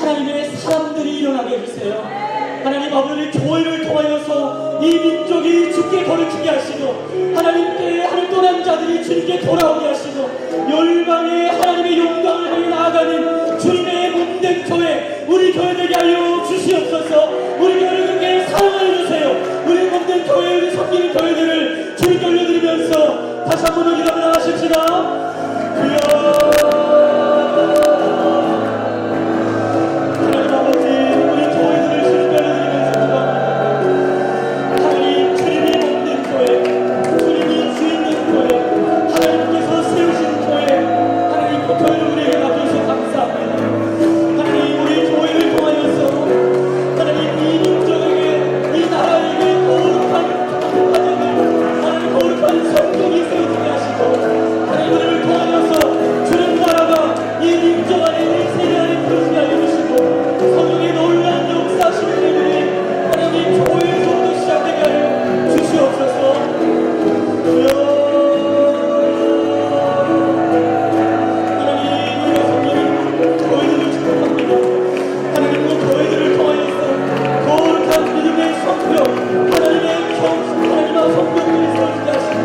S3: 하나님의 사람들이 일어나게 해주세요. 하나님, 아버지 교회를 통하여서 이 민족이 주께 거룩히게 하시고 하나님께 하늘 떠난 자들이 주님께 돌아오게 하시고 열방에 하나님의 영광을 향해 나아가는 주님의 몸된 교회, 우리 교회되게 하여 주시옵소서. 우리 교회를 그렇게 사랑하여 주세요. 우리 몸된 교회, 우리 섬기는 교회들을 주님께 올려드리면서 다시 한번 더 기도를 하십시다. 하나님 아버지, 우리 교회들을 주님께 올려드리면서 하나님, 주님이 몸된 교회, 주님이 주인된 교회, 하나님께서 세우신 교회, 하나님 그 교회를 우리에게 맡겨주셔서 감사합니다. 하나님, 우리 교회를 통하여서 하나님 이 민족에게, 이 나라에게 거룩한 가정을, 하나님 거룩한 성경이 세워지게 하시고 하나님 우리를 통하여서 주는 나라가 이 민족 안에, 이 세대 안에 들어오게 하여 주시고 성령의 놀라운 역사하시는 일들이 하나님 교회에서부터 시작되게 하여 주시옵소서. 하나님, 우리가 섬기는 교회들을 축복합니다. 하나님, 그 교회들을 통하여서 거룩한 믿음의 성령, 하나님의 하나님과 성령들이 세워지게 하시고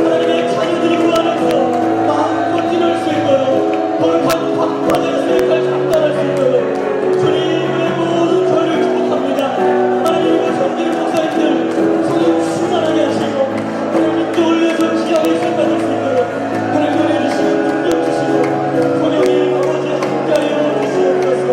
S3: 하나님의 자녀들이 그 안에서 마음껏 뛰놀 수 있도록 거룩한 광파된 수행을 감당할 수 있도록 주님의 모든 교회를 축복합니다. 하나님과 섬기는 목사님들 성령 충만하게 하시고 하나님 민족을 위해서 지향의 수행 받을 수 있도록 하나님 은혜 주시고 능력 주시고 성령님 아버지 함께하여 주시옵소서.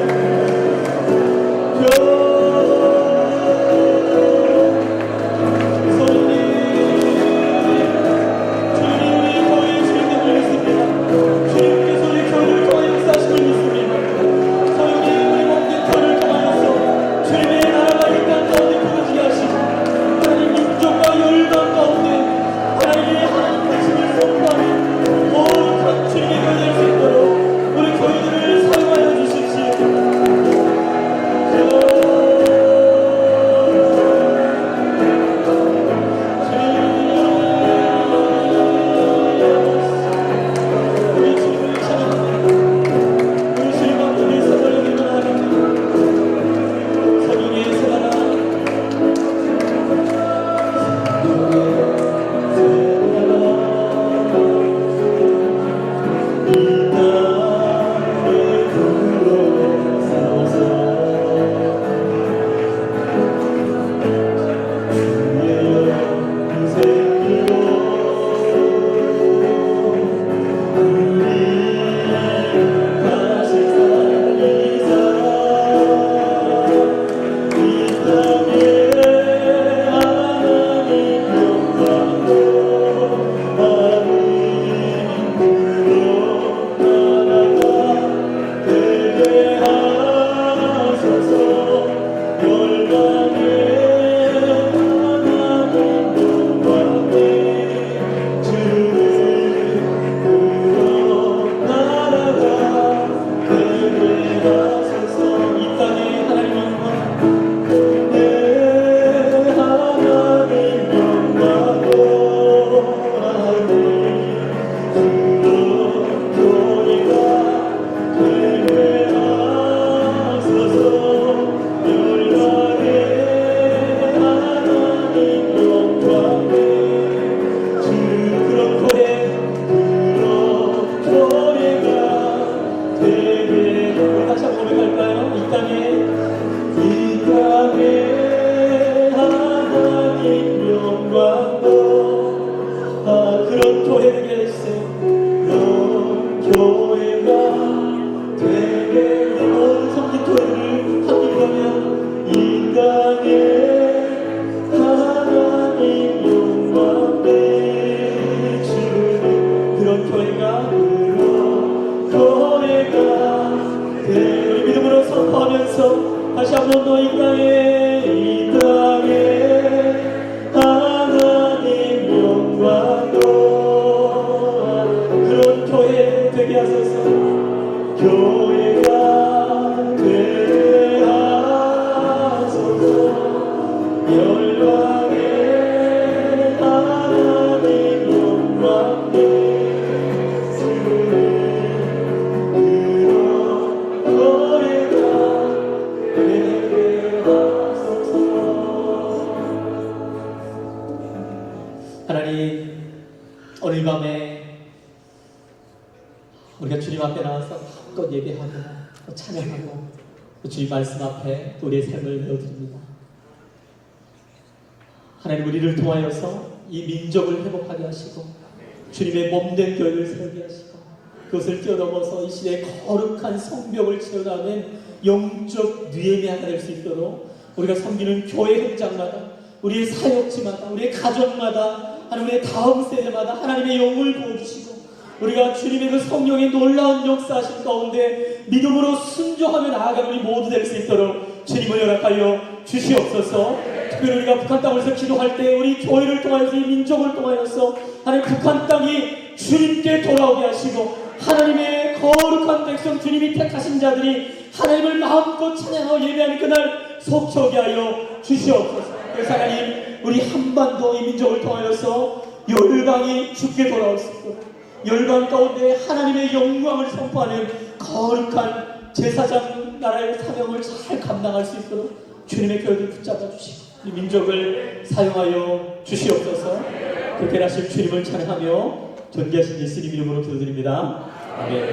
S3: 다시 한번 더 이 땅에 하나님, 오늘 밤에 우리가 주님 앞에 나와서 마음껏 예배하고 또 찬양하고 또 주님 말씀 앞에 또 우리의 삶을 내어드립니다. 하나님, 우리를 통하여서 이 민족을 회복하게 하시고 주님의 몸된 교회를 세우게 하시고 그것을 뛰어넘어서 이 시대의 거룩한 성벽을 채워나가는 영적 누에미 하나 될 수 있도록 우리가 섬기는 교회 현장마다, 우리의 사역지마다, 우리의 가정마다, 하나님의 다음 세대마다 하나님의 영을 부어주시고 우리가 주님의 그 성령의 놀라운 역사하신 가운데 믿음으로 순종하며 나아가는 우리 모두 될 수 있도록 주님을 허락하여 주시옵소서. 특별히 우리가 북한 땅에서 기도할 때 우리 교회를 통하여서 이 민족을 통하여서 하나님 북한 땅이 주님께 돌아오게 하시고 하나님의 거룩한 백성 주님이 택하신 자들이 하나님을 마음껏 찬양하고 예배하는 그날 속초게 하여 주시옵소서. 그래서 하나님, 우리 한반도 이 민족을 통하여서 열방이 주께 돌아올 수 있도록 열방 가운데 하나님의 영광을 선포하는 거룩한 제사장 나라의 사명을 잘 감당할 수 있도록 주님의 교회를 붙잡아 주시고 이 민족을 사용하여 주시옵소서. 그렇게 하실 주님을 찬양하며 존귀하신 예수님 이름으로 기도드립니다. 아멘.